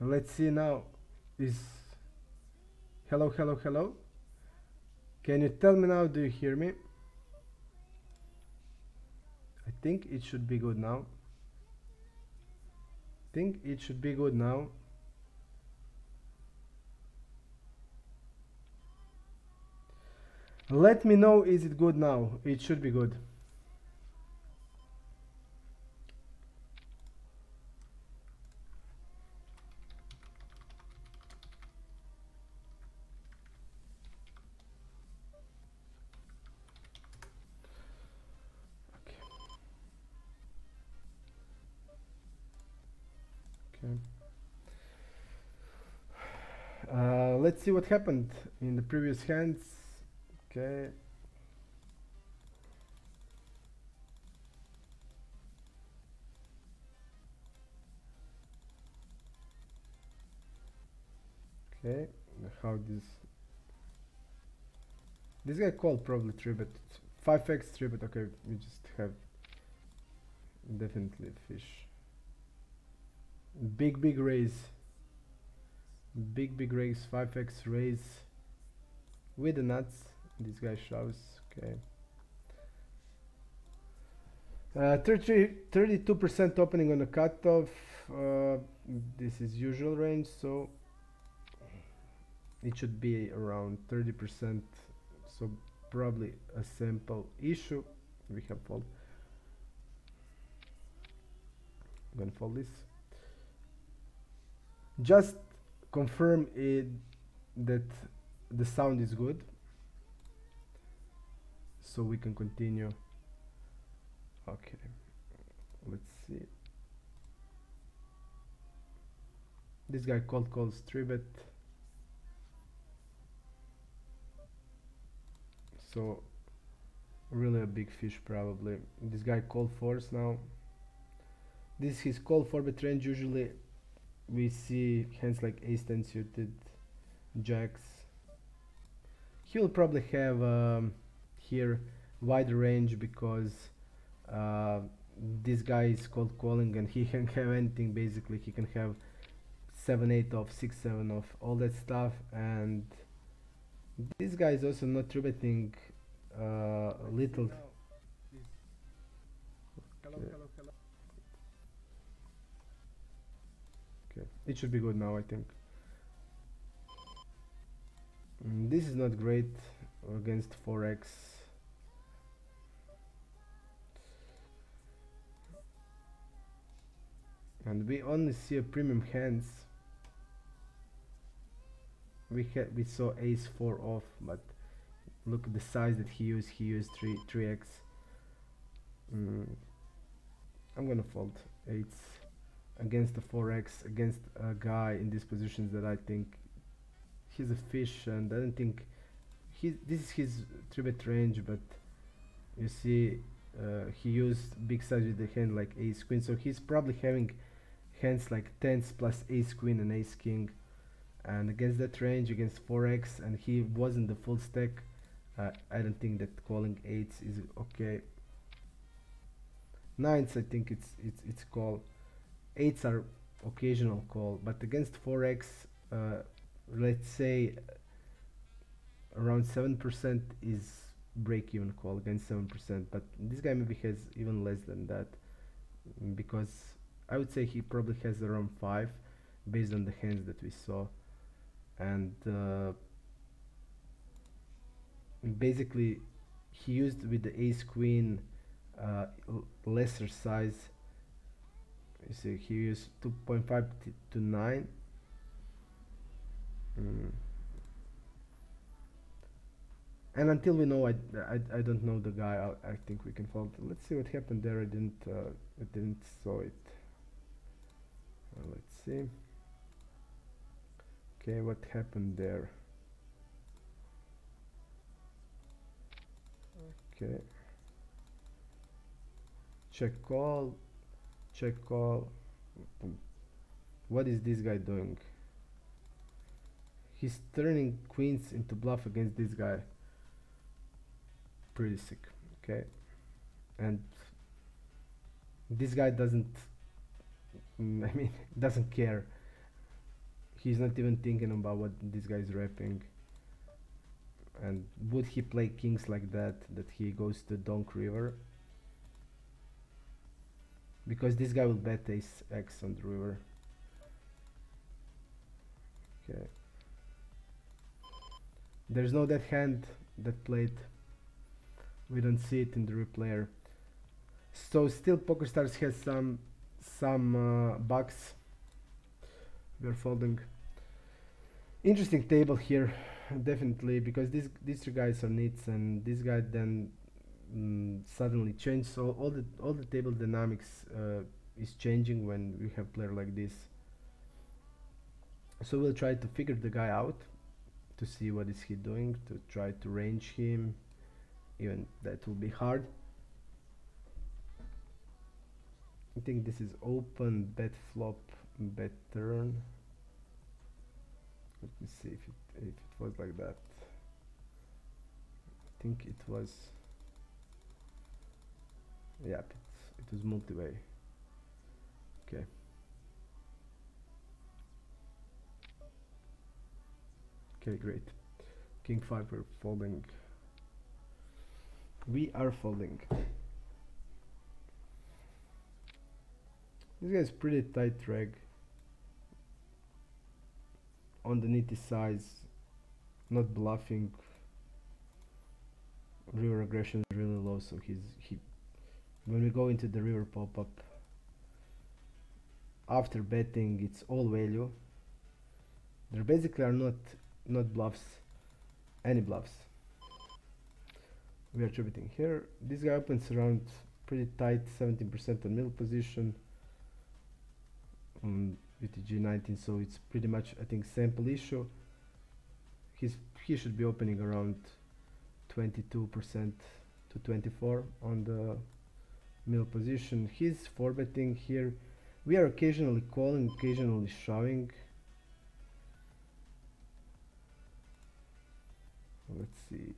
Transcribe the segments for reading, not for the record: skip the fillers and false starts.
Let's see now. Is hello, hello, hello. Can you tell me now? Do you hear me? I think it should be good now. Think it should be good now. Let me know, is it good now? It should be good. Okay. Let's see what happened in the previous hands. Okay. Okay. How this guy called probably 3-bet 5x 3-bet. Okay, we just have definitely fish. Big raise. Big raise, 5x raise with the nuts. This guy shoves. Okay. 32% opening on the cutoff. This is usual range, so it should be around 30%. So probably a sample issue. We have fold. I'm gonna fold this. Just confirm it that the sound is good, so we can continue. Okay, let's see. This guy calls 3-bet, so really a big fish probably. This guy called 4s now. This is his call 4-bet range. Usually we see hands like ace-10 suited, jacks. He will probably have here wider range because this guy is cold calling and he can have anything. Basically he can have 7-8 off, 6-7 off, all that stuff. And this guy is also not 3-betting little. Okay, it should be good now, I think. This is not great against 4x. And we only see a premium hands. We saw ace 4 off, but look at the size that he used. He used 3x. I'm gonna fold 8s against the 4x, against a guy in these positions that I think he's a fish, and I don't think this is his 3-bet range. But you see he used big size with the hand like ace queen, so he's probably having hands like 10s plus ace queen and ace king, and against that range, against 4x, and he wasn't the full stack. I don't think that calling 8s is okay. 9s, I think it's call. 8s are occasional call, but against 4x, let's say around 7% is break-even call against 7%, but this guy maybe has even less than that, because I would say he probably has around 5 based on the hands that we saw. And basically he used with the ace queen lesser size. You see he used 2.5 to 9. And until we know, I don't know the guy. I think we can fold. Let's see what happened there. I didn't saw it. Let's see. Okay, what happened there? Okay. Check call. Check call. What is this guy doing? He's turning queens into bluff against this guy. Pretty sick. Okay. And this guy doesn't, I mean, doesn't care. He's not even thinking about what this guy's repping. And would he play kings like that he goes to donk river? Because this guy will bet ace x on the river. Okay. There's no that hand that played. We don't see it in the replayer. So still Pokerstars has some bugs. We're folding. Interesting table here, definitely, because these two guys are nits, and this guy then suddenly changed. So all the table dynamics is changing when we have player like this. So we'll try to figure the guy out, to see what is he doing, to try to range him. Even that will be hard. I think this is open, bet flop, bet turn. Let me see if it was like that. I think it was. Yeah, it was multi-way. Okay. Okay, great. King 5, we're folding. We are folding. This guy's pretty tight reg. On the nitty size, not bluffing. River aggression is really low, so when we go into the river pop-up, after betting, it's all value. There basically are not bluffs, any bluffs. We are tributing here. This guy opens around pretty tight, 17% on middle position. UTG 19, so it's pretty much, I think, sample issue. He should be opening around 22% to 24 on the middle position. He's 4-betting here. We are occasionally calling, occasionally shoving. Let's see.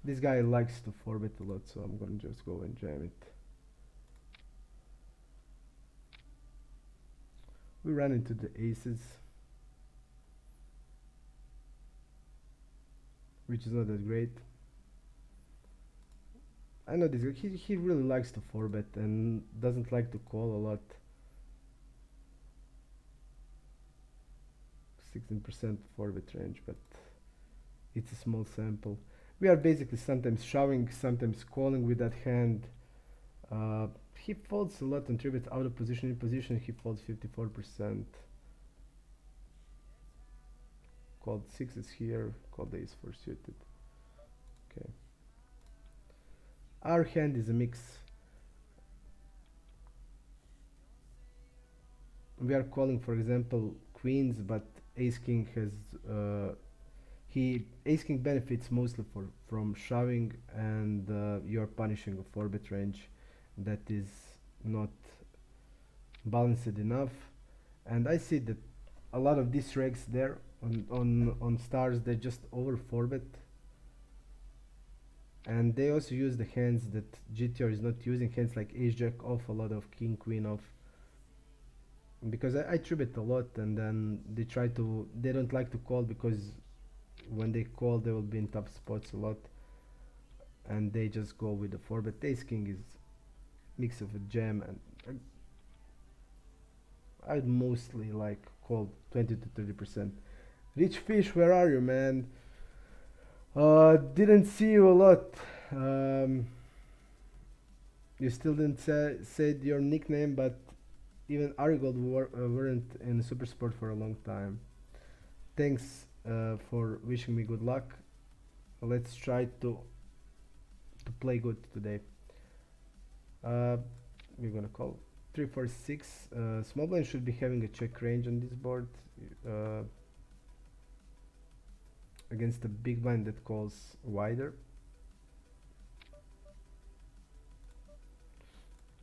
This guy likes to 4-bet a lot, so I'm gonna just go and jam it. We ran into the aces, which is not that great. I know this guy, he really likes to 4-bet and doesn't like to call a lot. 16% 4-bet range, but it's a small sample. We are basically sometimes shoving, sometimes calling with that hand. He folds a lot on 3-bet out of position. In position, he folds 54%. Called 6s here, called ace 4 suited. Okay. Our hand is a mix. We are calling, for example, queens, but ace king has ace king benefits mostly from shoving, and you are punishing a 4-bet range that is not balanced enough. And I see that a lot of these regs there on stars, they just over 4-bet, and they also use the hands that GTR is not using, hands like ace jack off, a lot of king queen off, because I tribet a lot, and then they don't like to call, because when they call they will be in tough spots a lot, and they just go with the 4-bet. Ace king is mix of a jam, and I'd mostly like call 20 to 30%. Rich Fish, where are you, man? Didn't see you a lot. You still didn't say your nickname, but even Arigold weren't in Supersport for a long time. Thanks for wishing me good luck. Let's try to play good today. We're gonna call 3-4-6. Small blind should be having a check range on this board against a big blind that calls wider.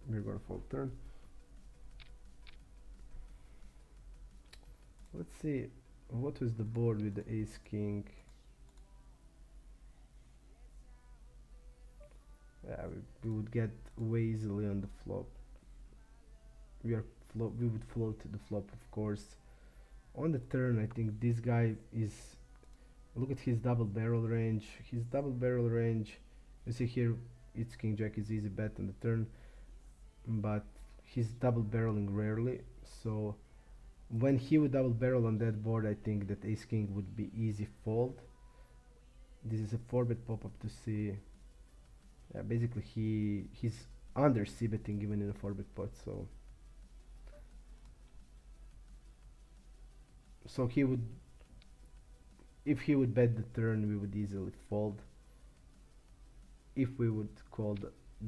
We're gonna fold turn. Let's see what was the board with the ace king. Yeah, we would get way easily on the flop. We would float the flop, of course. On the turn, I think this guy is, look at his double barrel range. His double barrel range, you see here, it's king jack is easy bet on the turn, but he's double barreling rarely. So when he would double barrel on that board, I think that ace king would be easy fold. This is a 4-bet pop-up to see. Basically he's under c-betting even in a 4-bet pot, so he would, if he would bet the turn, we would easily fold if we would call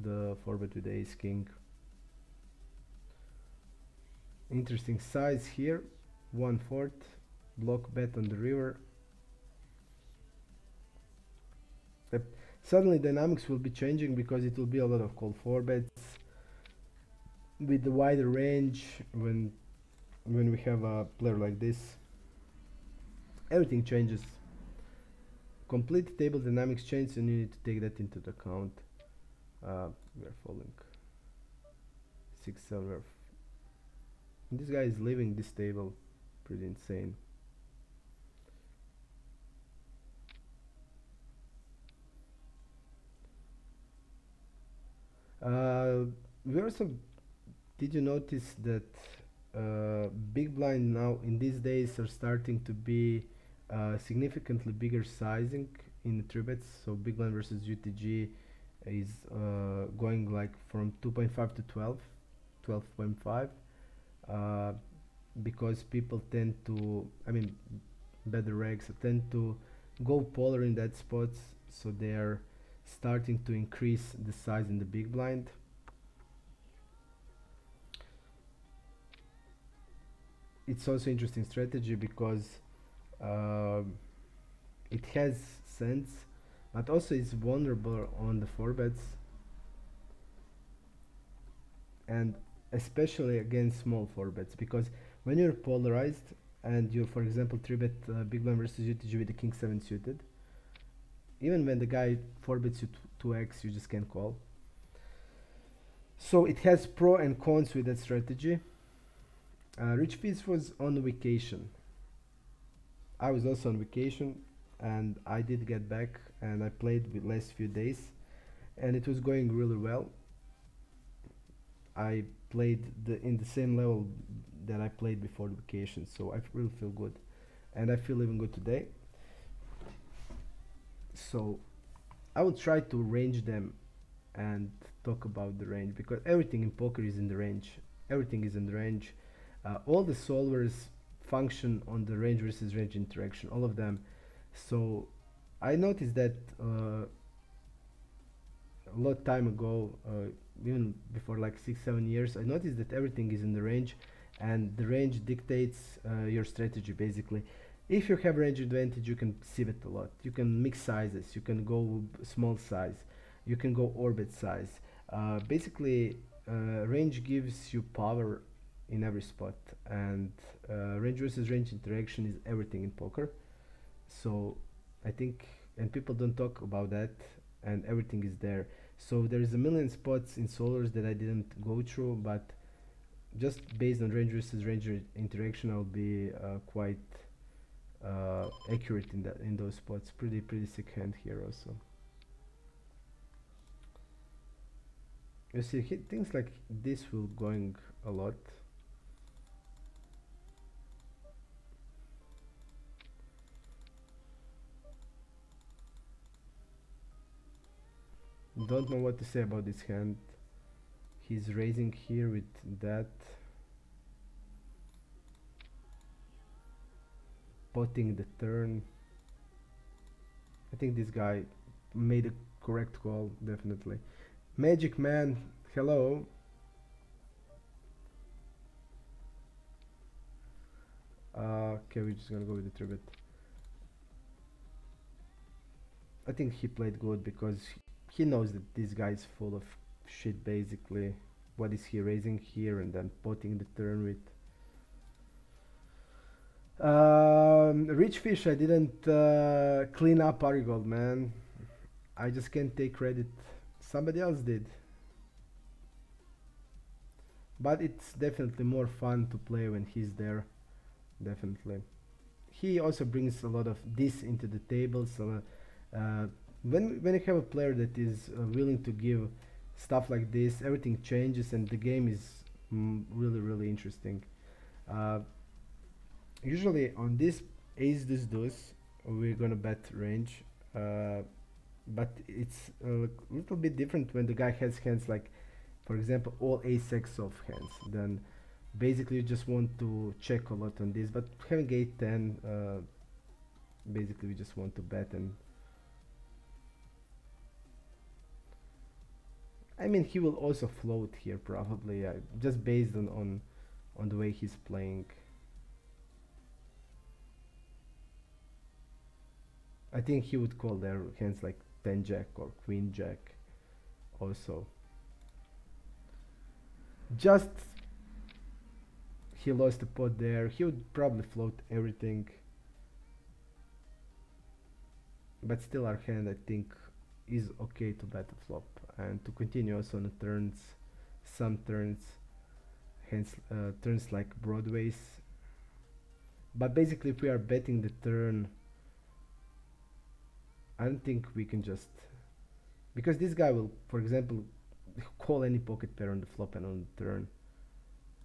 the 4-bet with ace king. Interesting size here, 1/4 block bet on the river. Suddenly dynamics will be changing because it will be a lot of call 4-bets with the wider range. When we have a player like this, everything changes. Complete table dynamics change, and you need to take that into account. We are falling 6-7. This guy is leaving this table, pretty insane. We also, did you notice that big blind now in these days are starting to be significantly bigger sizing in the 3-bets? So big blind versus UTG is going like from 2.5 to 12, 12.5, because people tend to, I mean, better regs tend to go polar in that spots, so they are starting to increase the size in the big blind. It's also interesting strategy because it has sense, but also it's vulnerable on the 4-bets, and especially against small 4-bets, because when you're polarized and you're, for example, 3-bet big blind versus UTG with the king 7 suited, even when the guy 4-bets you 2x, you just can't call. So it has pro and cons with that strategy. Rich Fizz was on vacation. I was also on vacation, and I did get back, and I played with last few days, and it was going really well. I played in the same level that I played before the vacation, so I really feel good, and I feel even good today. So I will try to range them and talk about the range, because everything in poker is in the range. Everything is in the range. All the solvers function on the range versus range interaction, all of them. So I noticed that a lot time ago, even before like 6-7 years, I noticed that everything is in the range, and the range dictates your strategy basically. If you have range advantage, you can sieve it a lot. You can mix sizes, you can go small size, you can go orbit size. Basically, range gives you power in every spot, and range versus range interaction is everything in poker. So I think, and people don't talk about that, and everything is there. So there is a million spots in solvers that I didn't go through, but just based on range versus range interaction, I'll be quite accurate in those spots. Pretty sick hand here also. You see, things like this will going a lot. Don't know what to say about this hand. He's raising here with that, potting the turn. I think this guy made a correct call, definitely. Magic Man, hello. Okay, we're just gonna go with the 3-bet. I think he played good because he knows that this guy is full of shit basically. What is he raising here and then potting the turn with? Rich Fish, I didn't clean up Arigold, man. I just can't take credit. Somebody else did. But it's definitely more fun to play when he's there. definitely. He also brings a lot of this into the table. So when you have a player that is willing to give stuff like this, everything changes and the game is really interesting. Uh, Usually on this ace deuce deuce, we're gonna bet range, uh, but it's a little bit different when the guy has hands like, for example, all ace x of hands. Then basically you just want to check a lot on this, but having 8-10, basically we just want to bet. And I mean he will also float here probably, just based on the way he's playing. I think he would call their hands like 10 jack or queen jack also. Just he lost the pot there. He would probably float everything, but still our hand I think is okay to bet the flop and to continue also on the turns. Some turns, hence turns like broadways. But basically if we are betting the turn, I don't think we can just, because this guy will, for example, call any pocket pair on the flop and on the turn.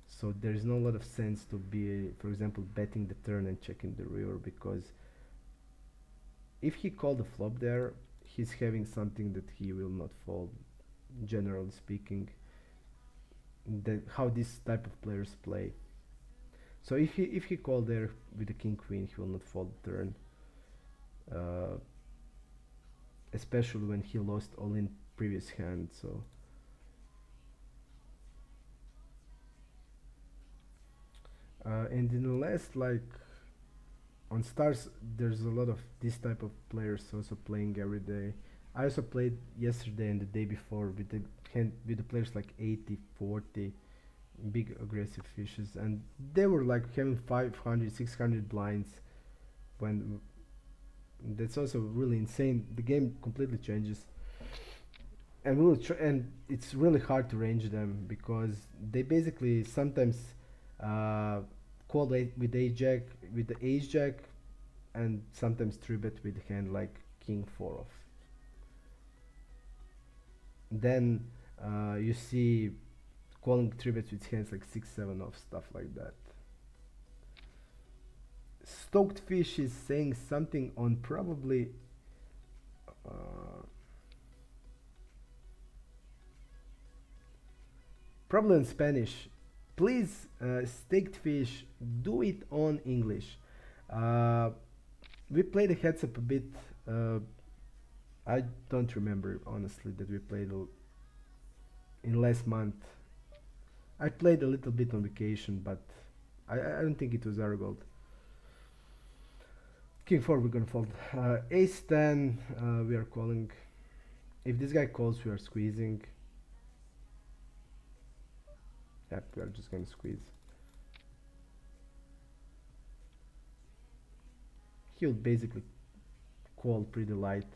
So there's no lot of sense to be, for example, betting the turn and checking the river, because if he called the flop there, he's having something that he will not fold, generally speaking. How this type of players play. So if he called there with the king queen, he will not fold the turn. Especially when he lost all in previous hand. So and in the last, like on stars, there's a lot of this type of players also playing every day. I also played yesterday and the day before with the players like 80, 40, big aggressive fishes, and they were like having 500, 600 blinds. When that's also really insane. The game completely changes, and and it's really hard to range them because they basically sometimes call with ace jack, with the ace jack, and sometimes 3-bet with hand like king 4 off. Then you see calling 3-bets with hands like 6-7 off, stuff like that. Stoked Fish is saying something on probably probably in Spanish. Please, Staked Fish, do it on English. We played a heads up a bit. I don't remember honestly that we played in last month. I played a little bit on vacation, but I don't think it was our gold. King 4 we're gonna fold. Ace 10 we are calling. If this guy calls, we are squeezing. Yep, we are just gonna squeeze. He'll basically call pretty light.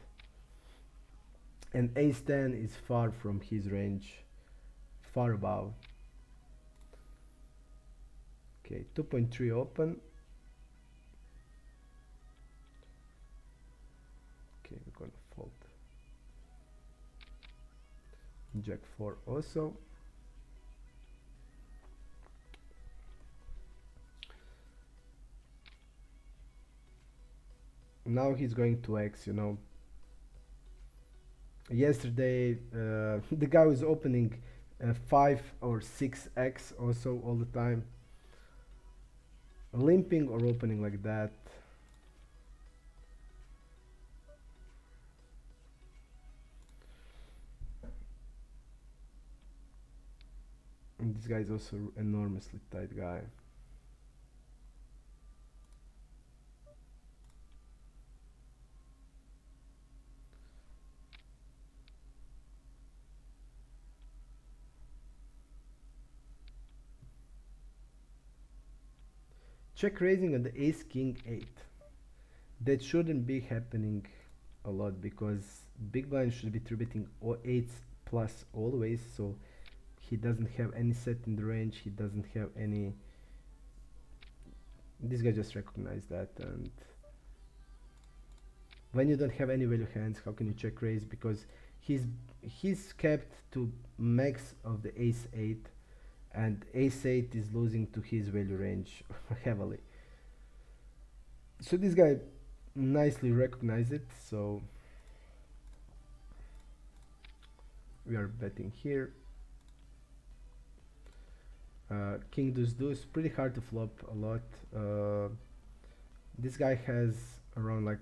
And ace 10 is far from his range, far above. Okay, 2.3 open. Okay, we're gonna fold. Jack 4 also. Now he's going to X, you know. Yesterday the guy was opening 5 or 6x also all the time, limping or opening like that. And this guy is also enormously tight guy. Check raising on the ace king 8. That shouldn't be happening a lot because big blind should be 3-betting 8s plus always, so he doesn't have any set in the range, he doesn't have any This guy just recognized that, and when you don't have any value hands, how can you check raise? Because he's kept to max of the ace 8, and ace 8 is losing to his value range heavily. So this guy nicely recognized it, so we are betting here. King deuce deuce, pretty hard to flop a lot. This guy has around like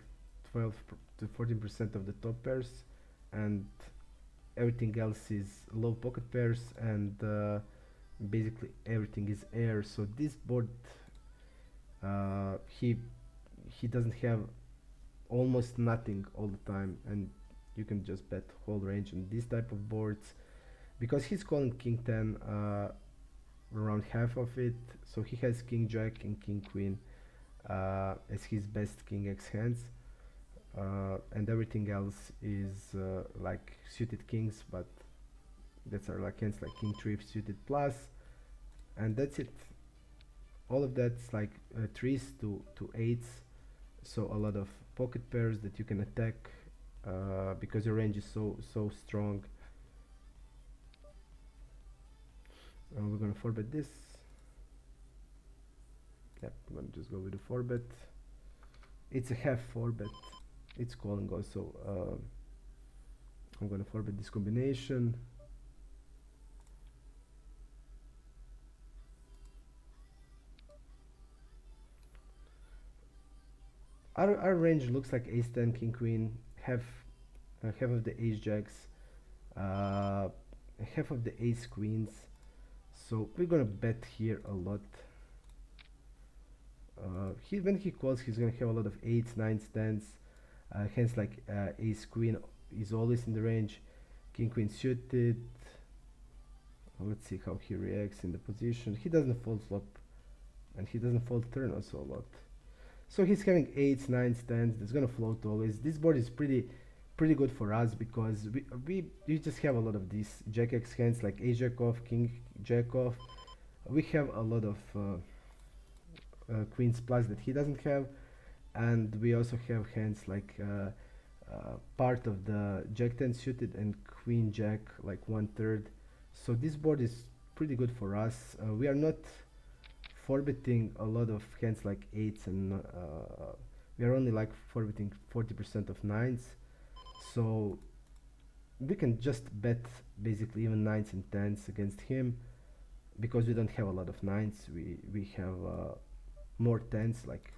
12 to 14% of the top pairs, and everything else is low pocket pairs, and basically everything is air. So this board, he doesn't have almost nothing all the time, and you can just bet whole range on this type of boards, because he's calling king 10 around half of it. So he has king jack and king queen as his best king x hands, and everything else is like suited kings, but that's are like hands like king 3 suited plus, and that's it. All of that's like 3s to 8s, so a lot of pocket pairs that you can attack because your range is so strong. And we're gonna 4-bet this. Yep, I'm gonna just go with the 4-bet. It's a half 4-bet. It's calling also. I'm gonna 4-bet this combination. Our range looks like ace 10, king queen, half of the ace jacks, half of the ace queens. So we're gonna bet here a lot. When he calls, he's gonna have a lot of 8s, 9s, 10s. Hence, like ace queen is always in the range. King queen suited. Let's see how he reacts in the position. He doesn't fold flop, and he doesn't fold turn also a lot. So he's having 8s, 9s, 10s. That's gonna float always. This board is pretty good for us, because we just have a lot of these jack x hands like ace jack off, king jack off. We have a lot of queens plus that he doesn't have, and we also have hands like part of the jack 10 suited and queen jack like 1/3. So this board is pretty good for us. We are not forfeiting a lot of hands like 8s, and we are only like forfeiting 40% of 9s. So we can just bet basically even 9s and 10s against him, because we don't have a lot of 9s. We have more 10s, like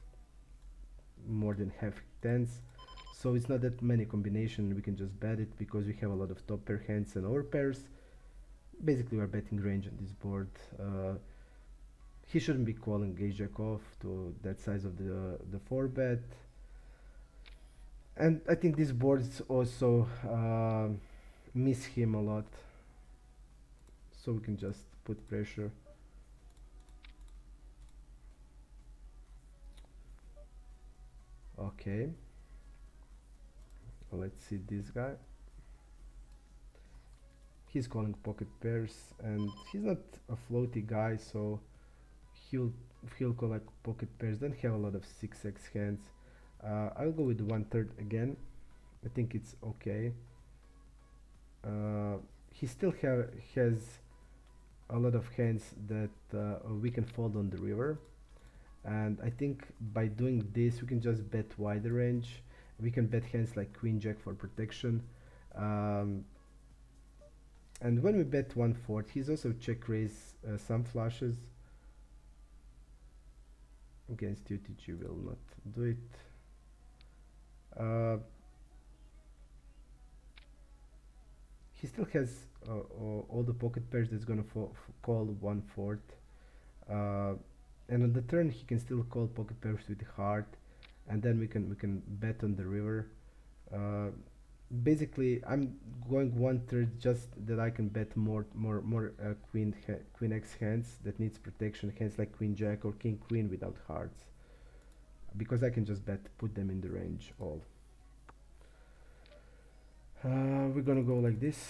more than half 10s. So it's not that many combinations. We can just bet it because we have a lot of top pair hands and over pairs. Basically we're betting range on this board. He shouldn't be calling ace jack off to that size of the 4-bet. And I think these boards also miss him a lot, so we can just put pressure. Okay, let's see this guy. He's calling pocket pairs, and he's not a floaty guy, so he'll call like pocket pairs. Don't have a lot of 6x hands. I'll go with 1/3 again. I think it's okay. He still has a lot of hands that we can fold on the river, and I think by doing this we can just bet wider range. We can bet hands like queen jack for protection, and when we bet 1/4, he's also check raise some flushes. Against UTG will not do it. He still has all the pocket pairs that's gonna call 1/4, and on the turn he can still call pocket pairs with heart, and then we can bet on the river. Basically, I'm going 1/3 just that I can bet more queen x hands that needs protection, hands like queen jack or king queen without hearts, because I can just put them in the range all. We're gonna go like this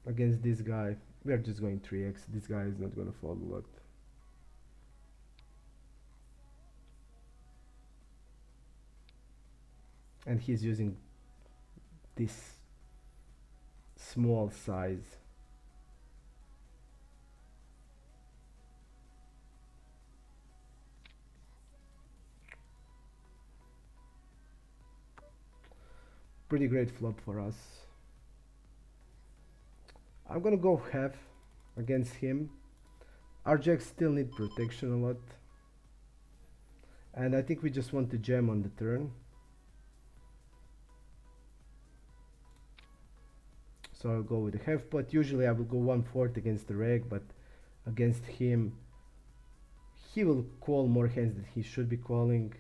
against this guy. We are just going 3x. This guy is not gonna fold a lot. and he's using this small size. Pretty great flop for us. I'm gonna go half against him. Our jacks still need protection a lot, and I think we just want to jam on the turn. So I'll go with the half pot. Usually I will go 1/4 against the reg, but against him he will call more hands than he should be calling.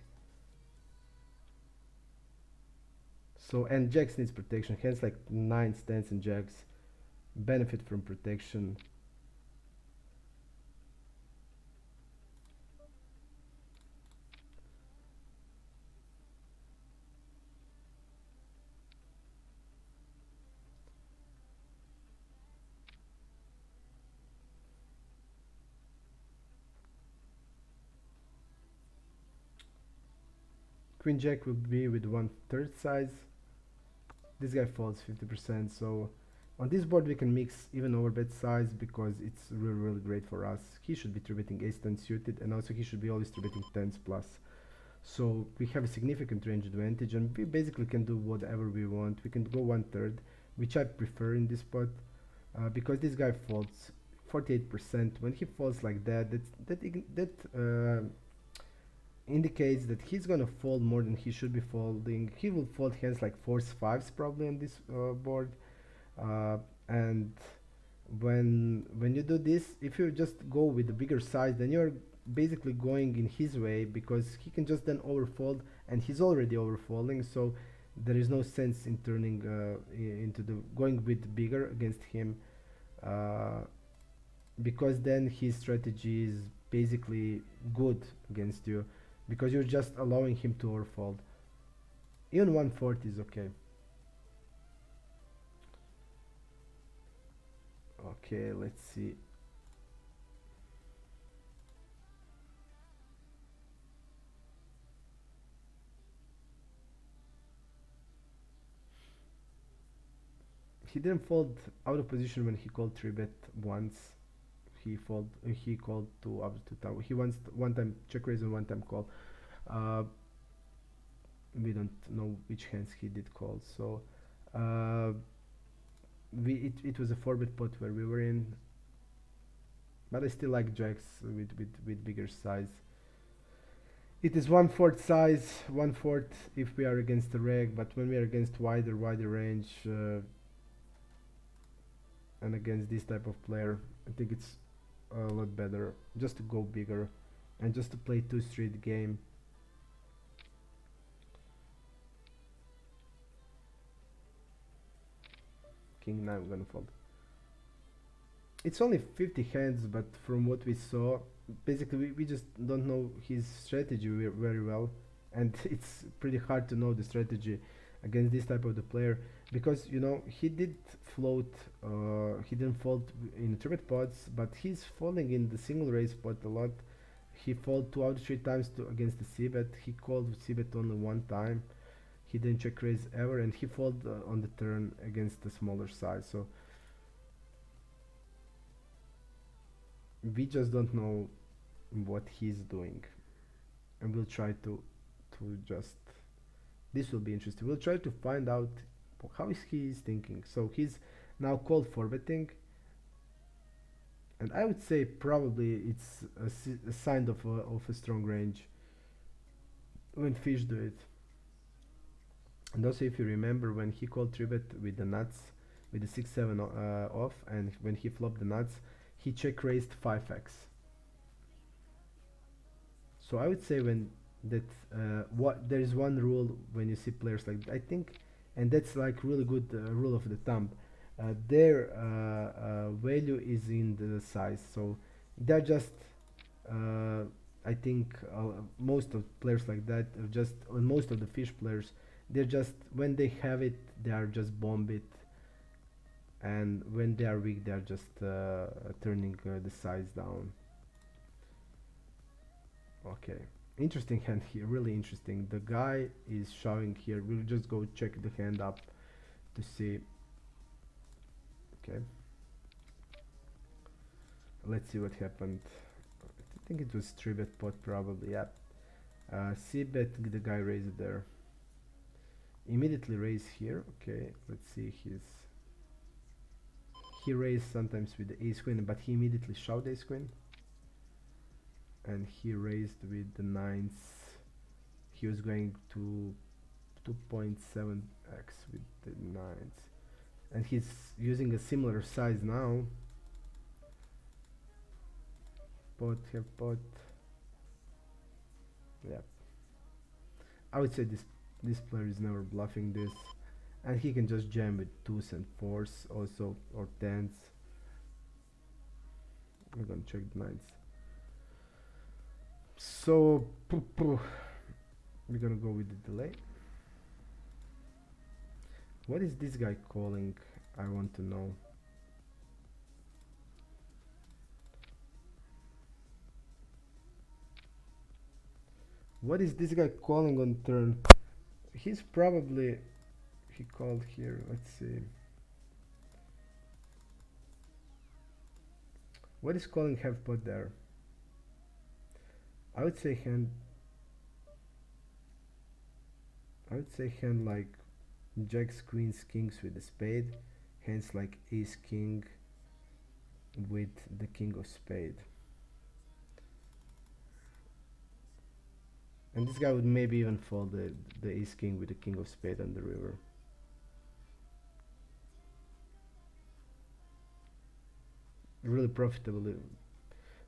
So, and jacks needs protection. Hands like 9s, 10s and jacks benefit from protection. Queen jack will be with 1/3 size. This guy folds 50%, so on this board we can mix even overbet size because it's really great for us. He should be 3-betting ace-10 suited, and also he should be always 3-betting 10s plus. So we have a significant range advantage, and we basically can do whatever we want. We can go 1/3, which I prefer in this spot, because this guy folds 48%. When he folds like that, that indicates that he's gonna fold more than he should be folding. He will fold hands like 4s, 5s probably on this board, and when you do this, if you just go with the bigger size, then you're basically going in his way, because he can just then overfold, and he's already overfolding, so there is no sense in turning into the going with bigger against him, because then his strategy is basically good against you, because you're just allowing him to overfold. Even 1/4 is okay. Okay, let's see. He didn't fold out of position when he called 3-bet once. He called to up to tower. He wants one time check raise and one time call. We don't know which hands he did call, so it was a 4-bet pot where we were in, but I still like jacks with bigger size. It is 1/4 size, 1/4 if we are against the reg, but when we are against wider range and against this type of player, I think it's a lot better just to go bigger and just to play 2-street game. King 9, I'm gonna fold. It's only 50 hands, but from what we saw, basically we just don't know his strategy very well, and it's pretty hard to know the strategy against this type of the player, because you know he did float, he didn't fold in 3-bet pots, but he's folding in the single raise pot a lot. He folded 2 out of 3 times against the c-bet. He called c-bet only 1 time. He didn't check raise ever, and he folded on the turn against the smaller size. So we just don't know what he's doing, and we'll try to just, this will be interesting. We'll try to find out how he is thinking. So he's now called for betting, and I would say probably it's a sign of a strong range when fish do it. And also, if you remember, when he called 3-bet with the nuts, with the 6-7 off, and when he flopped the nuts, he check raised 5x. So I would say when that there is one rule when you see players like that, I think, and that's like really good rule of the thumb. Their value is in the size, so they're just I think most of players like that, just most of the fish players, they're just, when they have it, they are just bomb it, and when they are weak, they are just turning the size down. Okay, interesting hand here, really interesting. The guy is showing here. We'll just go check the hand up to see. Okay, let's see what happened. I think it was 3-bet pot probably. Yeah. C-bet, the guy raised there. Immediately raise here. Okay, let's see he raised sometimes with the ace queen, but he immediately shoved ace queen, and he raised with the nines. He was going to 2.7x with the nines, and he's using a similar size now. Pot, have pot. Yeah, I would say this player is never bluffing this, and he can just jam with 2s and 4s also, or 10s. I'm gonna check the 9s. So we're gonna go with the delay. What is this guy calling? I want to know. What is this guy calling on turn? He's probably, he called here, let's see. What is calling have pot there? I would say hand like jacks, queens, kings with the spade, hands like ace, king with the king of spade. And this guy would maybe even fold the ace king with the king of spade on the river. Really profitable.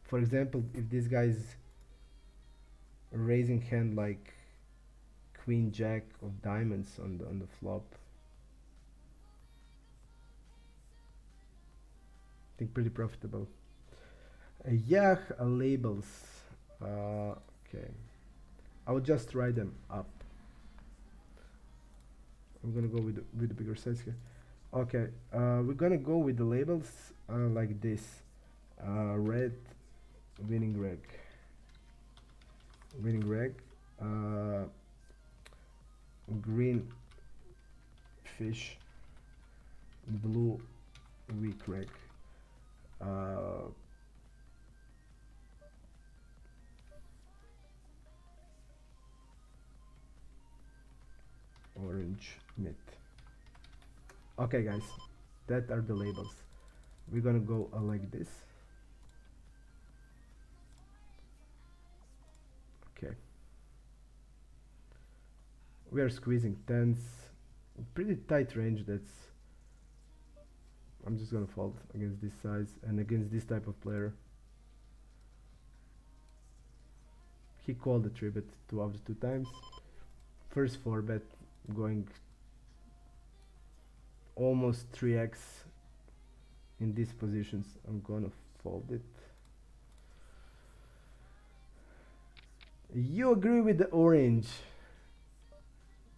For example, if this guy is raising hand like queen jack of diamonds on the flop, I think pretty profitable. Yeah, labels. Okay, I will just write them up. I'm gonna go with the bigger size here. Okay, we're gonna go with the labels like this. Red, winning reg, green, fish, blue, weak reg, orange, mid. Okay guys, that are the labels. We're gonna go like this. Okay, we are squeezing tens, pretty tight range. That's, I'm just gonna fold against this size and against this type of player. He called the 3-bet 2 of the 2 times. First 4-bet going almost 3x in these positions. I'm gonna fold it. You agree with the orange.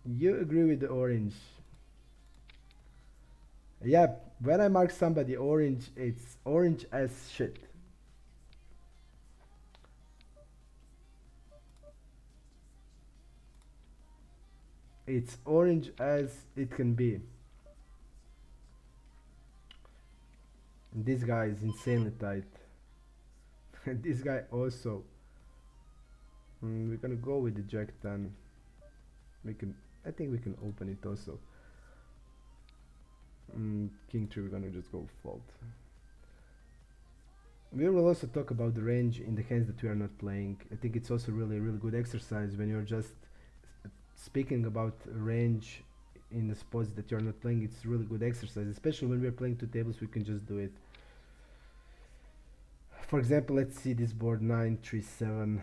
You agree with the orange. Yeah, when I mark somebody orange, it's orange as shit. It's orange as it can be. This guy is insanely tight. And this guy also. We're gonna go with the jack 10. I think we can open it also. King 3, we're gonna just go fold. We will also talk about the range in the hands that we are not playing. I think it's also really good exercise when you're just speaking about range in the spots that you're not playing. It's really good exercise, especially when we're playing 2 tables. We can just do it. For example, let's see this board 9, 3, 7.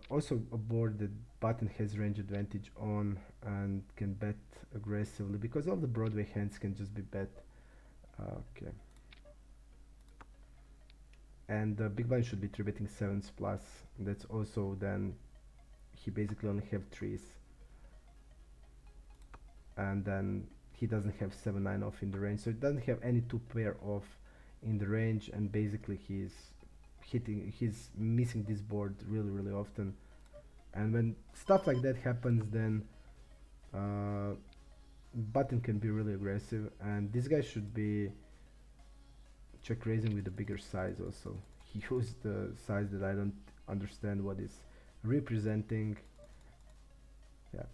Also a board that button has range advantage on and can bet aggressively because all the Broadway hands can just be bet. Okay. And the big blind should be 3-betting 7s plus. That's also then he basically only have 3s. And then he doesn't have 7-9 off in the range, so it doesn't have any 2 pair off in the range, and basically he's missing this board really often. And when stuff like that happens, then button can be really aggressive, and this guy should be check raising with a bigger size also. He used the size that I don't understand what is representing. Yeah.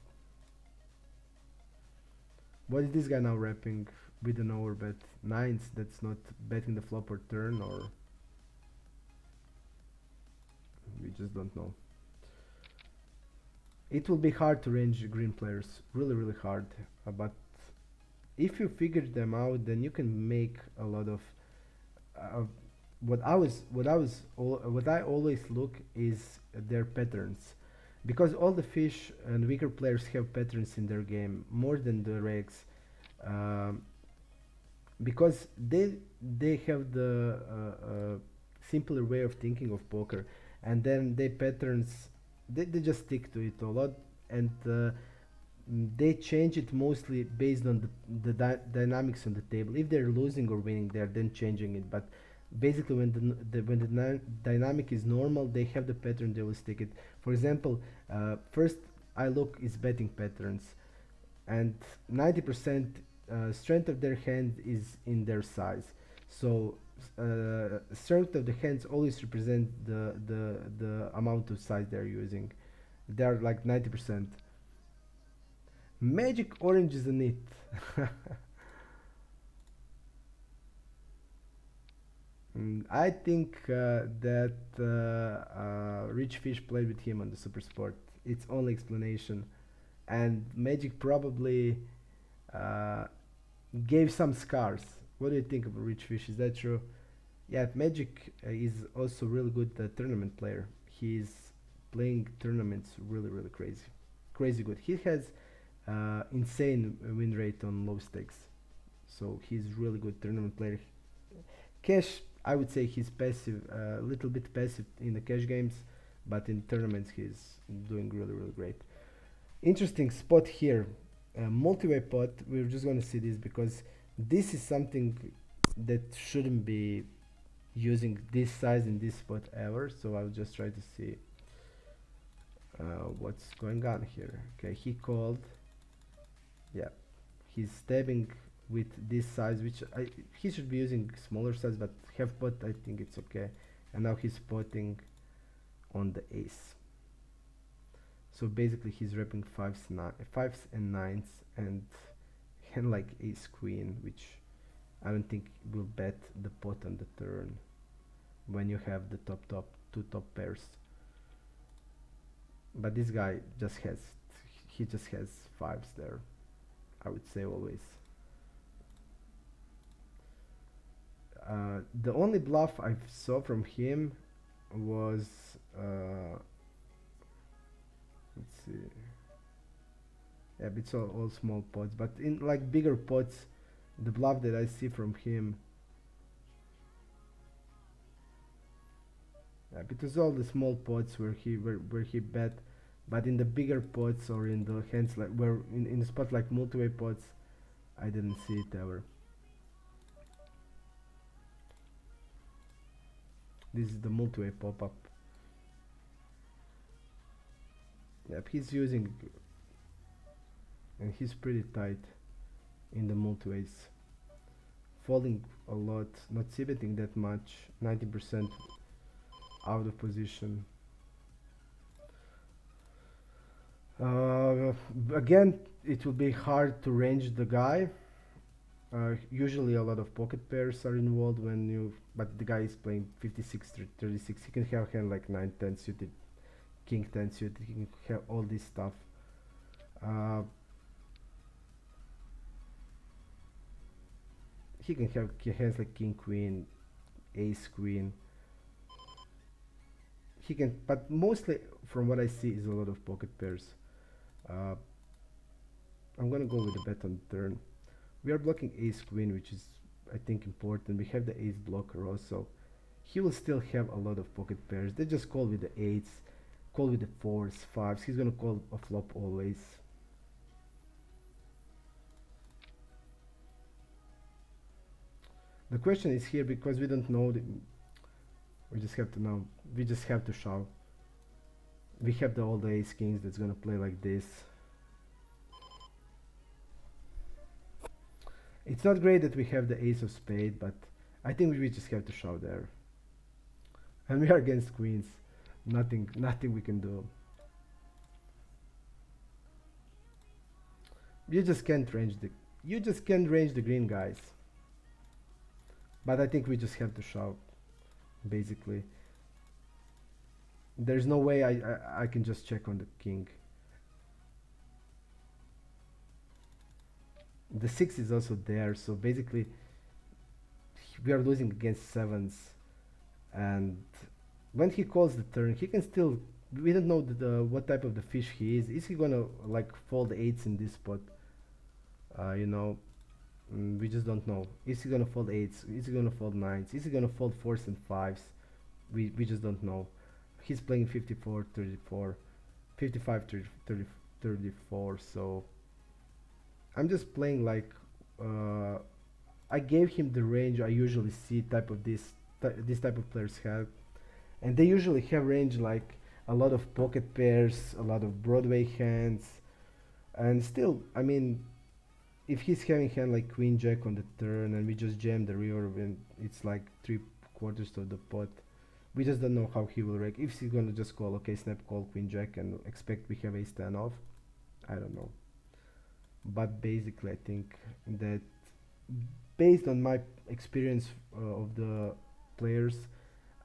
What is this guy now wrapping with an overbet? Nines, that's not betting the flop or turn, or we just don't know. It will be hard to range green players, really hard, but if you figure them out, then you can make a lot of what I always look is their patterns, because all the fish and weaker players have patterns in their game more than the regs, because they have the simpler way of thinking of poker, and then their patterns they just stick to it a lot, and they change it mostly based on the dynamics on the table. If they're losing or winning, they're then changing it. But basically, when the dynamic is normal, they have the pattern. They will stick it. For example, first I look is betting patterns, and 90% strength of their hand is in their size. So strength of the hands always represent the amount of size they're using. They're like 90%. Magic orange is in it. I think that Rich Fish played with him on the Super Sport. It's only explanation, and Magic probably gave some scars. What do you think of Rich Fish? Is that true? Yeah, Magic is also really good tournament player. He's playing tournaments really crazy good. He has insane win rate on low stakes, so he's really good tournament player. Cash, I would say he's passive, a little bit passive in the cash games, but in tournaments he's doing really great. Interesting spot here, multi-way pot. We're just going to see this because this is something that shouldn't be using this size in this spot ever, so I'll just try to see what's going on here. Okay, he called. Yeah, he's stabbing with this size, which he should be using smaller size, but half pot I think it's okay. And now he's potting on the ace. So basically he's repping fives and nines, and hand like ace queen, which I don't think will bet the pot on the turn when you have the two top pairs. But this guy just has fives there, I would say always. The only bluff I saw from him was let's see. Yeah, it's all small pots, but in like bigger pots, the bluff that I see from him, yeah, because all the small pots where he bet, but in the bigger pots or in the hands like where in the spot like multi-way pots, I didn't see it ever. This is the multi-way pop-up. Yep, he's using, and he's pretty tight in the multi-ways, folding a lot, not c-betting that much, 90% out of position. Again, it will be hard to range the guy. Usually a lot of pocket pairs are involved when you, but the guy is playing 56 36. He can have hand like 9-10 suited, king 10 suited. He can have all this stuff. He can have hands like king queen, ace queen. He can, but mostly from what I see is a lot of pocket pairs. I'm gonna go with the bet on the turn. We are blocking ace queen, which is I think important. We have the ace blocker also. He will still have a lot of pocket pairs. They just call with the eights, call with the fours, fives. He's gonna call a flop always. The question is here because we don't know. We just have to know. We just have to shove. We have all the ace kings that's gonna play like this. It's not great that we have the ace of spade, but I think we just have to shove there. And we are against queens. Nothing we can do. You just can't range the green, guys. But I think we just have to shove, basically. There's no way I can just check on the king. The 6 is also there, so basically we are losing against 7s. And when he calls the turn, he can still, we don't know what type of the fish he is. Is he gonna like fold 8s in this spot? You know, we just don't know. Is he gonna fold 8s? Is he gonna fold 9s? Is he gonna fold 4s and 5s? We just don't know. He's playing 54 34, 55 30, 34, so I'm just playing like I gave him the range I usually see type of this type of players have, and they usually have range like a lot of pocket pairs, a lot of Broadway hands, and still, I mean, if he's having hand like queen jack on the turn and we just jam the river when it's like 3/4 of the pot, we just don't know how he will react. If he's gonna just call, okay, snap call queen jack and expect we have ace 10 off, I don't know. But basically I think that based on my experience of the players,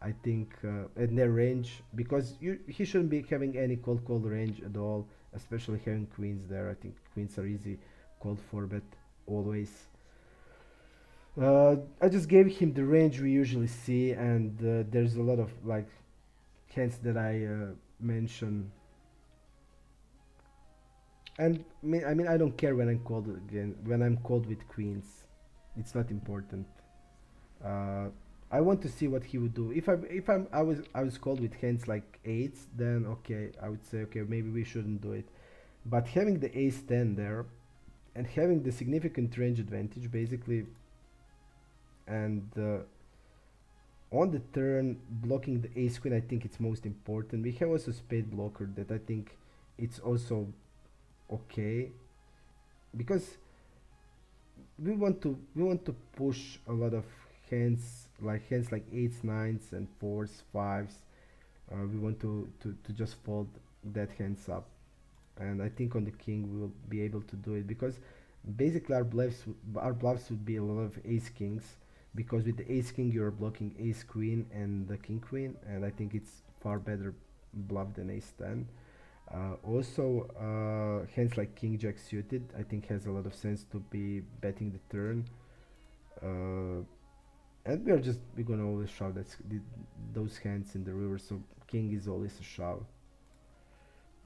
I think at their range, because he shouldn't be having any call range at all, especially having queens there. I think queens are easy called 4-bet always. I just gave him the range we usually see, and there's a lot of like hands that I mention. And I mean I don't care when I'm called again, when I'm called with queens, it's not important. I want to see what he would do. If I was called with hands like 8s, then okay, I would say okay, maybe we shouldn't do it. But having the ace 10 there and having the significant range advantage basically, and on the turn blocking the ace queen, I think it's most important. We have also spade blocker that I think it's also okay, because we want to push a lot of hands like 8s 9s and 4s 5s. We want to just fold that hands up, and I think on the king we will be able to do it, because basically our bluffs would be a lot of ace kings, because with the ace king you're blocking ace queen and the king queen, and I think it's far better bluff than ace 10. Also, hands like king jack suited I think has a lot of sense to be betting the turn, and we're gonna always shove those hands in the river, so king is always a shove.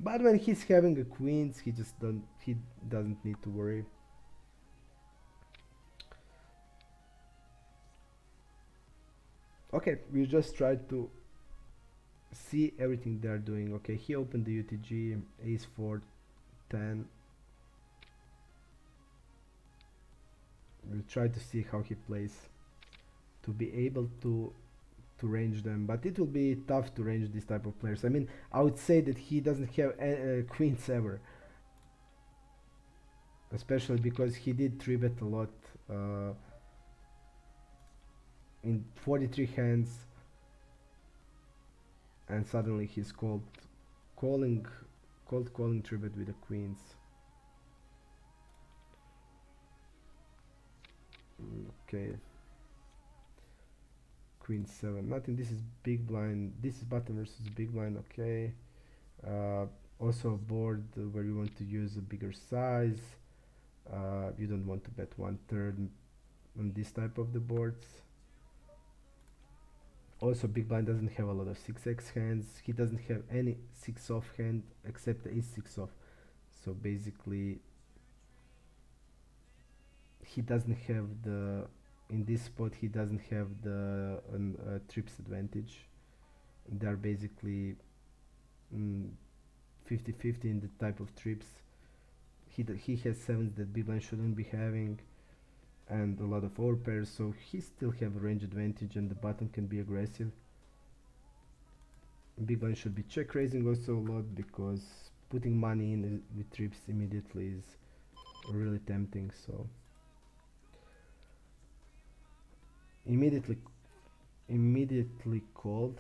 But when he's having a queens, he doesn't need to worry. Okay, we just tried to see everything they're doing. Okay, he opened the UTG, ace 4 10. We'll try to see how he plays to be able to range them, but it will be tough to range this type of players. I mean, I would say that he doesn't have queens ever, especially because he did 3-bet a lot in 43 hands, and suddenly he's calling 3-bet with the queens. Okay, queen 7, nothing. This is big blind, this is button versus big blind. Okay, also a board where you want to use a bigger size. You don't want to bet 1/3 on this type of the boards. Also, big blind doesn't have a lot of 6x hands. He doesn't have any 6 off hand except the ace 6 off. So basically, he doesn't have in this spot he doesn't have the trips advantage. They are basically 50-50 in the type of trips. He has 7s that big blind shouldn't be having, and a lot of overpairs, so he still have a range advantage, and the button can be aggressive. Big blind should be check raising also a lot, because putting money in with trips immediately is really tempting. So immediately called.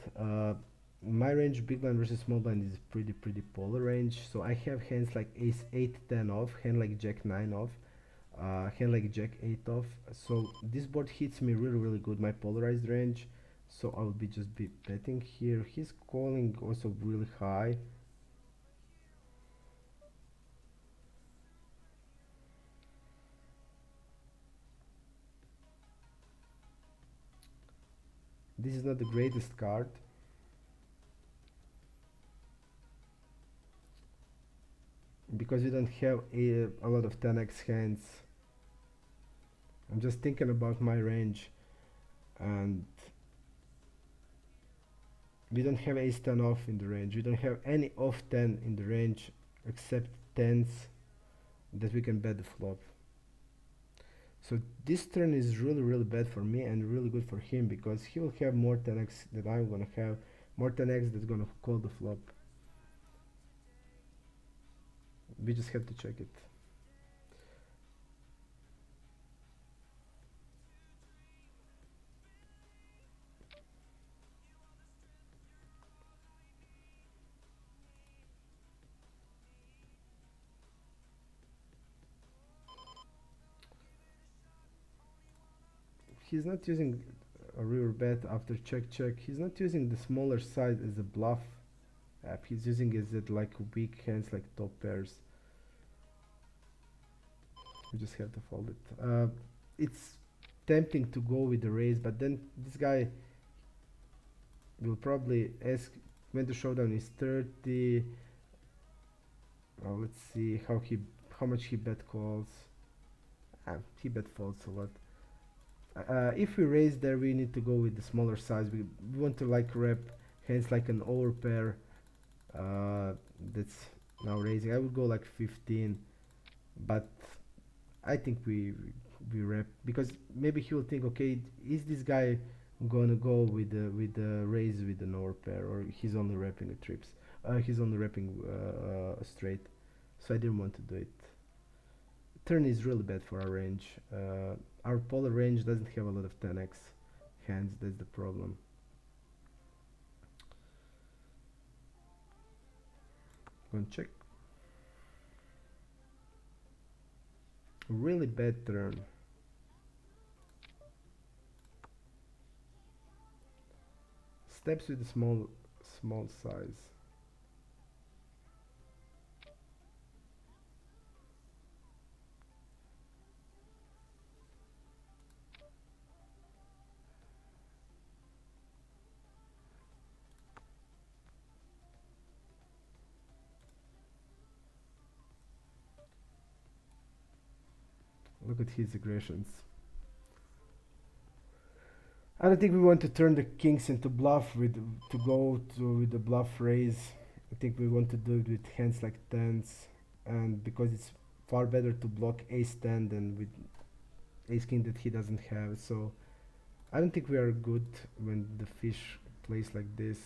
My range, big blind versus small blind, is pretty polar range. So I have hands like ace 8 10 off, hand like jack 9 off, hand like jack 8 off. So this board hits me really good, my polarized range. So I will be just be betting here. He's calling also really high. This is not the greatest card. Because we don't have a lot of 10x hands. I'm just thinking about my range, and we don't have ace 10 off in the range. We don't have any off 10 in the range except 10s that we can bet the flop. So this turn is really bad for me and really good for him, because he will have more 10x that I'm gonna have, more 10x that's gonna call the flop. We just have to check it. He's not using a river bet after check. He's not using the smaller size as a bluff app. He's using it like weak hands like top pairs. We just have to fold it. It's tempting to go with the raise, but then this guy will probably ask when the showdown is 30. Let's see how much he bet calls. He bet folds a lot. If we raise there, we need to go with the smaller size. We want to like rep hands like an overpair. That's now raising. I would go like 15, but I think we rep, because maybe he will think, okay, is this guy gonna go with the raise with an overpair, or he's only repping a trips. He's only repping a straight. So I didn't want to do it. Turn is really bad for our range. Our polar range doesn't have a lot of 10x hands, that's the problem. Gonna check. Really bad turn. Steps with a small size. Look at his aggressions. I don't think we want to turn the kings into bluff with the bluff raise. I think we want to do it with hands like tens, and because it's far better to block ace 10 than with ace king that he doesn't have. So I don't think we are good when the fish plays like this.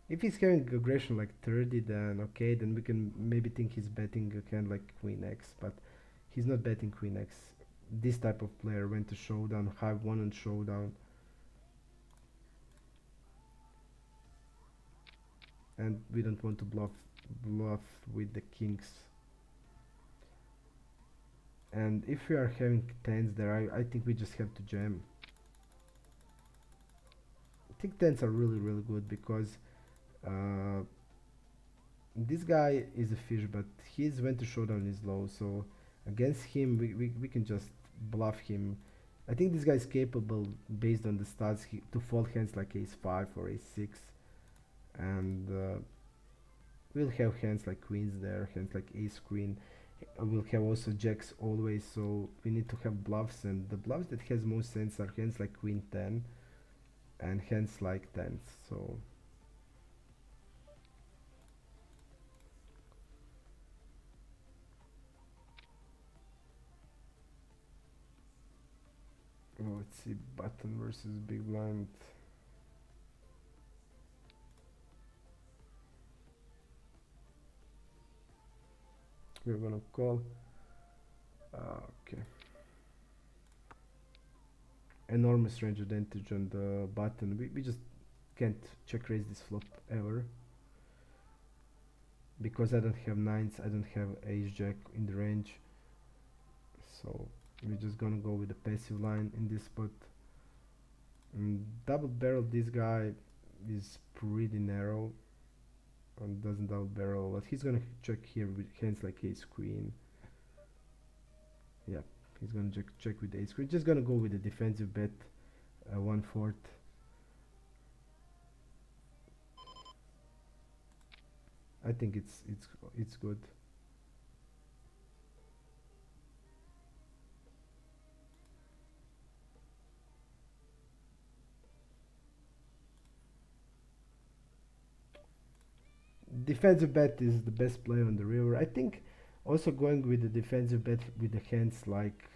If he's having aggression like 30, then okay, then we can maybe think he's betting a hand like queen x, but he's not betting queen x. This type of player went to showdown, have won on showdown, and we don't want to bluff with the kings. And if we are having tens there, I think we just have to jam. I think tens are really good, because this guy is a fish, but his went to showdown is low, so against him we can just bluff him. I think this guy is capable, based on the stats, to fold hands like ace 5 or ace 6, and we'll have hands like queens there, hands like ace queen. We'll have also jacks always, so we need to have bluffs, and the bluffs that has most sense are hands like queen 10 and hands like tens. So oh, Let's see, button versus big blind. We're gonna call. Okay. Enormous range advantage on the button. We just can't check raise this flop ever. Because I don't have nines, I don't have ace jack in the range. So we're just gonna go with the passive line in this spot. Double barrel this guy is pretty narrow and doesn't double barrel, but he's gonna check here with hands like ace queen. Yeah, he's gonna check with ace queen. Just gonna go with the defensive bet, 1/4. I think it's good. Defensive bet is the best play on the river. I think also going with the defensive bet with the hands like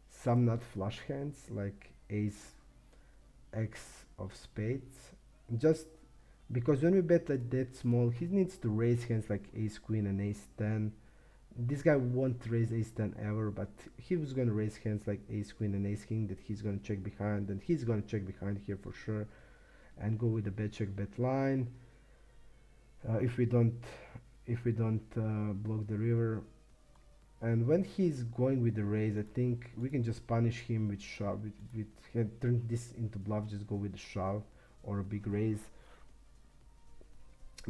some not flush hands like ace x of spades, just because when we bet like that small, he needs to raise hands like ace queen and ace 10. This guy won't raise ace 10 ever, but he was gonna raise hands like ace queen and ace king that he's gonna check behind, and he's gonna check behind here for sure and go with the bet check bet line. If we don't block the river, and when he's going with the raise, I think we can just punish him with shove, with turn this into bluff, just go with the shove or a big raise,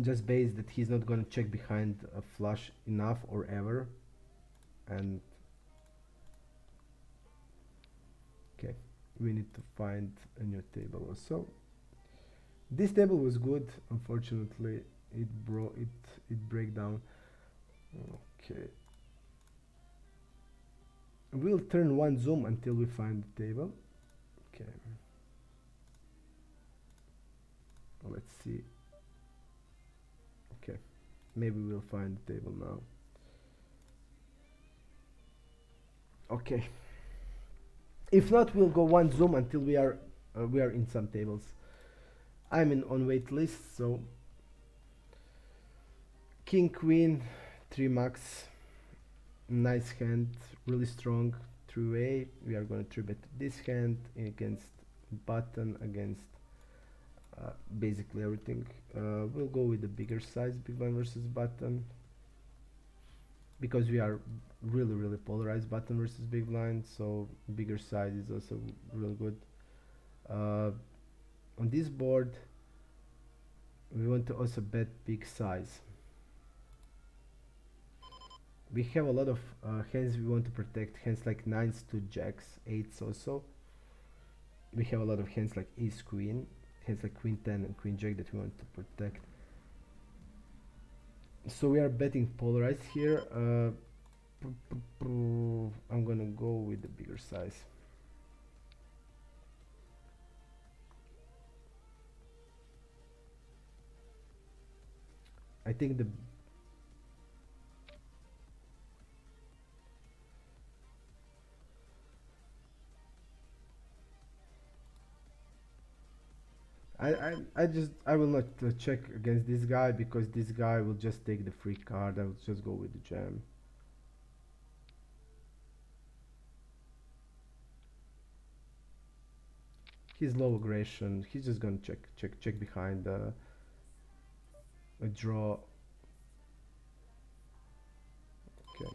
just based that he's not going to check behind a flush enough or ever. And okay, we need to find a new table also. This table was good, unfortunately it break down. Okay, we'll turn one zoom until we find the table. Okay, let's see. Okay, maybe we'll find the table now. Okay, if not, we'll go one zoom until we are in some tables. I'm on wait list, so king queen 3 max, nice hand, really strong through a. We are going to 3-bet this hand against button, against basically everything. We'll go with the bigger size, big blind versus button, because we are really polarized, button versus big blind, so bigger size is also really good. On this board we want to also bet big size. We have a lot of hands we want to protect, hands like nines to jacks, eights also. We have a lot of hands like ace queen, hands like queen 10 and queen jack that we want to protect. So we are betting polarized here. I'm gonna go with the bigger size. I think the I will not check against this guy, because this guy will just take the free card. I will just go with the jam. He's low aggression. He's just gonna check behind a draw. Okay.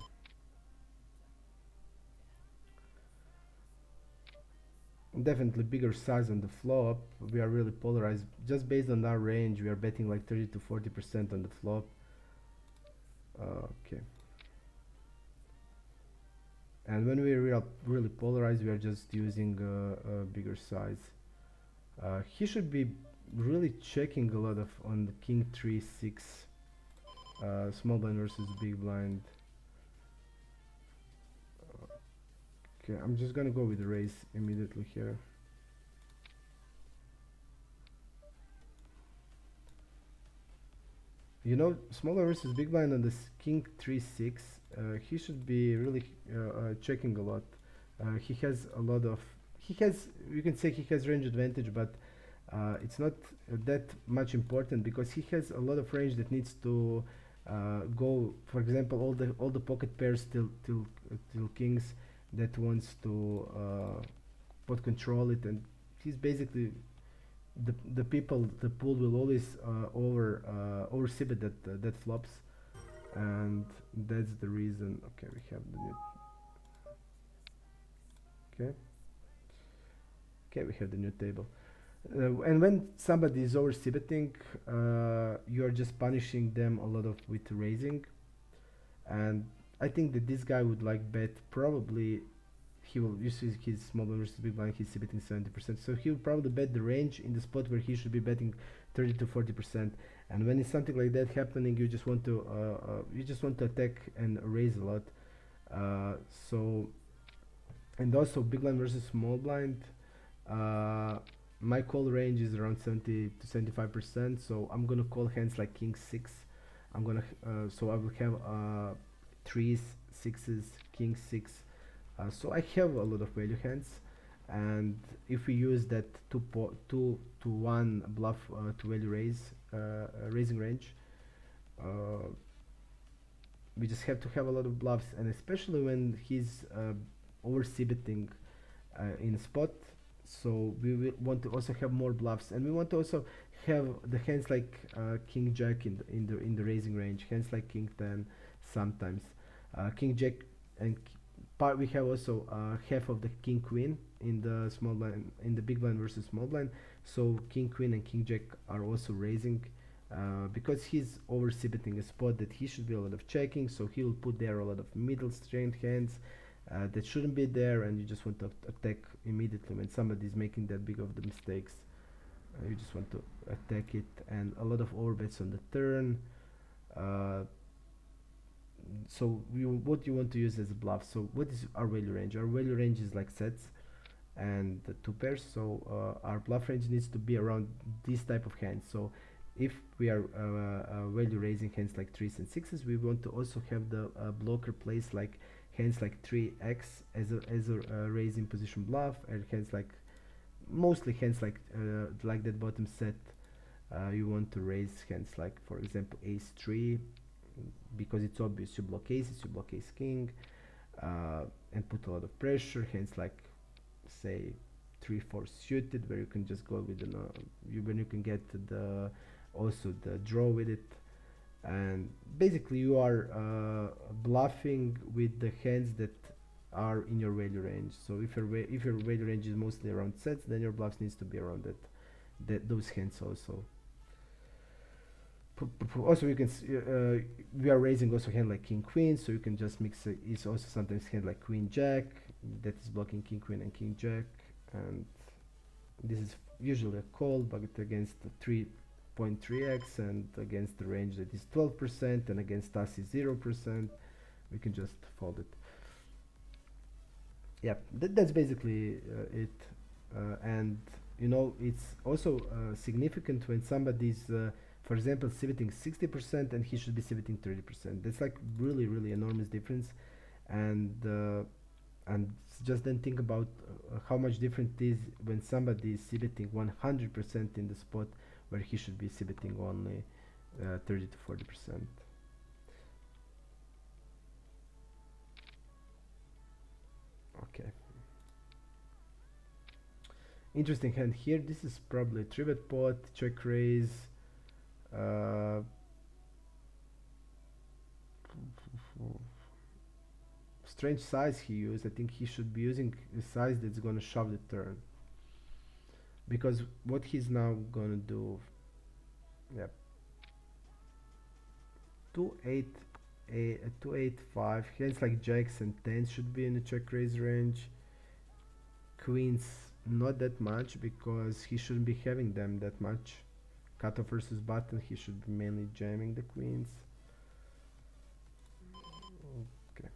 Definitely bigger size on the flop. We are really polarized. Just based on our range, we are betting like 30 to 40% on the flop. Okay. And when we are really polarized, we are just using a bigger size. He should be really checking a lot of on the king 3-6, small blind versus big blind. Okay, I'm just gonna go with the raise immediately here. You know, smaller versus big blind on this king 3-6, he should be really checking a lot. He he has, you can say he has range advantage, but it's not that much important because he has a lot of range that needs to go. For example, all the pocket pairs till kings that wants to pot control it, and he's basically the pool will always over sibet that flops, and that's the reason. Okay, we have the new. Okay. Okay, we have the new table. And when somebody is over sibetting, you are just punishing them a lot of with raising. And I think that this guy would like bet probably he will use his small blind versus big blind. He's sibetting 70%, so he will probably bet the range in the spot where he should be betting 30 to 40%. And when it's something like that happening, you just want to attack and raise a lot. So, and also big blind versus small blind. My call range is around 70 to 75%, so I'm gonna call hands like king 6. I'm gonna so I will have 3s, 6s, king 6. So I have a lot of value hands, and if we use that 2 to 1 bluff to value raising range, we just have to have a lot of bluffs, and especially when he's over c-betting in a spot. So we will want to also have more bluffs, and we want to also have the hands like king jack in the raising range, hands like king 10 sometimes, king jack, and we have also half of the king queen in the small blind, in the big blind versus small blind. So king queen and king jack are also raising because he's over c-betting a spot that he should be a lot of checking, so he will put there a lot of middle strength hands that shouldn't be there, and you just want to attack immediately when somebody is making that big of the mistakes. You just want to attack it, and a lot of overbets on the turn. So what you want to use as a bluff. So what is our value range? Our value range is like sets and the 2 pairs, so our bluff range needs to be around this type of hands. So if we are value raising hands like 3s and 6s, we want to also have the blocker place like hands like 3x as a raising position bluff, and hands like mostly hands like that bottom set. You want to raise hands like, for example, ace 3, because it's obvious you block aces, you block ace king, and put a lot of pressure. Hands like say 3-4 suited, where you can just go with when you can get the also the draw with it. And basically you are bluffing with the hands that are in your value range. So if your value range is mostly around sets, then your bluffs needs to be around those hands also. Also you can we are raising also hand like king queen, so you can just mix it's also sometimes hand like queen jack that is blocking king queen and king jack, and this is usually a call, but against the 3.3x and against the range that is 12%, and against us is 0%, we can just fold it. Yeah, that's basically it. And you know, it's also significant when somebody's for example c-betting 60% and he should be c-betting 30%. That's like really enormous difference. And just then think about how much different it is when somebody is c-betting 100% in the spot where he should be c-betting only 30 to 40%. Okay. Interesting hand here. This is probably a 3-bet pot, check raise. Strange size he used. I think he should be using a size that's gonna shove the turn, because what he's now gonna do, yep, 2-8-5 hands like jacks and 10s should be in the check raise range. Queens not that much, because he shouldn't be having them that much. Cutoff versus button, he should be mainly jamming the queens. Okay.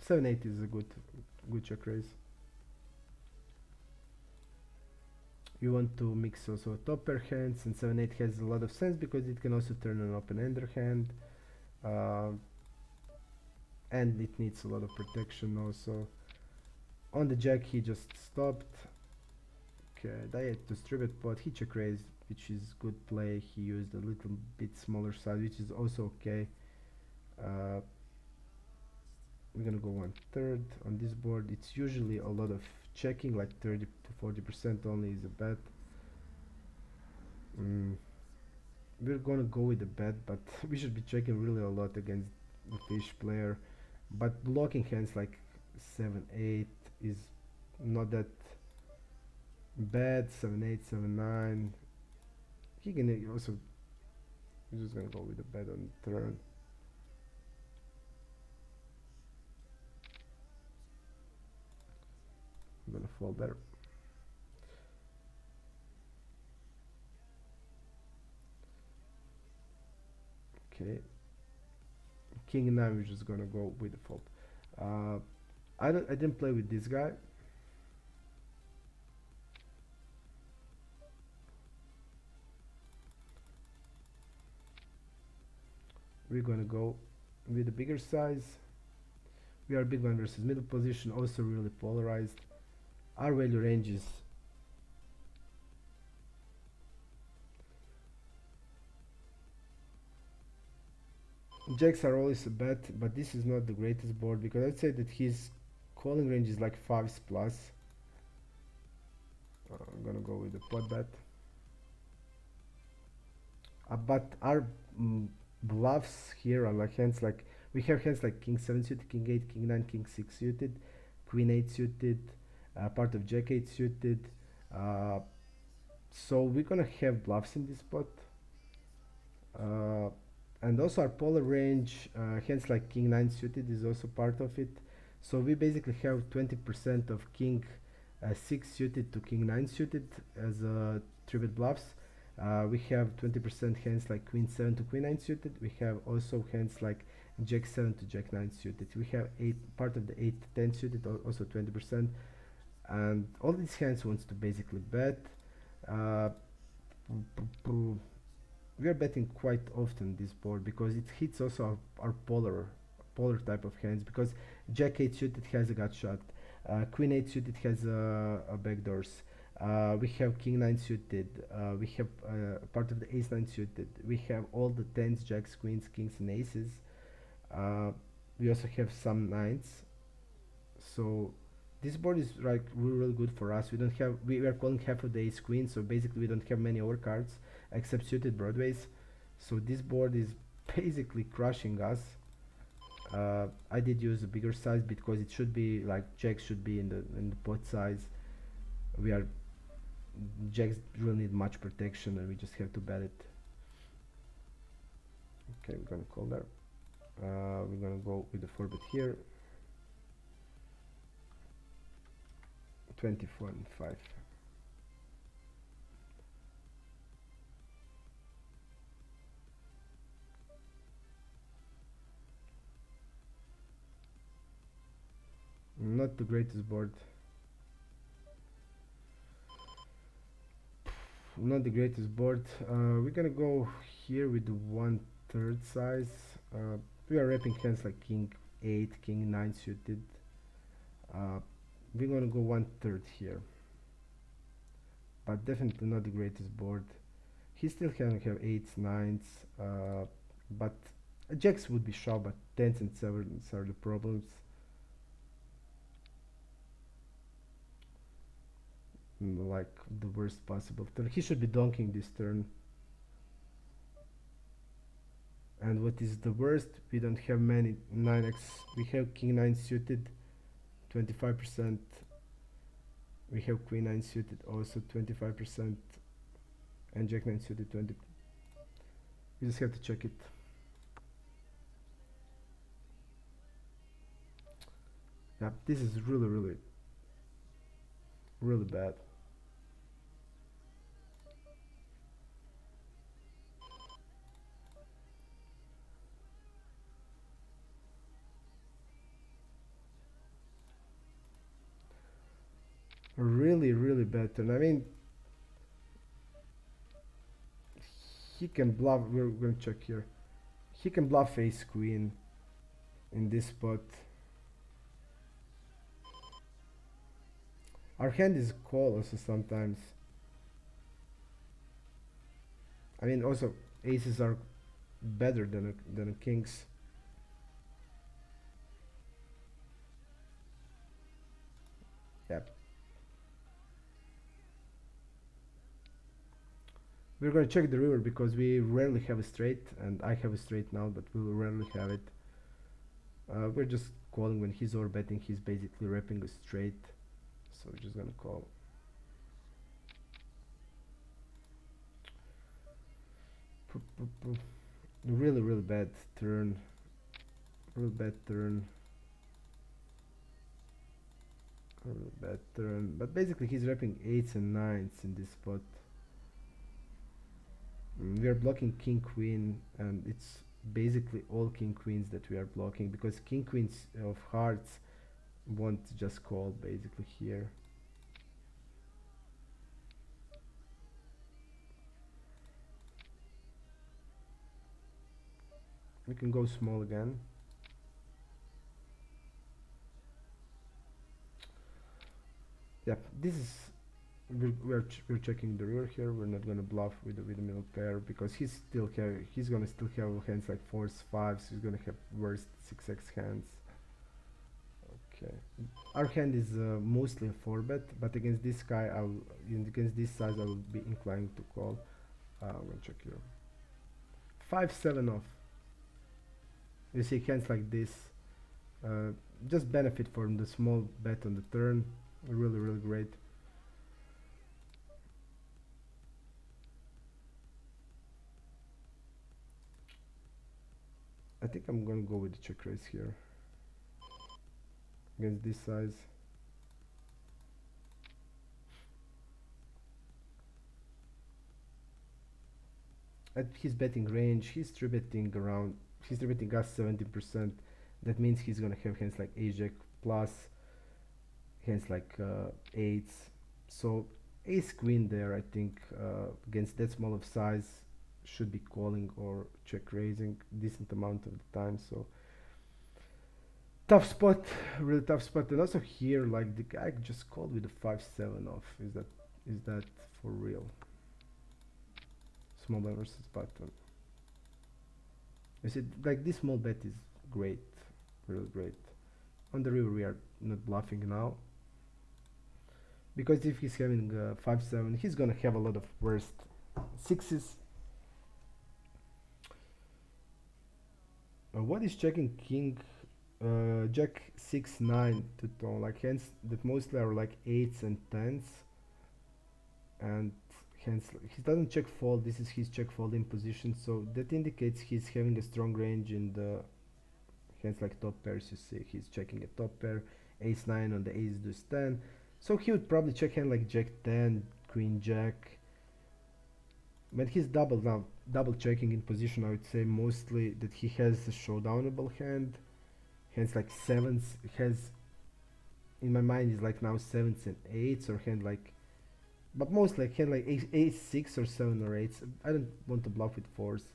7-8 is a good check raise. You want to mix also top pair hands, and 7-8 has a lot of sense because it can also turn an open-ender hand. and it needs a lot of protection also. On the jack he just stopped. Okay, I had to strip it, but he check raised, which is good play. He used a little bit smaller size, which is also okay. We're gonna go 1/3 on this board. It's usually a lot of checking, like 30 to 40% only is a bet. We're gonna go with the bet, but we should be checking really a lot against the fish player. But blocking hands like 7-8 is not that bad. 7-8, 7-9. He can also. He's just gonna go with the bet on turn. I'm gonna fold there. Okay. King 9, we're just gonna go with the fold. I didn't play with this guy. We're gonna go with the bigger size. We are big one versus middle position, also really polarized. Our value range is jacks are always a bet, but this is not the greatest board because I'd say that his calling range is like 5s plus. I'm gonna go with the pot bet. But our bluffs here are like hands like we have hands like king 7 suited, king 8, king 9, king 6 suited, queen 8 suited, part of jack 8 suited. So we're gonna have bluffs in this spot. And also our polar range, hands like king 9 suited is also part of it. So we basically have 20% of king 6 suited to king 9 suited as 3-bet bluffs. We have 20% hands like queen 7 to queen 9 suited. We have also hands like jack 7 to jack 9 suited. We have part of the 8 to 10 suited, also 20%. And all these hands wants to basically bet. We are betting quite often this board because it hits also our polar type of hands, because jack 8 suited has a gut shot, queen 8 suited has a backdoors, we have king 9 suited, we have part of the ace 9 suited, we have all the 10s, jacks, queens, kings and aces, we also have some 9s. So this board is like really good for us. We are calling half of the ace queen, so basically we don't have many overcards except suited broadways. So this board is basically crushing us. I did use a bigger size because it should be like jacks should be in the pot size. Jacks really need much protection and we just have to bet it. Okay, we're gonna call there. We're gonna go with the 4-bet here. 24 and 5. Not the greatest board. Not the greatest board. We're gonna go here with the 1/3 size. We are wrapping hands like king 8, king 9 suited. We're gonna go 1/3 here, but definitely not the greatest board. He still can have 8s, 9s, but jacks would be sharp, but 10s and 7s are the problems. Like the worst possible turn. He should be donking this turn. And what is the worst? We don't have many 9x. We have king 9 suited, 25%. We have queen 9 suited, also 25%. And jack 9 suited, 20. We just have to check it. Yeah, this is really bad. Really bad turn. I mean, he can bluff. We're going to check here. He can bluff ace queen. in this spot. Our hand is call also sometimes. I mean, also aces are better than kings. Yep. We're gonna check the river because we rarely have a straight, and I have a straight now, but we will rarely have it. We're just calling when he's over betting. He's basically repping a straight, so we're just gonna call. Really bad turn. Real bad turn. Real bad turn. But basically he's repping 8s and 9s in this spot. We are blocking king queen, and it's basically all king queens that we are blocking, because king queens of hearts won't just call basically here. We can go small again. Yep, this is we're checking the river here. We're not gonna bluff with the middle pair, because he's gonna still have hands like 4s, 5s. He's gonna have worst 6x hands. Okay, our hand is mostly a 4-bet, but against this guy, against this size, I will be inclined to call. I'm gonna check here. 5-7 off. You see hands like this just benefit from the small bet on the turn. Really great. I think I'm gonna go with the check raise here against this size. At his betting range, he's 3-betting around. He's 3-betting us 70%. That means he's gonna have hands like ace jack plus, hands like 8s. So ace queen there, I think against that small of size should be calling or check raising decent amount of the time. So tough spot, really tough spot. And also here, like, the guy just called with a 5-7 off. Is that for real? Small bet versus button. You see, like, this small bet is great, really great. On the river we are not bluffing now, because if he's having 5-7, he's gonna have a lot of worst 6s. What is checking king jack 6-9 to tone, like hands that mostly are like 8s and 10s, and hence he doesn't check fold. This is his check folding position, so that indicates he's having a strong range in the hands like top pairs. You see he's checking a top pair, ace-9 on the ace deuce 10, so he would probably check hand like jack 10, queen jack. When he's double checking in position, I would say mostly that he has a showdownable hand. Hands like 7s, has, in my mind, is like now 7s and 8s, or hand like, but most like hand like ace 6 or 7 or 8s. I don't want to bluff with 4s.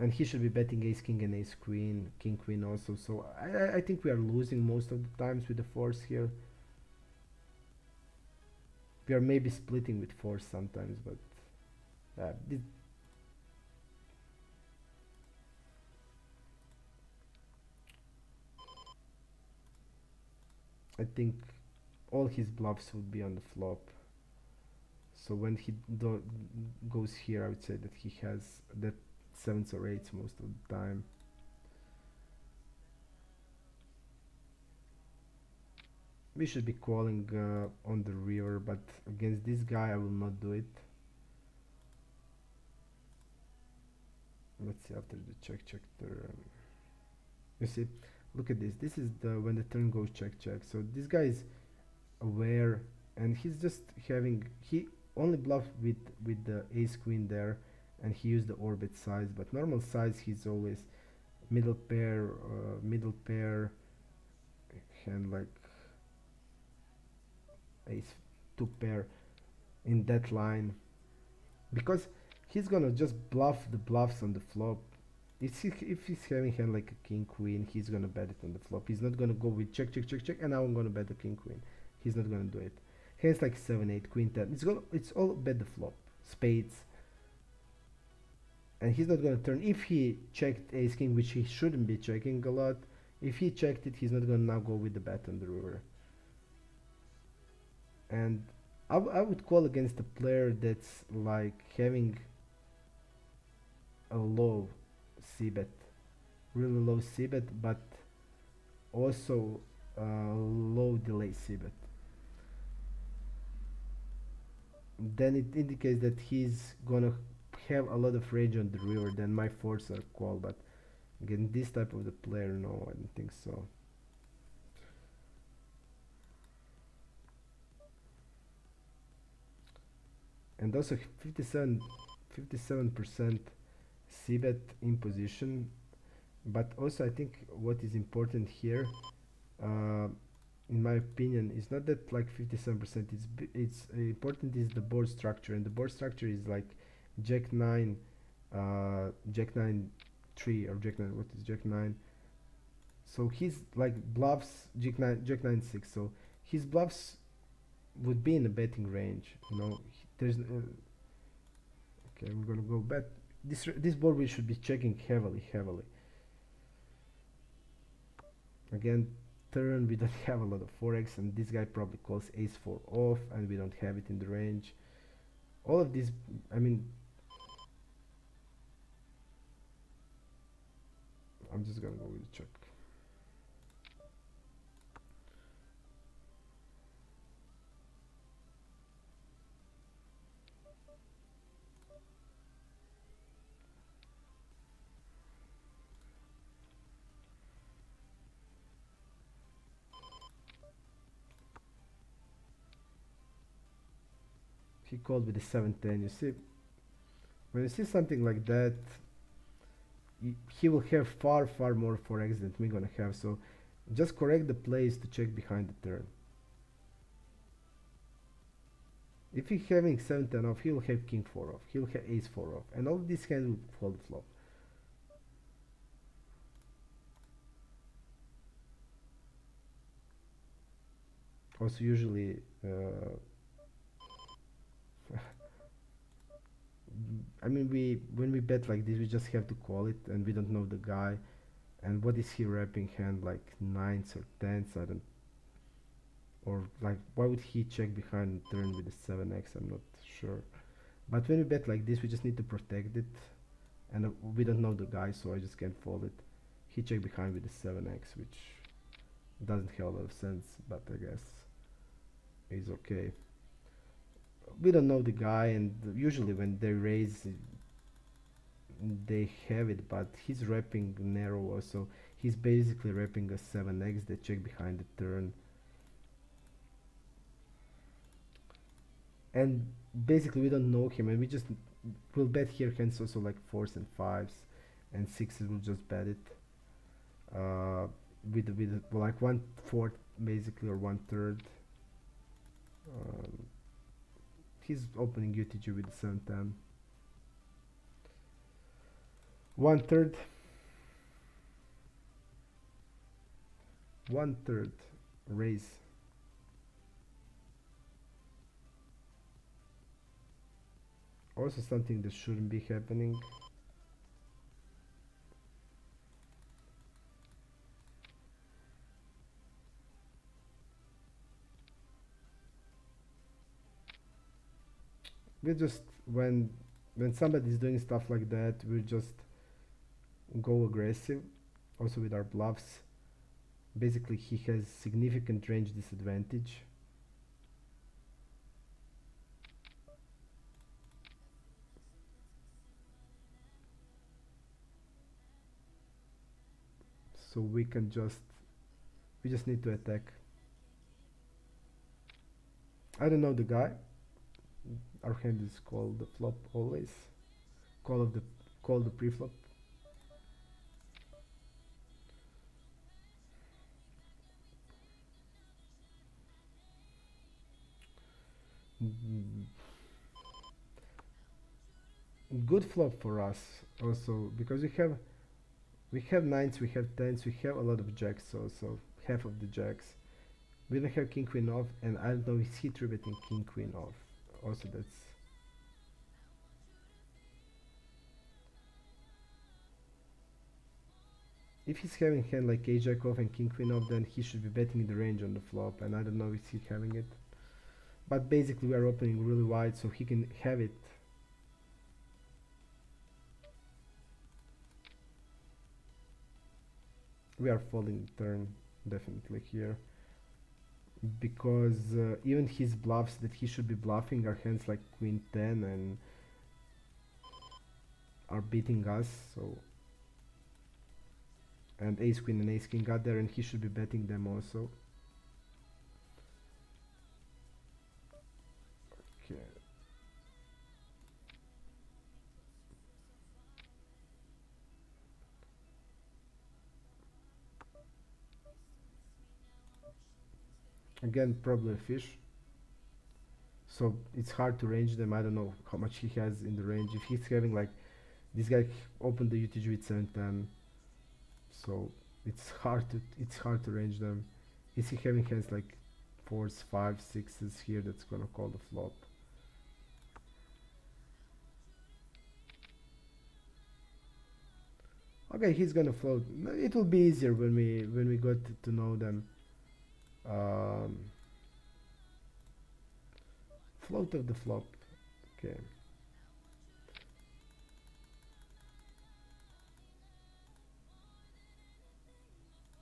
And he should be betting ace king and ace queen, king queen also. So I think we are losing most of the times with the 4s here. We are maybe splitting with 4s sometimes, but I think all his bluffs would be on the flop. So when he goes here, I would say that he has that 7s or 8s most of the time. We should be calling on the river, but against this guy I will not do it. Let's see after the check turn. You see, look at this. This is the when the turn goes check. So this guy is aware, and he's just having, he only bluffed with the ace queen there, and he used the orbit size. But normal size, he's always middle pair, hand like ace 2 pair in that line, because he's gonna just bluff the bluffs on the flop. if he's having hand like a king queen, he's gonna bet it on the flop. He's not gonna go with check check check check, and now I'm gonna bet the king queen. He's not gonna do it. Hands like 7 8 queen 10. It's all bet the flop. Spades, and he's not gonna turn. If he checked ace king, which he shouldn't be checking a lot, if he checked it, he's not gonna now go with the bet on the river. And I would call against a player that's like having a low c-bet, really low c-bet, but also low delay c-bet. Then it indicates that he's gonna have a lot of range on the river. Then my fours are call, but again, this type of the player, no, I don't think so. And also 57% c-bet in position. But also I think what is important here, in my opinion, is not that like 57%. It's important is the board structure, and the board structure is like jack 9, jack 9 3, or jack 9. What is jack 9? So he's like bluffs jack 9 6. So his bluffs would be in a betting range. You know, there's okay. We're gonna go bet. This board we should be checking heavily. Again, turn we don't have a lot of forex, and this guy probably calls ace 4 off, and we don't have it in the range. All of these, I mean, I'm just gonna go with check. He called with the 7-10. You see, when you see something like that, he will have far more forex than we're gonna have. So just correct the plays to check behind the turn. If he's having 7-10 off, he'll have king 4 off, he'll have ace 4 off, and all of these hands will fold the flop. Also usually I mean, when we bet like this, we just have to call it, and we don't know the guy. And what is he wrapping hand, like 9s or 10s? I don't, or like why would he check behind turn with the 7x? I'm not sure. But when we bet like this, we just need to protect it, and we don't know the guy, so I just can't fold it. He checked behind with the 7x, which doesn't have a lot of sense, but I guess is okay. We don't know the guy, and usually when they raise, they have it, but he's wrapping narrow also. He's basically wrapping a 7x. They check behind the turn, and basically we don't know him, and we just will bet here hands also like 4s and 5s, and 6s will just bet it with like 1/4 basically, or 1/3. He's opening UTG with the 7-10. 1/3. 1/3 raise. Also something that shouldn't be happening. We just, when somebody's doing stuff like that, we just go aggressive, also with our bluffs. Basically he has significant range disadvantage. So we just need to attack. I don't know the guy. Our hand is called the flop always. Call the pre-flop. Good flop for us also, because we have We have nines, we have tens, we have a lot of jacks, so half of the jacks. We don't have king queen off, and I don't know, is he three betting king queen off? Also, that's if he's having hand like a jack off and king queen off, then he should be betting the range on the flop, and I don't know if he's having it. But basically, we are opening really wide, so he can have it. We are folding the turn definitely here, because even his bluffs that he should be bluffing are hands like queen 10 and are beating us, so and ace queen and ace king got there, and he should be betting them also. Okay. Again, probably a fish, so it's hard to range them. I don't know how much he has in the range. If he's having like this guy opened the UTG with 7-10, so it's hard to range them. Is he having hands like fours, fives, sixes here that's gonna call the flop? Okay, he's gonna float. It will be easier when we got to know them. Float of the flop. Okay.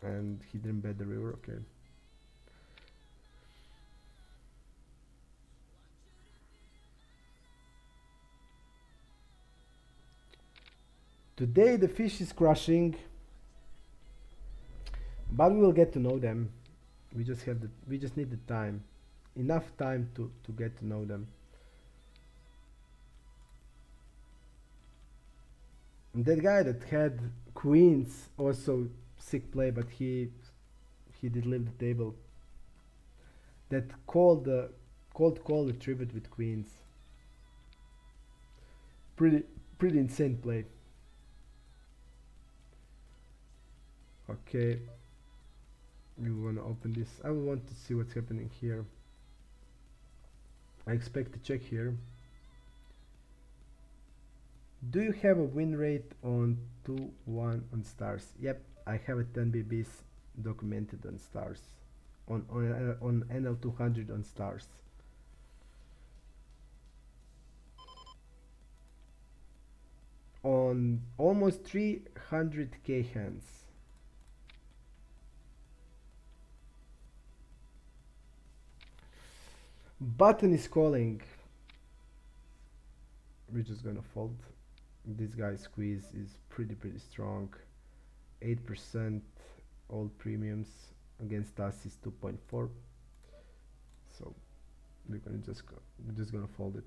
And he didn't bet the river. Okay. Today the fish is crushing, but we will get to know them. We just need the time, enough time to get to know them. And that guy that had queens also sick play, but he did leave the table. That called the tribute with queens. Pretty insane play. Okay, we want to open this. I will want to see what's happening here. I expect to check here. Do you have a win rate on 2-1 on stars? Yep, I have a 10 BBs documented on stars, on NL200 on stars. On almost 300k hands. Button is calling. We're just gonna fold. This guy's squeeze is pretty strong. 8% all premiums against us is 2.4. So we're just gonna fold it.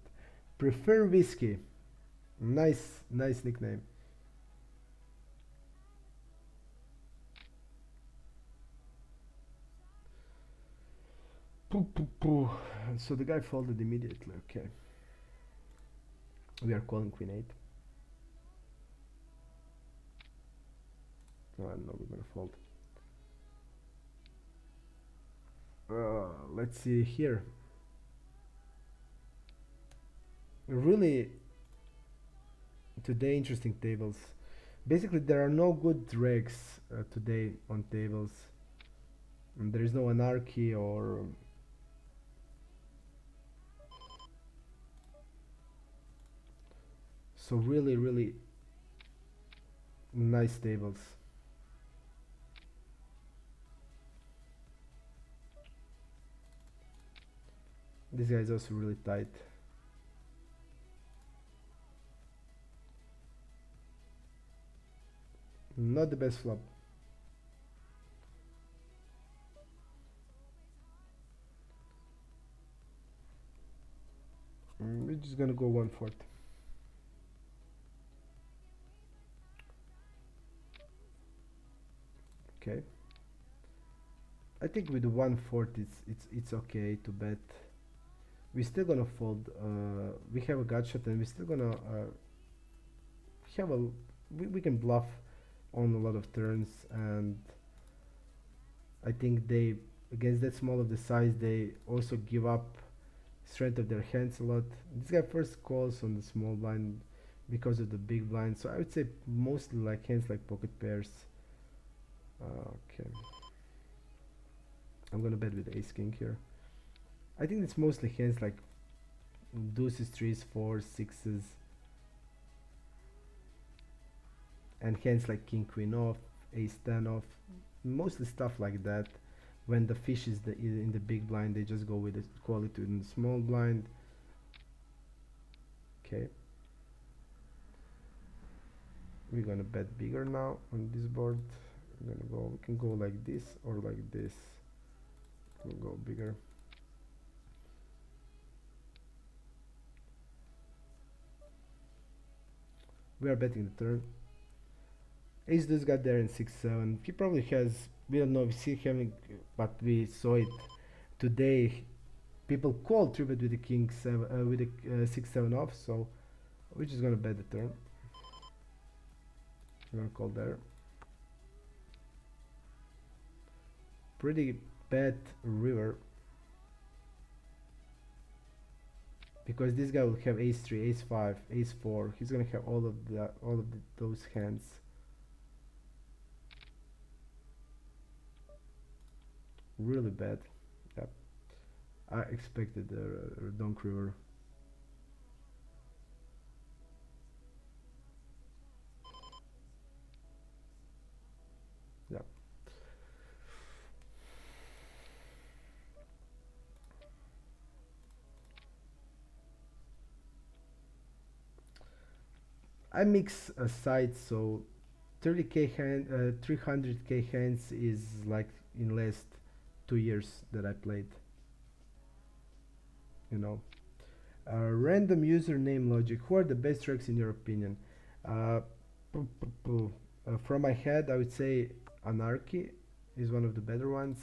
Prefer whiskey. Nice nickname. So the guy folded immediately. Okay. We are calling queen 8. Oh, no, we're gonna fold. Let's see here. Really, today interesting tables. Basically, there are no good regs today on tables. And there is no anarchy or so really nice tables. This guy is also really tight. Not the best flop. We're just gonna go 1/4. Okay. I think with 1/4 it's okay to bet. We're still gonna fold. We have a gut shot, and we're still gonna have a. We can bluff on a lot of turns, and I think they, against that small of the size, they also give up strength of their hands a lot. This guy first calls on the small blind because of the big blind, so I would say mostly like hands like pocket pairs. Okay, I'm gonna bet with ace king here. I think it's mostly hands like deuces, threes, fours, sixes, and hands like king queen off, ace 10 off, mostly stuff like that. When the fish is in the big blind, they just go with the quality in the small blind. Okay, we're gonna bet bigger now on this board. We're gonna go, we can go like this or like this. We'll go bigger. We are betting the turn. Ace deuce got there in 6-7. He probably has, we don't know if he's having, but we saw it today. People call three bet with the king 7, with the 6-7 off, so we're just gonna bet the turn. We're gonna call there. Pretty bad river, because this guy will have ace 3, ace 5, ace 4. He's gonna have all of those hands. Really bad. Yep. I expected a donk river. Yep. I mix a side, so 30k hand, 300k hands is like in last 2 years that I played. You know, random username logic. Who are the best tracks in your opinion? From my head, I would say Anarchy is one of the better ones.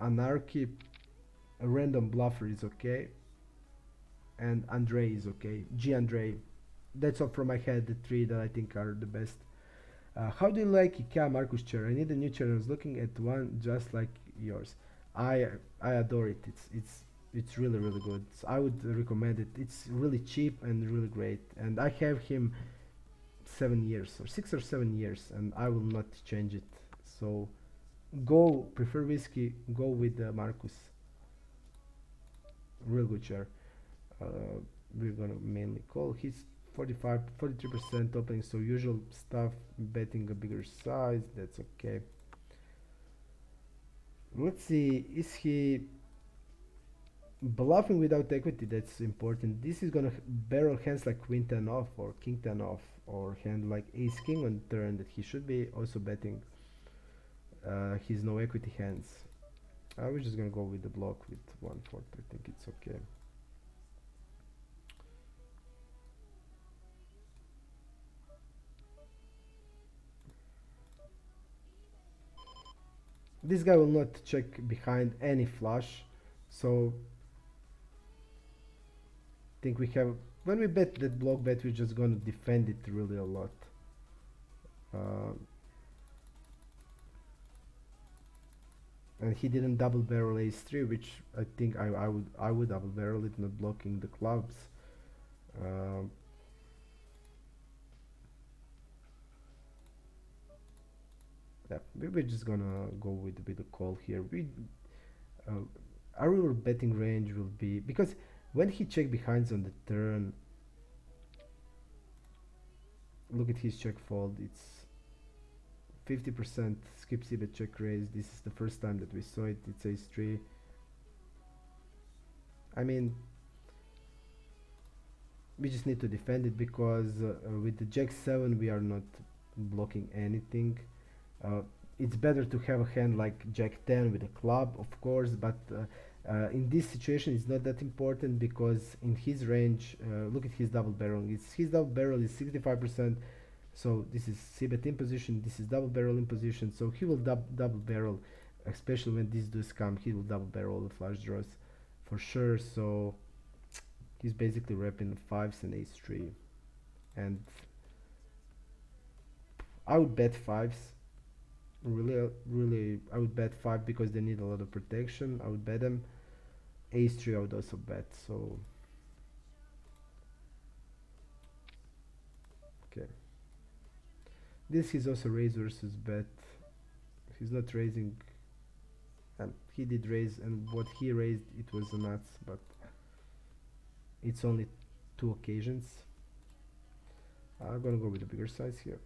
Anarchy, a random bluffer is okay, and Andre is okay. G Andre. That's all from my head. The three that I think are the best. How do you like IKEA Marcus chair? I need a new chair. I was looking at one just like yours. I adore it. It's really really good. So I would recommend it. It's really cheap and really great. And I have him 7 years or 6 or 7 years, and I will not change it. So go, prefer whiskey. Go with Marcus. Real good chair. We're gonna mainly call. He's 43% opening, so usual stuff, betting a bigger size, that's okay. Let's see, is he bluffing without equity? That's important. This is gonna barrel hands like queen 10 off or king 10 off, or hand like ace king on turn that he should be also betting his no equity hands. We're just gonna go with the block with 1/4. I think it's okay. This guy will not check behind any flush, so I think we have, when we bet that block bet, we're just gonna defend it really a lot. And he didn't double barrel ace 3, which I think I would double barrel it, not blocking the clubs. Yeah, we're just gonna go with a call here. Our betting range will be, because when he check behinds on the turn, look at his check fold. It's 50% skip c bet check raise. This is the first time that we saw it. It's ace 3. I mean, we just need to defend it, because with the jack 7 we are not blocking anything. It's better to have a hand like jack 10 with a club, of course, but in this situation it's not that important, because in his range, look at his double barrel. His double barrel is 65%, so this is c-bet in position, this is double barrel in position, so he will double barrel, especially when these does come. He will double barrel the flush draws for sure. So He's basically repping fives and ace-3, and I would bet fives. Really, I would bet five because they need a lot of protection. I would bet them. Ace-3 I would also bet. So okay, this is also raise versus bet. He's not raising, and he did raise, and what he raised, it was a nuts, but it's only 2 occasions. I'm gonna go with the bigger size here.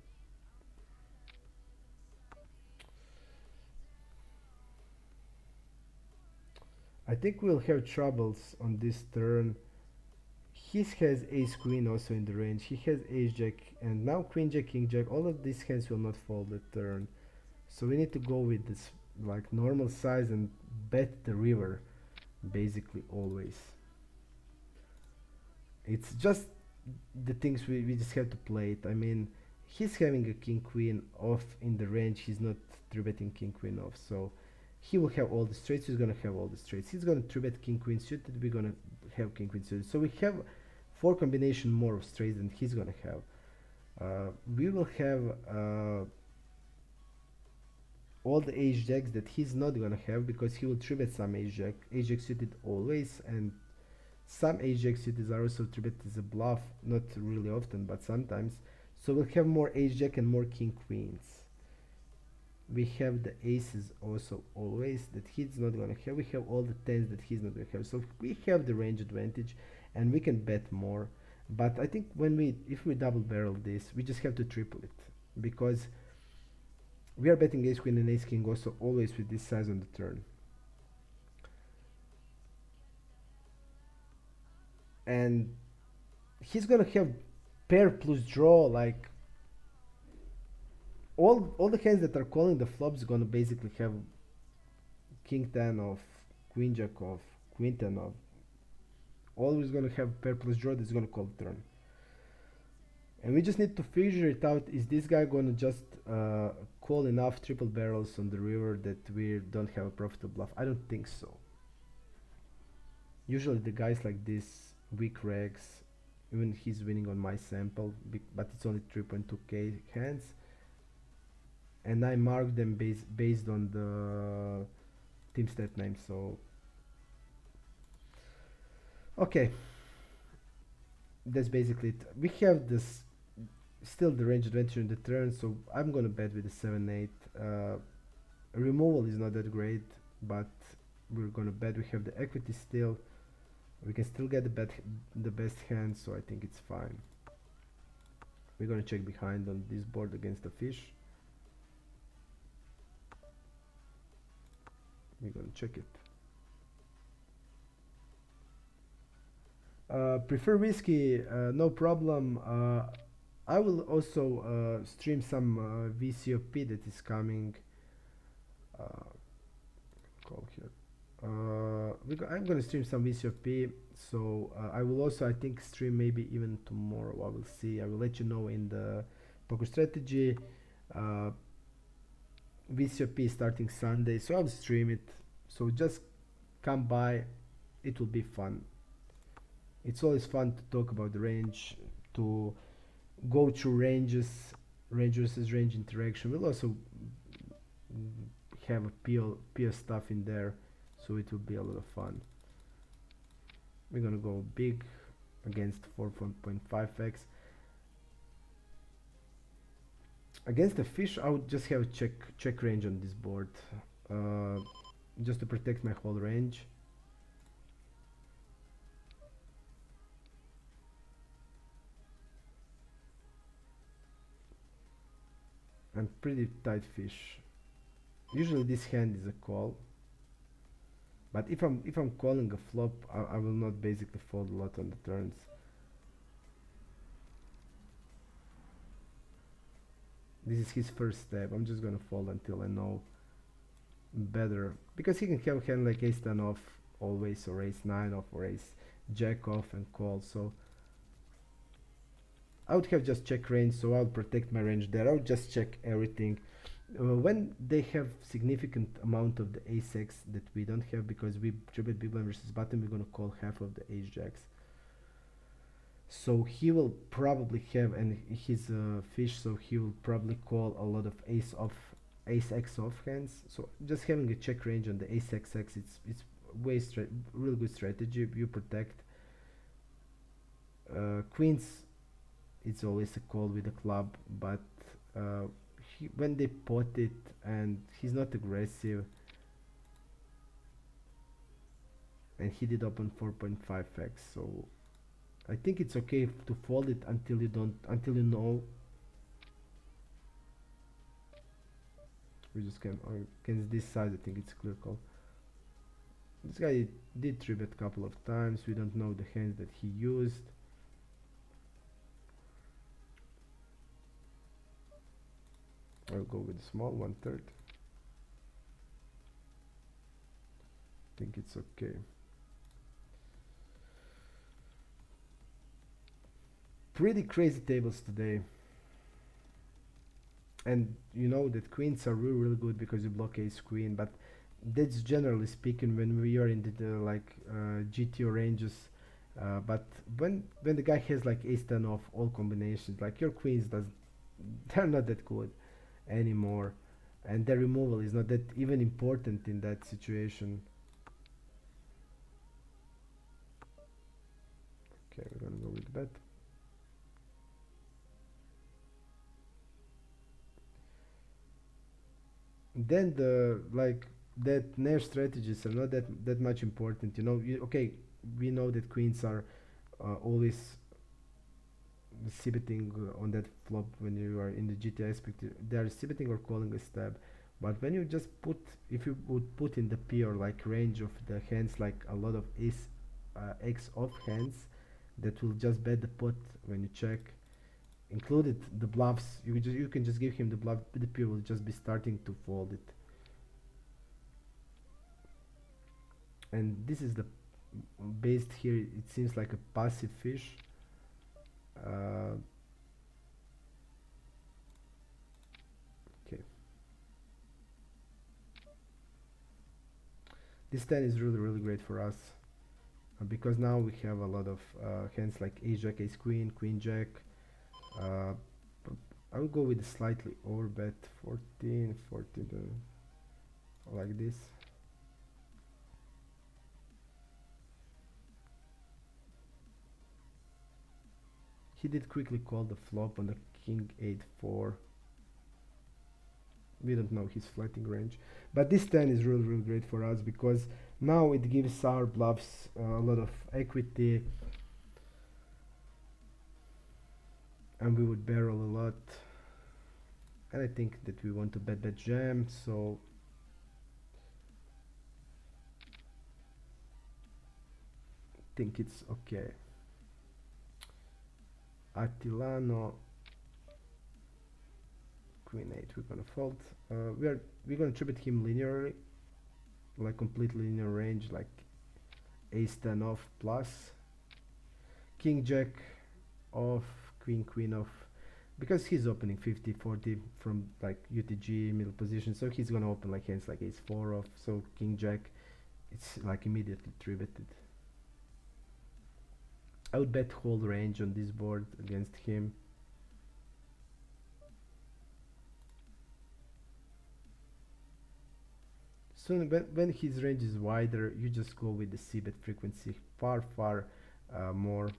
I think we'll have troubles on this turn. He has ace queen also in the range. He has ace jack, and now queen jack, king jack. All of these hands will not fold the turn, so we need to go with this like normal size and bet the river basically always. It's just the things we just have to play it. I mean, he's having a king queen off in the range. He's not 3-betting king queen off, so he will have all the straights. He's gonna have all the straights. He's gonna 3-bet king queen suited. We're gonna have king queen suited. So we have 4 combination more of straights than he's gonna have. We will have all the ace jacks that he's not gonna have, because he will 3-bet some ace jack suited always, and some ace jack suited are also 3-bet as a bluff, not really often, but sometimes. So we'll have more ace jack and more king queens. We have the aces also always that he's not gonna have. We have all the tens that he's not gonna have. So we have the range advantage, and we can bet more. But I think if we double barrel this, we just have to triple it, because we are betting ace queen and ace king also always with this size on the turn. And he's gonna have pair plus draw, like all the hands that are calling the flops gonna basically have king 10 off, queen jack off, queen 10 off. Always gonna have pair plus draw that's gonna call the turn. And we just need to figure it out. Is this guy gonna just call enough triple barrels on the river that we don't have a profitable bluff? I don't think so. Usually the guys like this, weak regs, even he's winning on my sample, but it's only 3.2k hands, and I mark them based on the team stat name. So okay, that's basically it. We have this still the range advantage in the turn, so I'm gonna bet with the 7-8. Removal is not that great, but we're gonna bet. We have the equity still. We can still get the best hand, so I think it's fine. We're gonna check behind on this board against the fish. We're gonna check it. Prefer whiskey, no problem. I will also stream some VCOP that is coming. Call here. I'm gonna stream some VCOP, so I will also, I think, stream maybe even tomorrow. I will see. I will let you know in the poker strategy. VCOP is starting Sunday, so I'll stream it. So just come by. It will be fun. It's always fun to talk about the range, to go through range versus range interaction. We'll also have a PO stuff in there, so it will be a lot of fun. We're gonna go big against 4.5x. Against the fish, I would just have a check range on this board, just to protect my whole range. And pretty tight fish. Usually this hand is a call, but if I'm calling a flop, I will not basically fold a lot on the turns. This is his first step. I'm just gonna fold until I know better, because he can have a hand like ace 10 off always, or ace 9 off, or ace jack off and call. So I would have just check range, so I'll protect my range there. I would just check everything. When they have significant amount of the ace x that we don't have, because we 3-bet big blind versus button, we're gonna call half of the ace jacks. So he will probably have, and he's a fish, so he will probably call a lot of ace x off hands. So just having a check range on the ace xx, it's way real good strategy. You protect. Queens, it's always a call with a club, but uh, when they pot it and he's not aggressive, and he did open 4.5x, so I think it's okay to fold it until you know. We just can against this size. I think it's a clear call. This guy did 3-bet a couple of times. We don't know the hands that he used. I'll go with the small 1/3. I think it's okay. Pretty crazy tables today. And you know that queens are really good because you block ace queen, but that's generally speaking when we are in the like GTO ranges. But when the guy has like ace 10 off all combinations, like your queens they're not that good anymore, and their removal is not that even important in that situation. Okay, we're gonna go with bet. Then the like that Nair strategies are not that much important, you know. Okay, we know that queens are always c-betting on that flop when you are in the GTI aspect. They are c-betting or calling a stab, but when you just put, if you would put in the pure like range of the hands, like a lot of ace x off hands that will just bet the pot when you check, included the bluffs, you can just give him the bluff, the pure will just be starting to fold it. And this is the based here, it seems like a passive fish. Okay, this 10 is really great for us because now we have a lot of hands like ace jack, ace queen, queen jack. I will go with a slightly over bet, 14 like this. He did quickly call the flop on the king 8-4. We don't know his flatting range, but this 10 is really great for us because now it gives our bluffs a lot of equity, and we would barrel a lot. And I think that we want to bet jam, so I think it's okay. Attilano, queen 8, we're gonna fold. We're gonna tribute him linearly, like complete linear range, like ace 10 off plus, king jack off, queen queen off, because he's opening 50-40 from like UTG middle position, so he's gonna open like hands like ace 4 off, so king jack, it's like immediately 3-betted. I would bet whole range on this board against him. Soon when his range is wider, you just go with the c-bet frequency far more,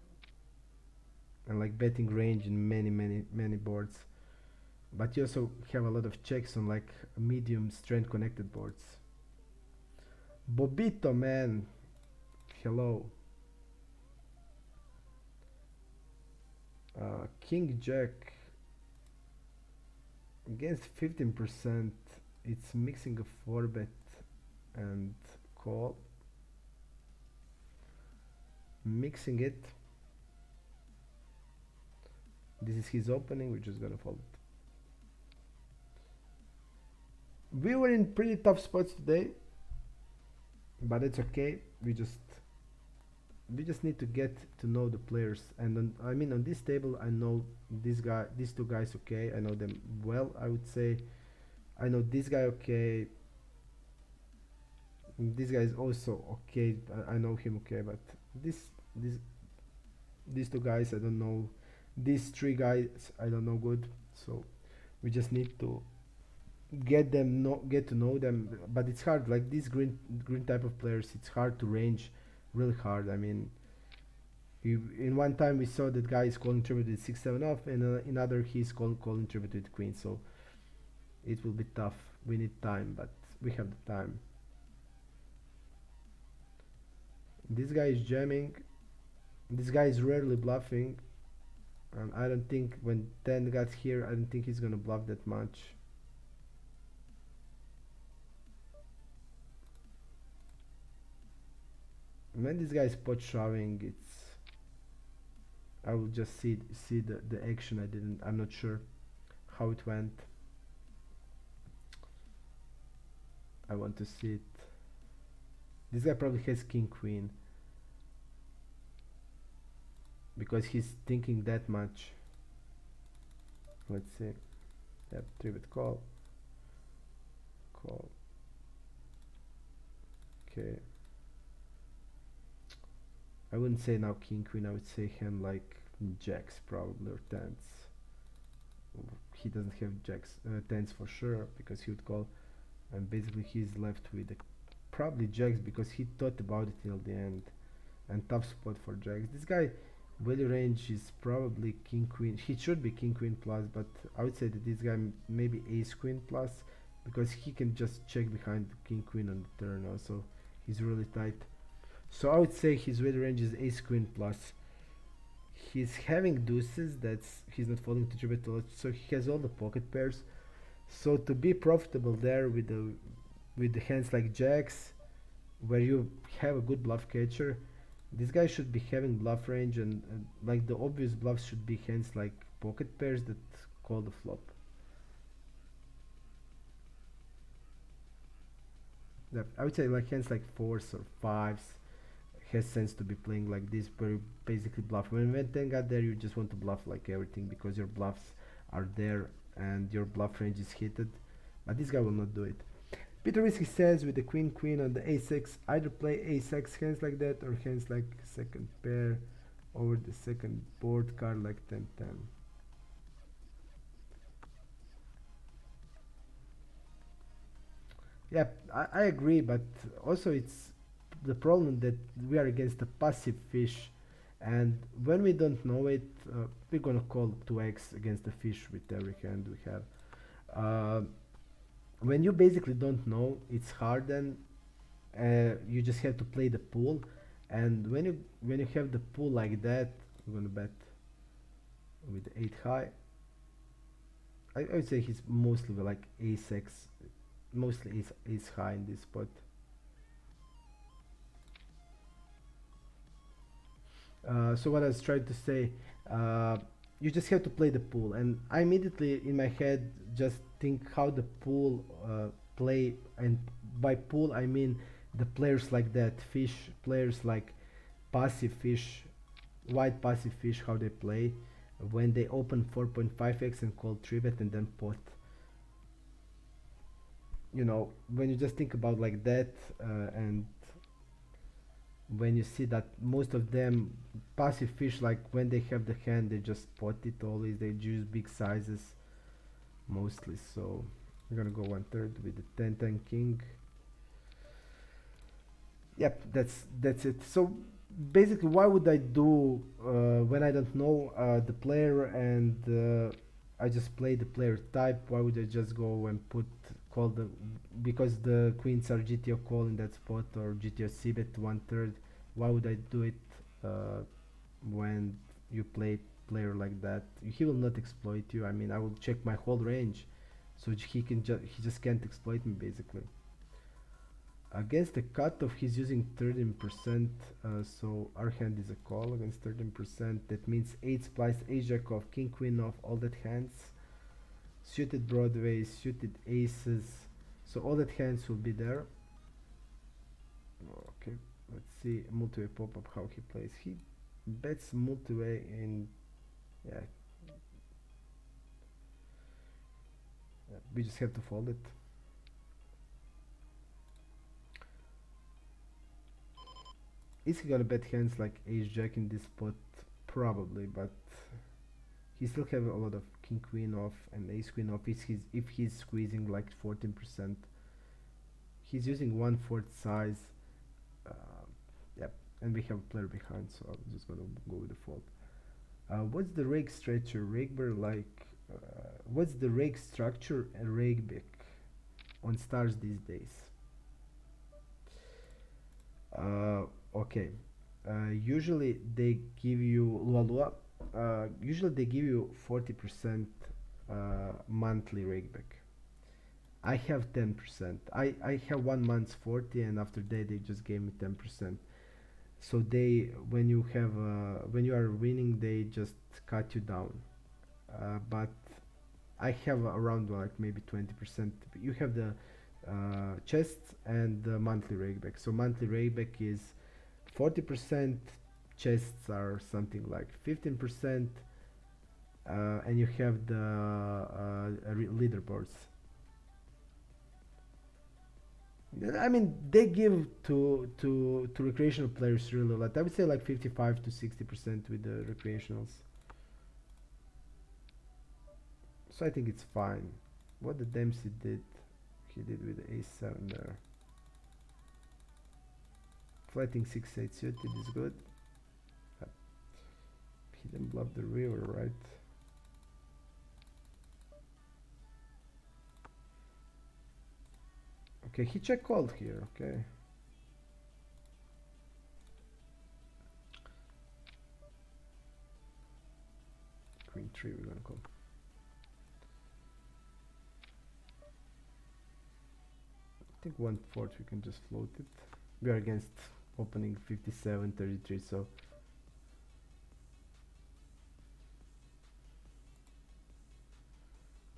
and like betting range in many boards. But you also have a lot of checks on like medium strength connected boards. Bobito, man, hello. King jack against 15%, it's mixing a 4-bet and call, mixing it. This is his opening, we're just gonna fold it. We were in pretty tough spots today, but it's okay. We just need to get to know the players, and I mean on this table I know these two guys okay, I know them well, I would say. I know this guy okay, this guy is also okay, I know him okay, but this These two guys I don't know. These three guys I don't know good. So we just need to get to know them. But it's hard. Like these green type of players, it's hard to range, really hard. I mean, in one time we saw that guy is calling tribute with 6-7 off, and in other he's calling tribute with queen. So it will be tough. We need time, but we have the time. This guy is jamming. This guy is rarely bluffing. And I don't think when 10 got here, I don't think he's gonna bluff that much. When this guy is pot shoving, it's I will just see the action. I'm not sure how it went. I want to see it. This guy probably has king queen because he's thinking that much. Let's see. Yep, 3-bet call. Okay. I wouldn't say now king queen. I would say him like jacks probably, or tens. He doesn't have jacks, tens for sure, because he would call, and basically he's left with probably jacks because he thought about it till the end. And tough spot for jacks. This guy value range is probably king queen. He should be king queen plus, but I would say that this guy maybe ace queen plus, because he can just check behind king queen on the turn. Also he's really tight. So I would say his value range is ace queen plus. He's having deuces, that's he's not falling to 3-bet a lot, so he has all the pocket pairs. So to be profitable there with the hands like jacks, where you have a good bluff catcher, this guy should be having bluff range, and like the obvious bluffs should be hands like pocket pairs that call the flop. Yep, I would say like hands like 4s or 5s has sense to be playing like this, where you basically bluff. When 10 got there, you just want to bluff like everything because your bluffs are there and your bluff range is heated. But this guy will not do it. Peter Risky says with the queen queen on the a6, either play a6 hands like that or hands like second pair over the second board card like 10-10. Yeah, I agree, but also it's the problem that we are against a passive fish, and when we don't know it, we're gonna call 2x against the fish with every hand we have. When you basically don't know, it's hard. Then you just have to play the pool, and when you have the pool like that, we're gonna bet with 8 high. I would say he's mostly like ace-x, mostly ace high in this spot. So what I was trying to say, you just have to play the pool, and I immediately in my head just think how the pool play, and by pool I mean the players like that, fish players like passive fish, white passive fish, how they play when they open 4.5x and call 3-bet and then pot. You know, when you just think about like that, and when you see that most of them passive fish, like when they have the hand, they just pot it always, they use big sizes mostly. So we're gonna go 1/3 with the 10-10 king. Yep, that's it. So basically, why would I do when I don't know the player, and I just play the player type? Why would I just go and call the, because the queens are GTO call in that spot, or GTO c-bet 1/3? Why would I do it when you play player like that? He will not exploit you. I mean, I will check my whole range, so he just can't exploit me basically. Against the cutoff, he's using 13%, so our hand is a call against 13%. That means 8 splice, ace jack off, king queen off, all that hands, suited Broadway, suited aces, so all that hands will be there. Okay, let's see multi-way pop-up how he plays. He bets multi-way in, yeah, we just have to fold it. Is he gonna bet hands like ace jack in this spot? probably, but he still have a lot of king queen off and ace queen off. If he's squeezing like 14%, he's using 1/4 size. Yep, and we have a player behind, so I'm just gonna go with the fold. What's the rake stretcher rakeber like? What's the rake structure and rakeback on stars these days? Okay. Usually they give you Lualua. Usually they give you 40% monthly rakeback. I have 10%. I have 1 month's 40, and after that they just gave me 10%. So they, when you have when you are winning, they just cut you down. But I have around like maybe 20%. You have the chests and the monthly rakeback. So monthly rakeback is 40%. Chests are something like 15%, and you have the leaderboards. I mean, they give to recreational players really a lot. I would say like 55 to 60% with the recreationals. So I think it's fine. What the Dempsey did, he did with the a7 there. Flatting 6/8 suited is good. He didn't bluff the river, right? Okay, he check called here, okay. Queen 3 we're gonna call. I think 1/4 we can just float it. We are against opening 57-33, so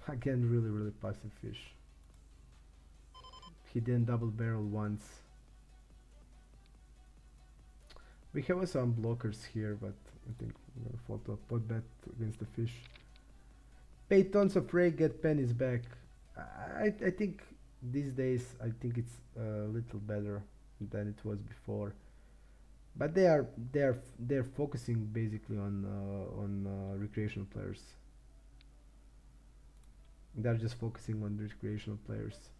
again really passive fish. He didn't double barrel once. We have also unblockers here, but I think we're gonna fall to a pot bet against the fish. Pay tons of rake, get pennies back. I think these days I think it's a little better than it was before. But they're focusing basically on recreational players. They're just focusing on the recreational players.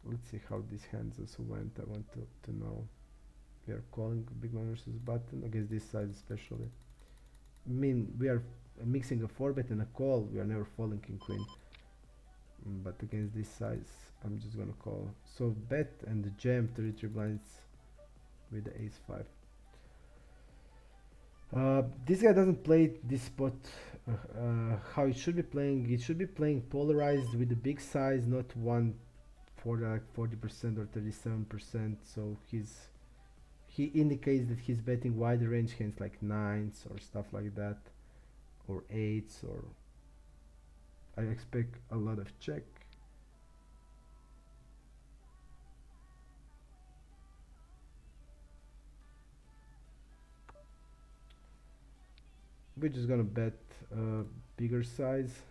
Let's see how these hands also went. I want to know. We are calling big blind versus button against this side especially. I mean, we are mixing a 4-bet and a call. We are never falling king queen. But against this size, I'm just gonna call. So bet and the jam 33 blinds with the ace-5. This guy doesn't play this spot how it should be playing. It should be playing polarized with the big size, not one for like 40% or 37%. So he indicates that he's betting wider range hands like 9s or stuff like that, or 8s, or I expect a lot of check. We're just gonna bet bigger size.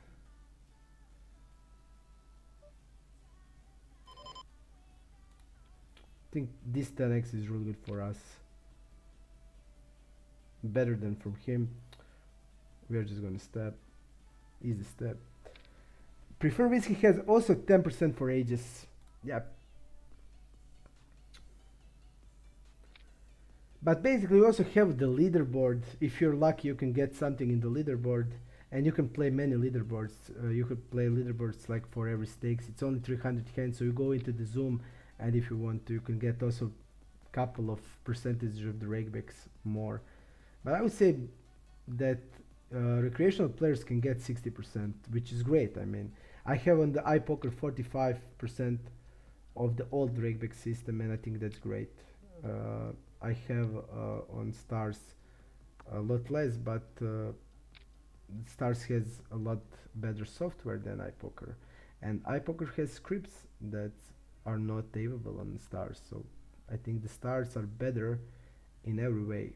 I think this 10x is really good for us. Better than from him. We are just gonna step. Easy step. Prefer whiskey has also 10% for ages. Yeah. But basically we also have the leaderboard. If you're lucky you can get something in the leaderboard, and you can play many leaderboards. You could play leaderboards like for every stakes. It's only 300 hands, so you go into the Zoom, and if you want to you can get also couple of percentage of the rakebacks more. But I would say that recreational players can get 60%, which is great. I mean, I have on the iPoker 45% of the old rakeback system, and I think that's great. I have on Stars a lot less, but Stars has a lot better software than iPoker, and iPoker has scripts that are not available on Stars. So I think the Stars are better in every way.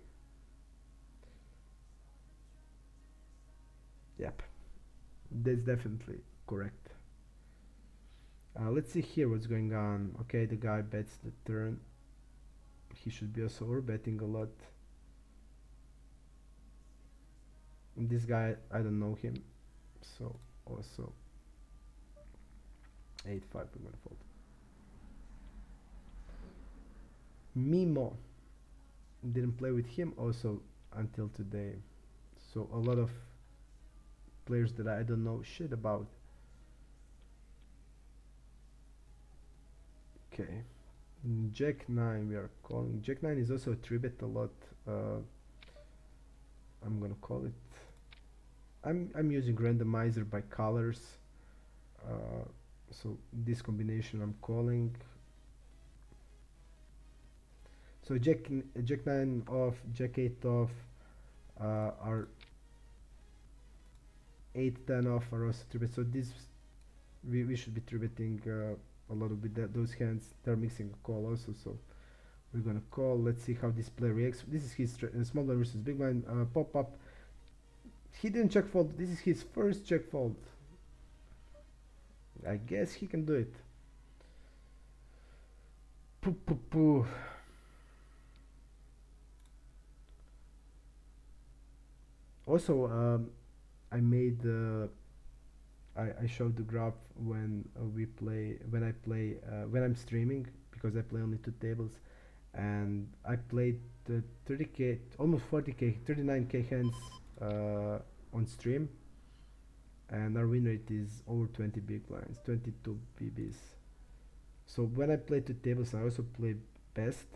Yep, that's definitely correct. Let's see here what's going on. Okay, the guy bets the turn. he should be also overbetting a lot. And this guy, I don't know him, so also 8-5 we're gonna fold. Mimo, didn't play with him also until today, so a lot of players that I don't know shit about. Okay, Jack 9 we are calling. Jack 9 is also a 3-bet a lot. I'm gonna call it. I'm using randomizer by colors, so this combination I'm calling. So Jack 9 off, Jack 8 off, are 8-10 off are also 3-bet. So this we should be 3-betting a lot with those hands. They're mixing a call also, so we're gonna call. Let's see how this player reacts. This is his small blind versus big blind pop up. He didn't check fold. This is his first check fold. I guess he can do it. Poo poo poo. Also, I made I showed the graph when when I'm streaming, because I play only 2 tables, and I played 30k, almost 40k, 39k hands on stream, and our win rate is over 20 big blinds, 22 BBs. So when I play 2 tables, I also play best,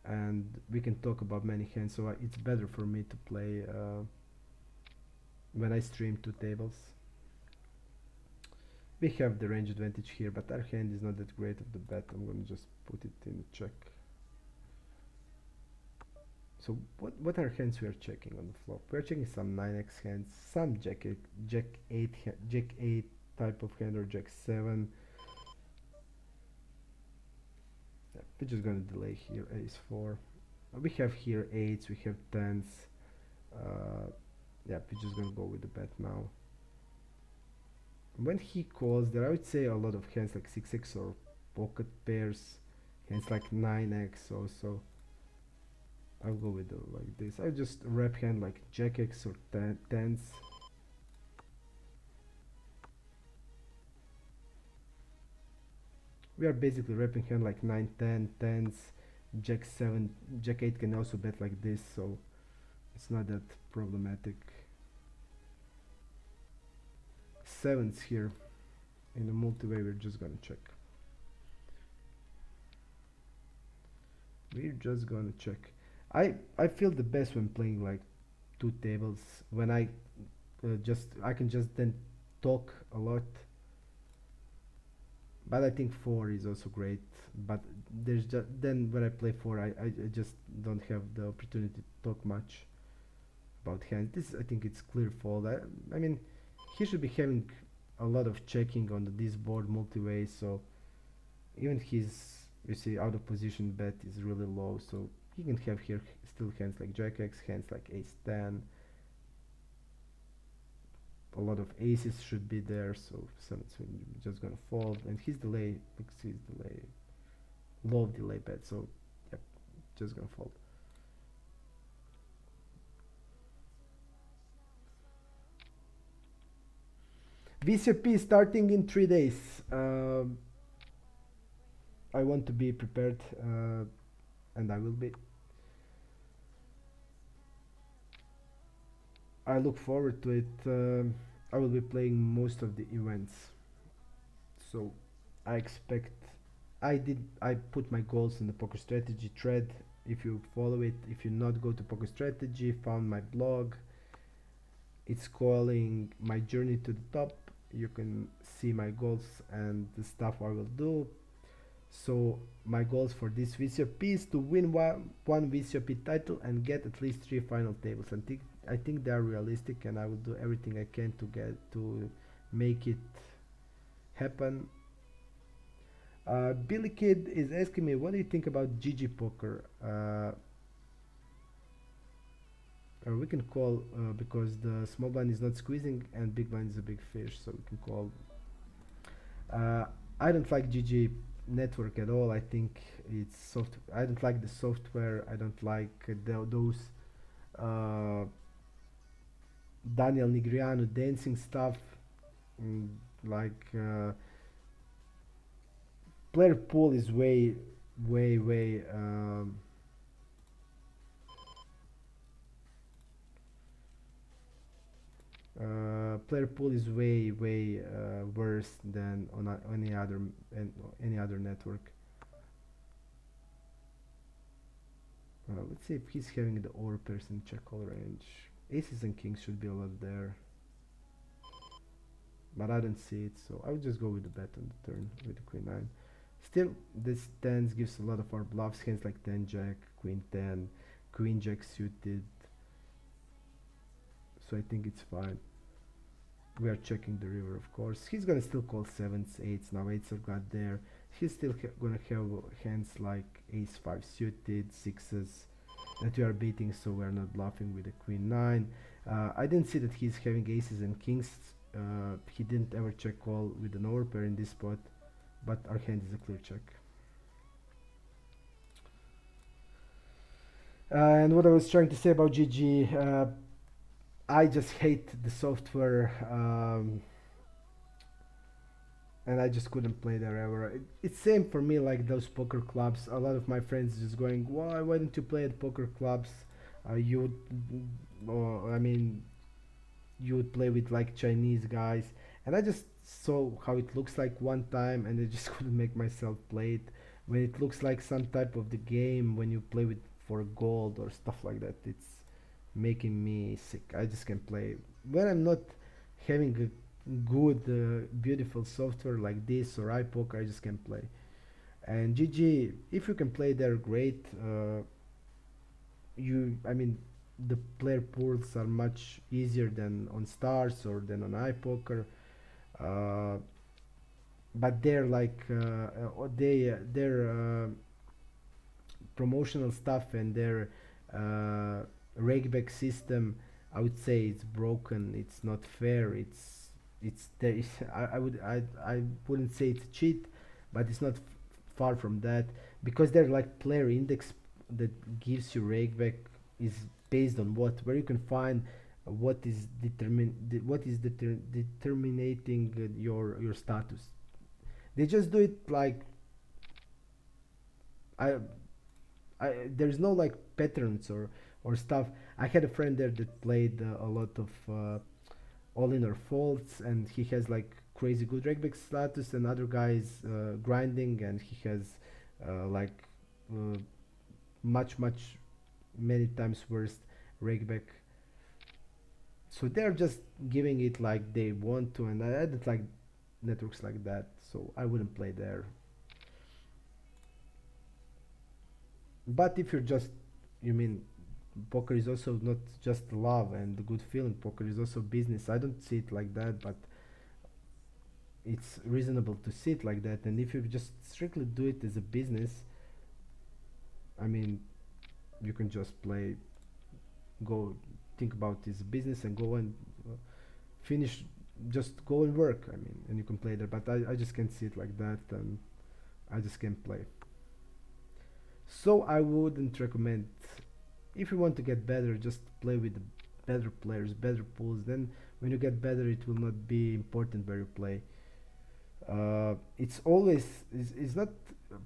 and we can talk about many hands, so it's better for me to play when I stream 2 tables. We have the range advantage here, but our hand is not that great of the bet. I'm gonna just put it in check. So what are hands we are checking on the flop? We are checking some 9x hands, some Jack 8 type of hand, or Jack 7. Yeah, we're just gonna delay here ace 4. We have here 8s, we have 10s. Yeah, we're just gonna go with the bet now. When he calls, there I would say a lot of hands like 6x or pocket pairs, hands like 9x also. I'll go with like this. I just wrap hand like Jack X or 10s. We are basically wrapping hand like 9, 10, 10s, Jack 7, Jack 8 can also bet like this, so it's not that problematic. 7s here in the multi-way, we're just gonna check. We're just gonna check. I feel the best when playing like 2 tables, when I can just then talk a lot. But I think 4 is also great, but there's just then when I play 4, I just don't have the opportunity to talk much about hands. This, I think it's clear fold. I mean, he should be having a lot of checking on this board multi-way, so even his, you see, out of position bet is really low, so he can have here still hands like Jack X, hands like Ace 10. A lot of aces should be there, so 7's just gonna fold, and his delay, look, his delay, low delay bet, so yep, just gonna fold. VCP starting in 3 days. I want to be prepared, and I will be. I look forward to it. I will be playing most of the events, so I expect. I put my goals in the Poker Strategy thread. If you follow it, if you not go to Poker Strategy, found my blog. It's calling My Journey to the Top. You can see my goals and the stuff I will do. So my goals for this VCP is to win one VCP title and get at least 3 final tables. I think they are realistic, and I will do everything I can to make it happen. Billy Kid is asking me, what do you think about GG Poker? We can call because the small blind is not squeezing and big blind is a big fish, so we can call. I don't like GG network at all. I think it's soft. I don't like the software. I don't like those uh, Daniel Negreanu dancing stuff. Mm, like player pool is way player pool is way worse than on any other network. Let's see if he's having the or person check call range. Aces and kings should be a lot there, but I don't see it, so I would just go with the bet on the turn with the queen 9. Still, this tens gives a lot of our bluffs, hands like 10 jack, queen 10, queen jack suited, so I think it's fine. We are checking the river, of course. He's gonna still call 7s, 8s, now 8s are got there. He's still gonna have hands like ace 5 suited, 6s that we are beating, so we are not bluffing with the queen 9. I didn't see that he's having aces and kings. He didn't ever check call with an overpair in this spot, but our hand is a clear check. And what I was trying to say about GG, I just hate the software, and I just couldn't play there ever. It's same for me like those poker clubs. A lot of my friends just going, why don't you play at poker clubs? You would play with like Chinese guys, and I just saw how it looks like one time, and I just couldn't make myself play it. When it looks like some type of the game when you play with for gold or stuff like that, it's making me sick. I just can't play when I'm not having a good beautiful software like this or iPoker. I just can't play. And GG, if you can play there, great. The player pools are much easier than on stars or than on iPoker, but they're like their promotional stuff and their rakeback system, I would say it's broken. It's not fair. It's there. I wouldn't say it's a cheat, but it's not far from that, because they're like player index that gives you rakeback is based on where you can find what is determining your status. They just do it like I there's no like patterns or stuff. I had a friend there that played a lot of all-in or faults, and he has like crazy good rakeback status, and other guys grinding, and he has like much many times worse rakeback. So they're just giving it like they want to, and I don't like networks like that, so I wouldn't play there. But if you're just, you mean, poker is also not just love and the good feeling. Poker is also business. I don't see it like that, but it's reasonable to see it like that. And if you just strictly do it as a business, I mean, you can just play, go think about this business and go and finish, just go and work. I mean, and you can play there. But I just can't see it like that, and I just can't play. So I wouldn't recommend. If you want to get better, just play with better players, better pools. Then when you get better, it will not be important where you play. It's always is not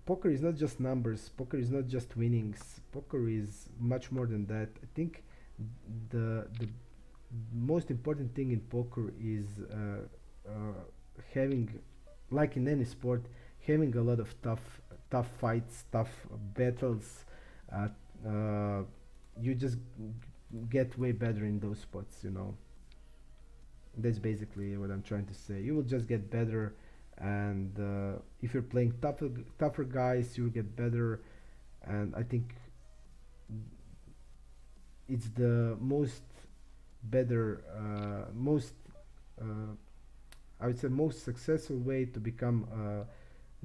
poker is not just numbers. Poker is not just winnings. Poker is much more than that. I think the most important thing in poker is having, like in any sport, having a lot of tough fights, tough battles. You just get way better in those spots, you know. That's basically what I'm trying to say. You will just get better, and if you're playing tougher guys, you'll get better. And I think it's the most better, most I would say most successful way to become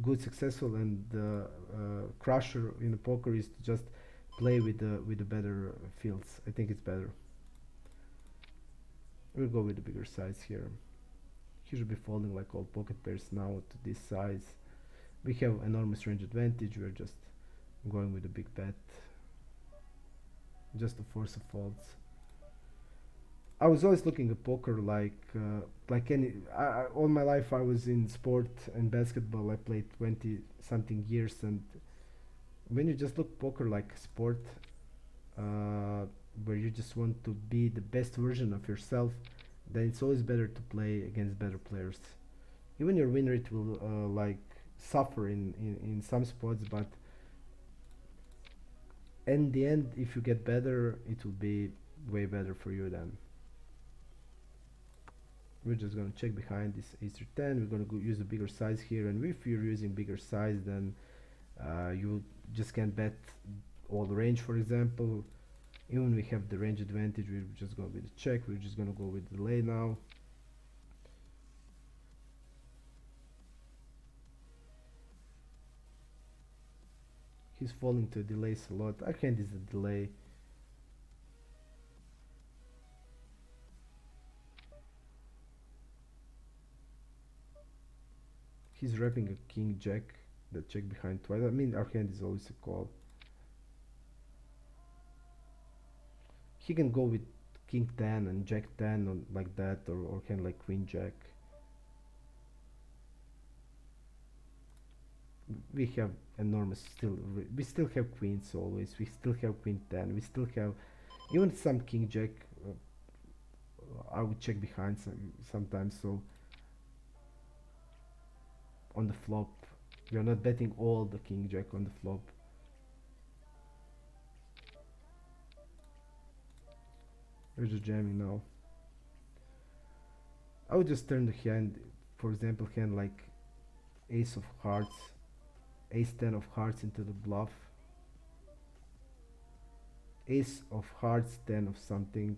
good, successful, and crusher in the poker is to just play with the better fields. I think it's better. We'll go with the bigger size here. He should be folding like all pocket pairs now to this size. We have enormous range advantage. We're just going with a big bet, just to force a folds. I was always looking at poker like any. All my life I was in sport and basketball. I played 20 something years, and when you just look poker like sport, uh, where you just want to be the best version of yourself, then it's always better to play against better players. Even your win rate will like suffer in some spots, but in the end, if you get better, it will be way better for you then. We're just gonna check behind this ace through 10. We're gonna go use a bigger size here, and if you're using bigger size, then you just can't bet all the range, for example. Even we have the range advantage, we're just going with the check. We're just gonna go with delay now. He's falling to delays a lot. Our hand is a delay. He's wrapping a king jack, the check behind twice. I mean, our hand is always a call. He can go with king 10 and jack 10 on like that, or hand like queen jack. We have enormous still. We still have queens always. We still have queen 10. We still have even some king jack. I would check behind sometimes. So on the flop, we are not betting all the king jack on the flop. We're just jamming now. I would just turn the hand, for example, hand like ace of hearts, ace 10 of hearts into the bluff, ace of hearts 10 of something.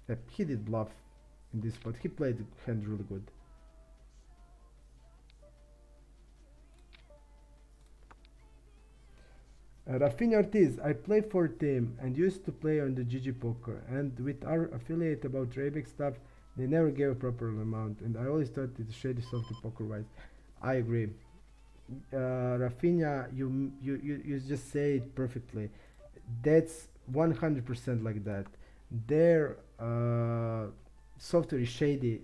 Yep, he did bluff in this spot. He played the hand really good. Rafinha Ortiz, I play for team and used to play on the GG Poker, and with our affiliate about Rebeck stuff, they never gave a proper amount, and I always thought it's shady soft poker wise. I agree. Rafinha, you just say it perfectly. That's 100% like that. Their software is shady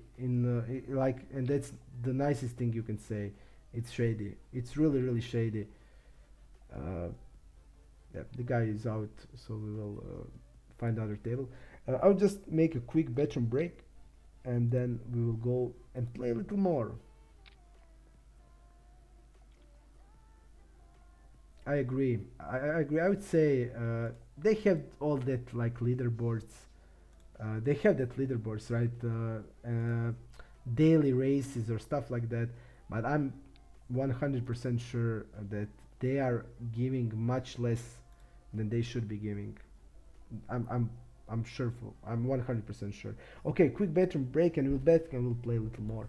like, and that's the nicest thing you can say. It's shady. It's really shady. Yeah, the guy is out, so we will find other table. I'll just make a quick bedroom break, and then we will go and play a little more. I agree. I agree. I would say they have all that like leaderboards. They have that leaderboards, right? Daily races or stuff like that. But I'm 100% sure that they are giving much less than they should be giving. I'm sure. I'm 100% sure. Okay, quick bedroom break, and we'll bet and we'll play a little more.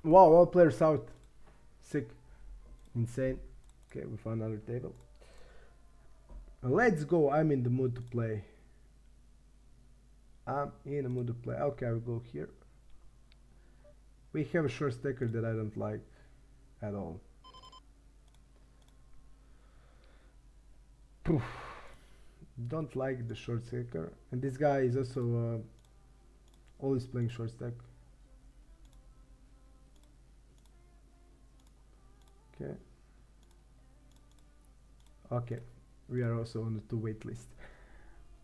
Wow, all players out. Sick. Insane. Okay, we found another table. Let's go. I'm in the mood to play. I'm in the mood to play. Okay, I will go here. We have a short stacker that I don't like at all. Poof. Don't like the short stacker. And this guy is also always playing short stack. Okay. Okay. We are also on the two wait list.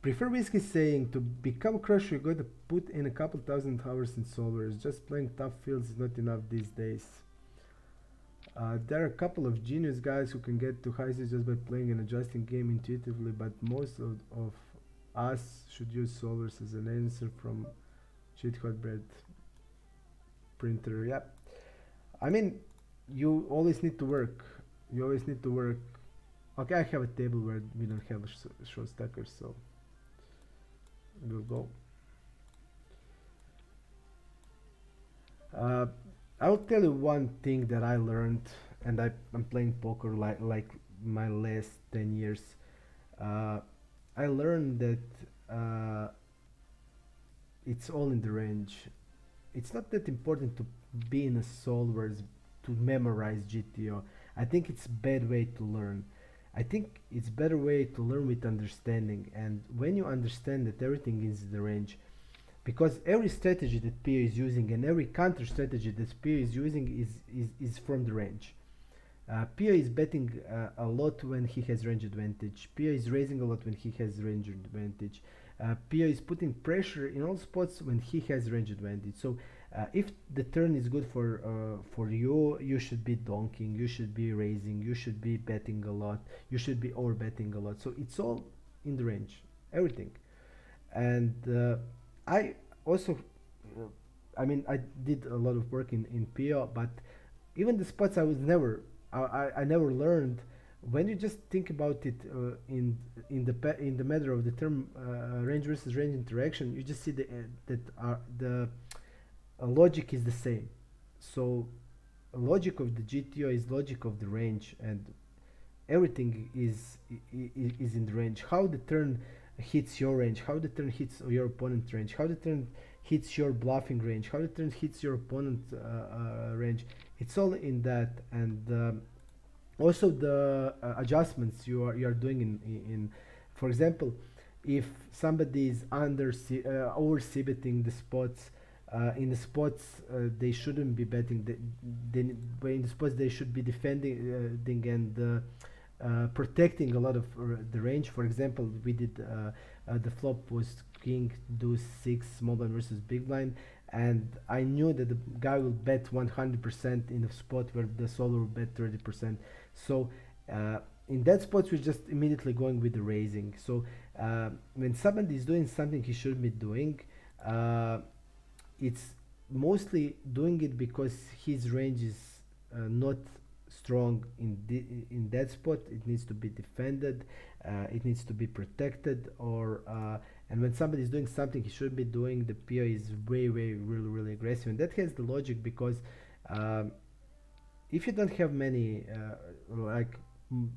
Prefer Whiskey saying to become a crusher you gotta put in a couple thousand hours in solvers. Just playing tough fields is not enough these days. There are a couple of genius guys who can get to highs just by playing and adjusting game intuitively, but most of us should use solvers as an answer from cheat hot bread printer. Yeah, I mean, you always need to work. You always need to work. Okay, I have a table where we don't have a short stackers, so we'll go. I will tell you one thing that I learned, and I'm playing poker like my last 10 years. I learned that it's all in the range. It's not that important to be in a solvers to memorize GTO. I think it's a bad way to learn. I think it's better way to learn with understanding, and when you understand that everything is in the range, because every strategy that Pio is using and every counter strategy that Pio is using is from the range. Pio is betting a lot when he has range advantage. Pio is raising a lot when he has range advantage. Pio is putting pressure in all spots when he has range advantage. So if the turn is good for you, you should be donking, you should be raising, you should be betting a lot, you should be over betting a lot. So it's all in the range, everything. And I also, I mean, I did a lot of work in PO, but even the spots I was never, I never learned. When you just think about it in the matter of the term range versus range interaction, you just see that the logic is the same. So logic of the GTO is logic of the range, and everything is in the range. How the turn hits your range, how the turn hits your opponent range, how the turn hits your bluffing range, how the turn hits your opponent range. It's all in that, and also the adjustments you are doing in for example, if somebody is over c-betting the spots, in the spots they shouldn't be betting, in the spots they should be defending and protecting a lot of the range. For example, we did the flop was king deuce 6 small blind versus big blind, and I knew that the guy will bet 100% in the spot where the solver will bet 30%. So in that spot we're just immediately going with the raising. So when somebody is doing something he should be doing, it's mostly doing it because his range is not strong in that spot. It needs to be defended, it needs to be protected, or and when somebody is doing something he should be doing, the PO is really aggressive, and that has the logic because if you don't have many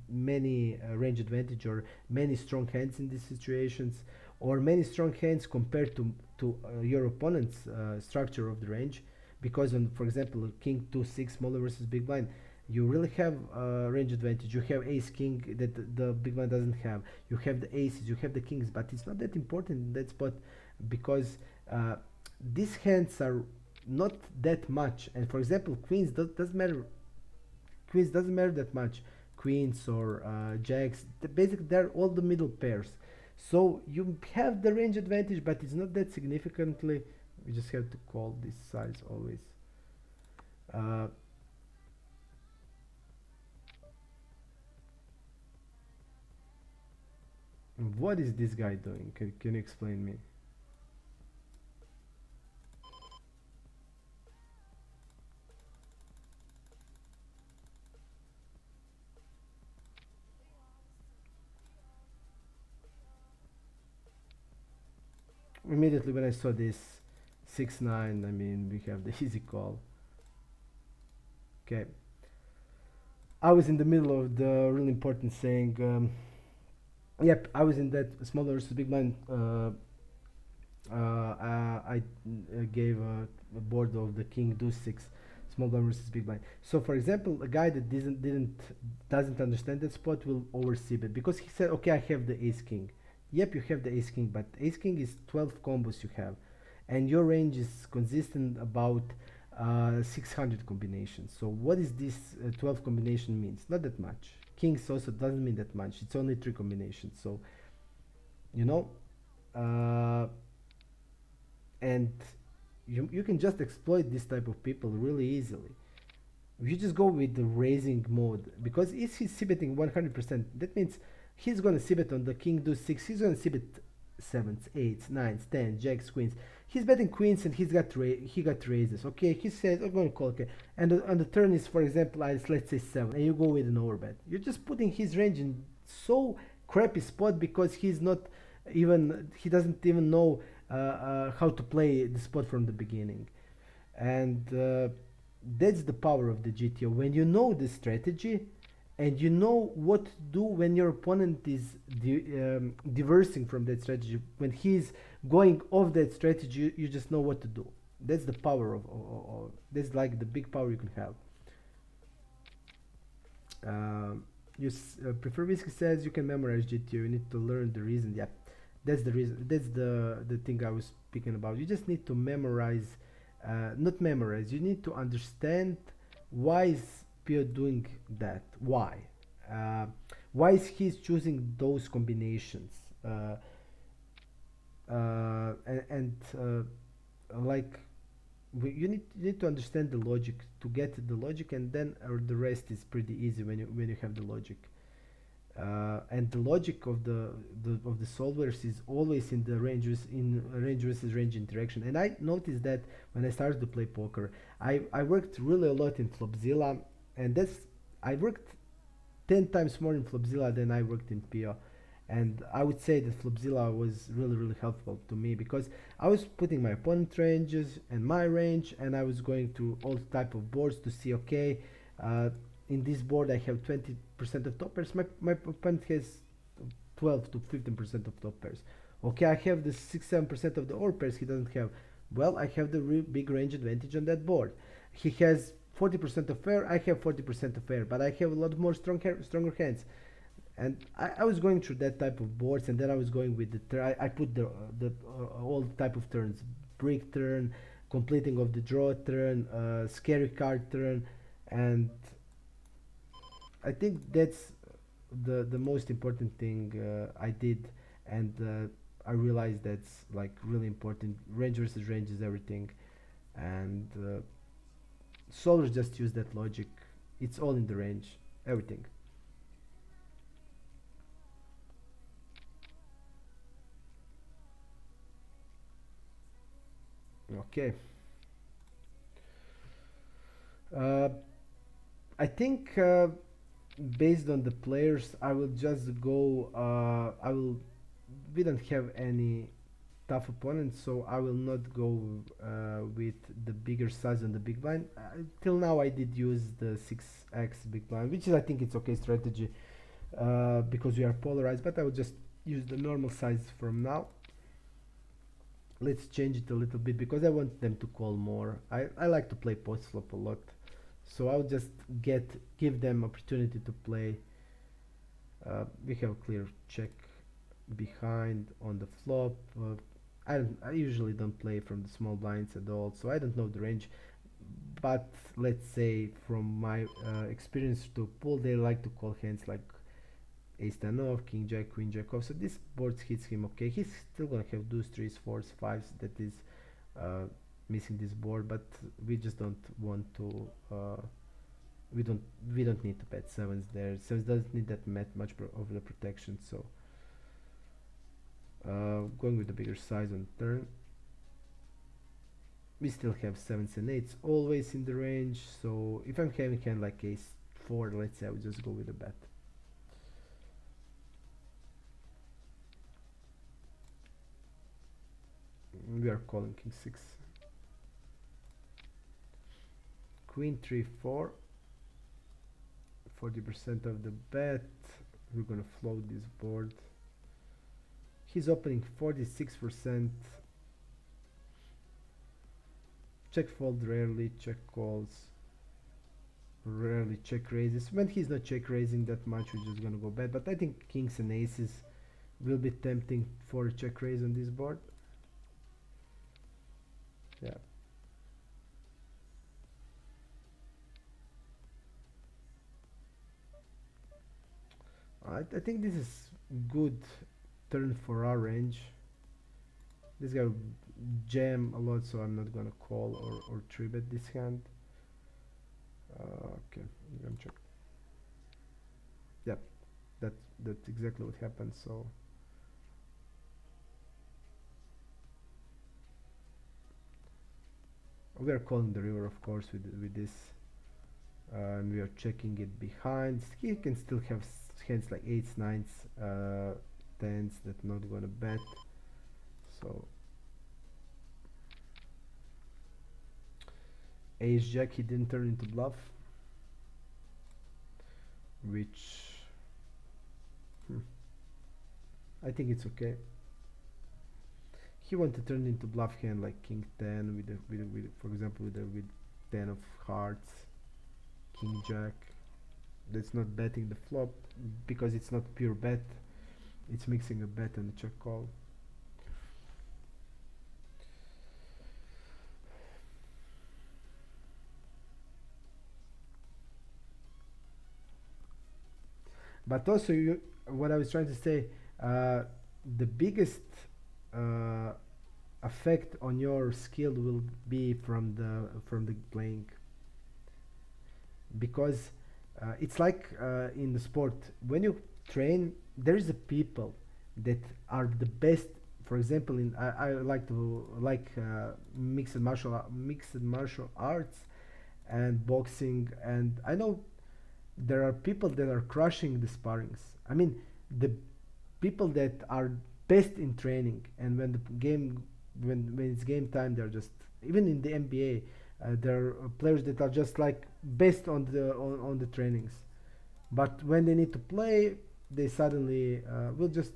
many range advantage or many strong hands in these situations, or many strong hands compared to your opponent's structure of the range, because on, for example, king 2-6 smaller versus big blind, you really have range advantage. You have ace king that the big blind doesn't have, you have the aces, you have the kings, but it's not that important in that spot because these hands are not that much. And for example, queens doesn't matter, queens doesn't matter that much, queens or jacks, basically they're all the middle pairs. So you have the range advantage, but it's not that significantly. We just have to call this size always. What is this guy doing? Can you explain me? Immediately when I saw this 6-9, I mean, we have the easy call. Okay, I was in the middle of the really important saying. Yep, I was in that small blind versus big blind. I gave a board of the king deuce six, small blind versus big blind. So for example, a guy that doesn't understand that spot will oversee it because he said, okay, I have the ace king. Yep, you have the ace king, but ace king is 12 combos you have, and your range is consistent about 600 combinations. So what is this 12 combination means? Not that much. Kings also doesn't mean that much. It's only 3 combinations. So you know, and you can just exploit this type of people really easily. If you just go with the raising mode, because if he's c-betting 100%, that means he's gonna c-bet on the king deuce six. He's gonna c-bet sevens, eights, nines, tens, jacks, queens. He's betting queens and he got raises. Okay, he says I'm gonna call. Okay, and on the turn is, for example, let's say 7, and you go with an overbet. You're just putting his range in so crappy spot because he doesn't even know how to play the spot from the beginning, and that's the power of the GTO. When you know the strategy and you know what to do when your opponent is diversing from that strategy, when he's going off that strategy, you just know what to do. That's the power of that's like the big power you can have. Prefer Whiskey says you can memorize GTO, you need to learn the reason. Yeah, that's the reason. That's the thing I was speaking about. You just need to memorize, not memorize. You need to understand why is Pio doing that. Why is he choosing those combinations? Like you need to understand the logic to get the logic, and then the rest is pretty easy when you have the logic. And the logic of the solvers is always in the range versus range interaction. And I noticed that when I started to play poker, I worked really a lot in Flopzilla, and I worked 10 times more in Flopzilla than I worked in Pio. And I would say that Flopzilla was really helpful to me because I was putting my opponent ranges and my range, and I was going to all type of boards to see, okay, in this board I have 20% of top pairs, my opponent has 12 to 15% of top pairs. Okay, I have the 6-7% of the all pairs he doesn't have. Well, I have the big range advantage on that board. He has 40% of fair, I have 40% of fair, but I have a lot more stronger hands. And I was going through that type of boards, and then I was going with the I put the all type of turns: brick turn, completing of the draw turn, scary card turn, and I think that's the most important thing I did, and I realized that's like really important. Range versus range is everything, and solvers just use that logic. It's all in the range, everything. Okay. I think based on the players, I will just go. We don't have any tough opponents, so I will not go with the bigger size on the big blind. Till now, I did use the 6x big blind, which is, I think it's okay strategy because we are polarized. But I will just use the normal size from now. Let's change it a little bit because I want them to call more. I like to play post flop a lot, so I'll just give them opportunity to play. We have clear check behind on the flop. I usually don't play from the small blinds at all, so I don't know the range. But let's say from my experience to pull, they like to call hands like ace-10 off, king jack, queen jack off. So this board hits him. Okay, he's still gonna have deuce, threes, fours, fives. That is missing this board, but we just don't want to. We don't need to bet sevens there. Sevens doesn't need that much of the protection. So going with the bigger size on turn. We still have sevens and eights always in the range. So if I'm having hand like ace 4, let's say I would just go with a bet. We are calling king 6, queen 3 4. 40% of the bet. We're gonna float this board. He's opening 46%. Check fold rarely, check calls. Rarely check raises. When he's not check raising that much, we're just gonna go bet. But I think kings and aces will be tempting for a check raise on this board. Yeah. I think this is good turn for our range. This guy will jam a lot, so I'm not gonna call or 3-bet this hand. Okay, I'm gonna check. Yep, that's exactly what happened. So we are calling the river, of course, with this, and we are checking it behind. He can still have hands like 8s, 9s, 10s that not gonna bet. So ace jack, he didn't turn into bluff, which I think it's okay. He wanted to turn into bluff hand like king 10 with for example with 10 of hearts, king jack. That's not betting the flop because it's not pure bet. It's mixing a bet and a check call. But also, what I was trying to say, the biggest effect on your skill will be from the playing, because it's like in the sport when you train, there is a people that are the best. For example, I like to mixed martial arts and boxing, and I know there are people that are crushing the sparrings. I mean, the people that are best in training, and when the game, when it's game time, they're just, even in the NBA, there are players that are just like best on the trainings, but when they need to play, they suddenly will just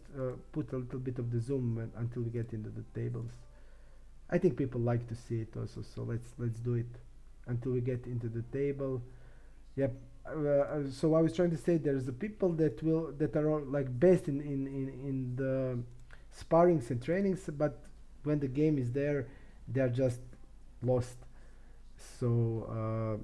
put a little bit of the zoom until we get into the tables. I think people like to see it also, so let's do it until we get into the table. Yep. So I was trying to say there's the people that are all like best in the sparrings and trainings, but when the game is there, they are just lost. So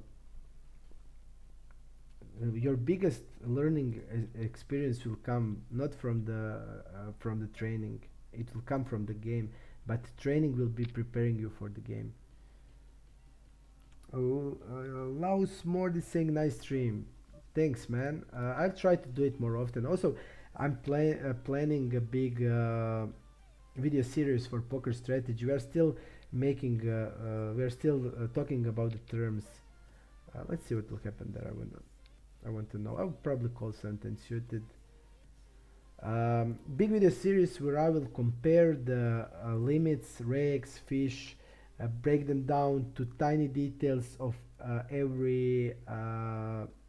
your biggest learning experience will come not from the training. It will come from the game, but training will be preparing you for the game. Oh, Laos more is saying nice stream. Thanks, man. I'll try to do it more often. Also, I'm planning a big video series for poker strategy. We are still making. We are still talking about the terms. Let's see what will happen there. I want to know. I'll probably call something suited. Big video series where I will compare the limits, regs, fish, break them down to tiny details of every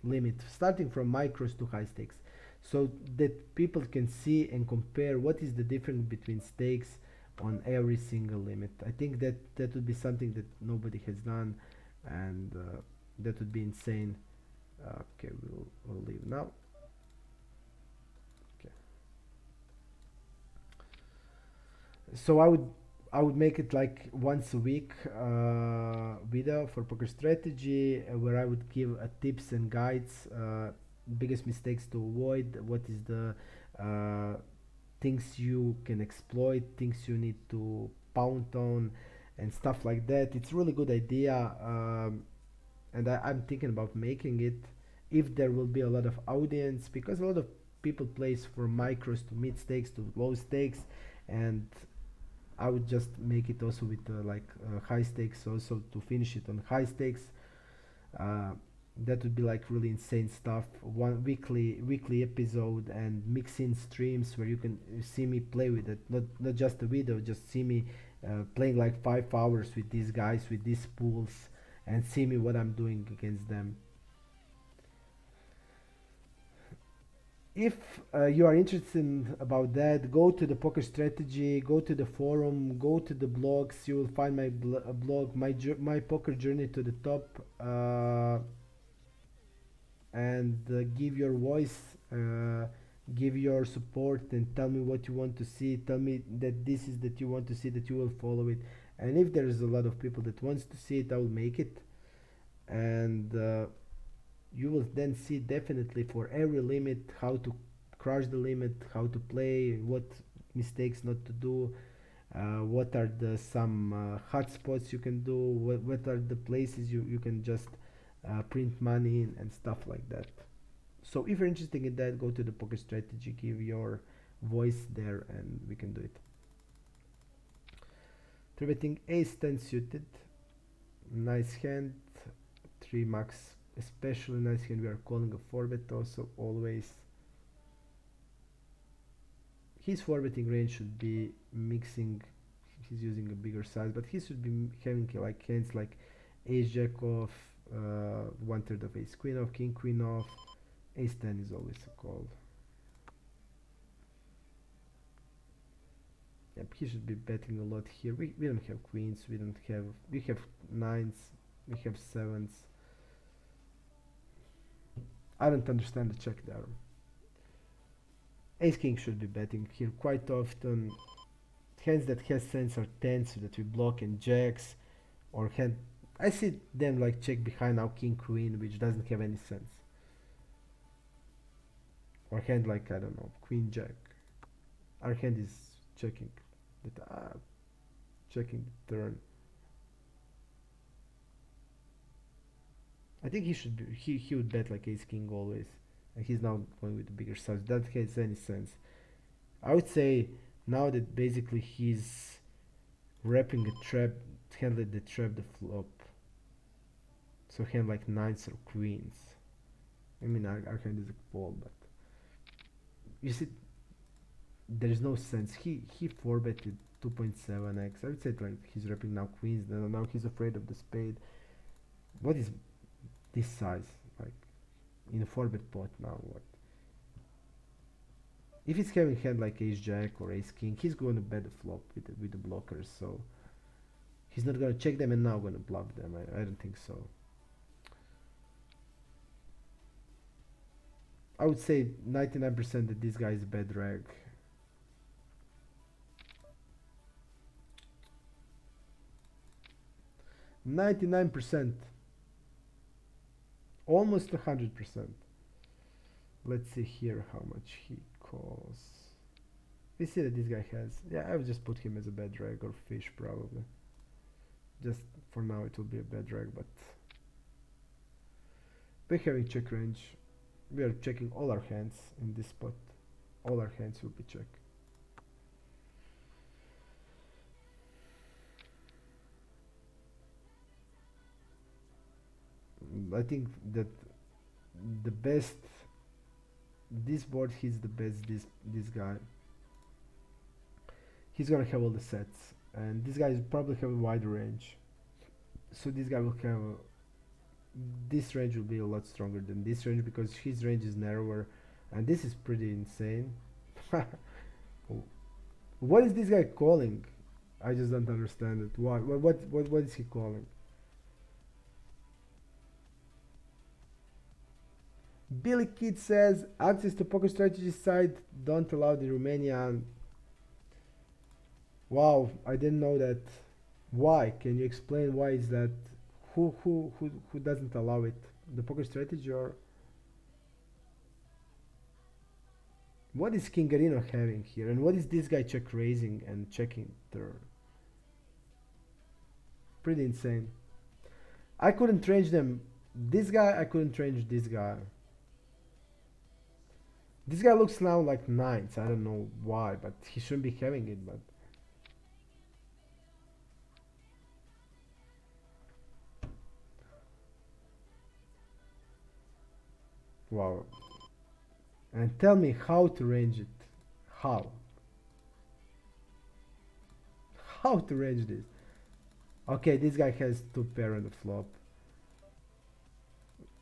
limit, starting from micros to high stakes, so that people can see and compare what is the difference between stakes on every single limit. I think that would be something that nobody has done, and that would be insane. Okay, we'll leave now. Okay, so I would make it like once a week video for poker strategy, where I would give tips and guides, biggest mistakes to avoid, what is the things you can exploit, things you need to pound on, and stuff like that. It's really good idea, and I'm thinking about making it if there will be a lot of audience, because a lot of people plays from micros to mid stakes to low stakes, and I would just make it also with high stakes also to finish it on high stakes. That would be like really insane stuff. One weekly episode, and mix in streams where you can see me play with it, not just a video, just see me playing like 5 hours with these guys with these pools, and see me what I'm doing against them. If you are interested about that, go to the Poker Strategy, go to the forum, go to the blogs. You will find my blog, my poker journey to the top, and give your voice, give your support, and tell me what you want to see. Tell me that this is that you want to see, that you will follow it. And if there is a lot of people that wants to see it, I will make it. And you will then see definitely for every limit how to crush the limit, how to play, what mistakes not to do, what are the some hot spots you can do, what are the places you can just print money in and stuff like that. So if you're interested in that, go to the Poker Strategy, give your voice there, and we can do it. Three betting ace 10 suited, nice hand. 3 max, especially nice hand. We are calling a 4-bet also, always. His 4-betting range should be mixing. He's using a bigger size, but he should be having like hands like ace jack off, 1/3 of ace queen off, king queen off. Ace 10 is always a call. Yep, he should be betting a lot here. We don't have queens, we have nines, we have sevens. I don't understand the check there. Ace king should be betting here quite often. Hands that has sense are tens that we block, and jacks, or hand. I see them like check behind now king queen, which doesn't have any sense. Or hand like, I don't know, queen jack. Our hand is checking checking the turn. I think he should be, he would bet like ace king always, and he's now going with the bigger size. That has any sense. I would say now that basically he's wrapping a trap, hand like the trap the flop. So hand like nines or queens. I mean our hand is a fold, but you see there is no sense. He 4-betted 2.7x. I would say like he's wrapping now queens, then now he's afraid of the spade. What is this size like in a 4-bet pot now? What if he's having hand like ace jack or ace king? He's going to bet the flop with the blockers, so he's not going to check them and now going to bluff them. I don't think so. I would say 99% that this guy is a bad drag. %, almost 100%. Let's see here how much he calls. We see that this guy has, yeah, I would just put him as a bad drag or fish probably. Just for now it will be a bad drag, but we're having check range. We are checking all our hands in this spot. All our hands will be checked. I think that the best, this board, he's the best, this guy. He's gonna have all the sets, and this guy is probably have a wider range. So this guy will have this range will be a lot stronger than this range because his range is narrower, and this is pretty insane. What is this guy calling? I just don't understand it. Why? What is he calling? Billy Kid says access to Poker Strategy site don't allow the Romanian. Wow, I didn't know that. Why? Can you explain why is that? Who doesn't allow it? The Poker Strategy, or what is Kingarino having here? And what is this guy check raising and checking turn? Pretty insane. I couldn't range them. This guy, I couldn't range this guy. This guy looks now like nines. I don't know why, but he shouldn't be having it. But wow. And tell me how to range it. How to range this? Okay, this guy has 2 pair on the flop.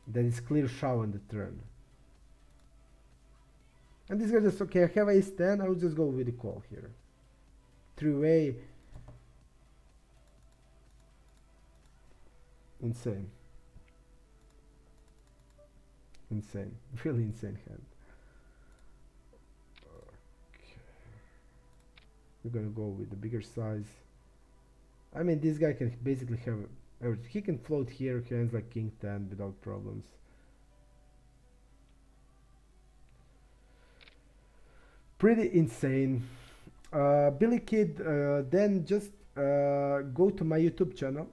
Then it's clear shove on the turn. And this guy just, okay, I have ace 10, I will just go with the call here. Three-way. Insane. Insane. Really insane hand. Okay. We're gonna go with the bigger size. I mean, this guy can basically have everything. He can float here hands like king 10 without problems. Pretty insane. Billy Kid, then just go to my YouTube channel.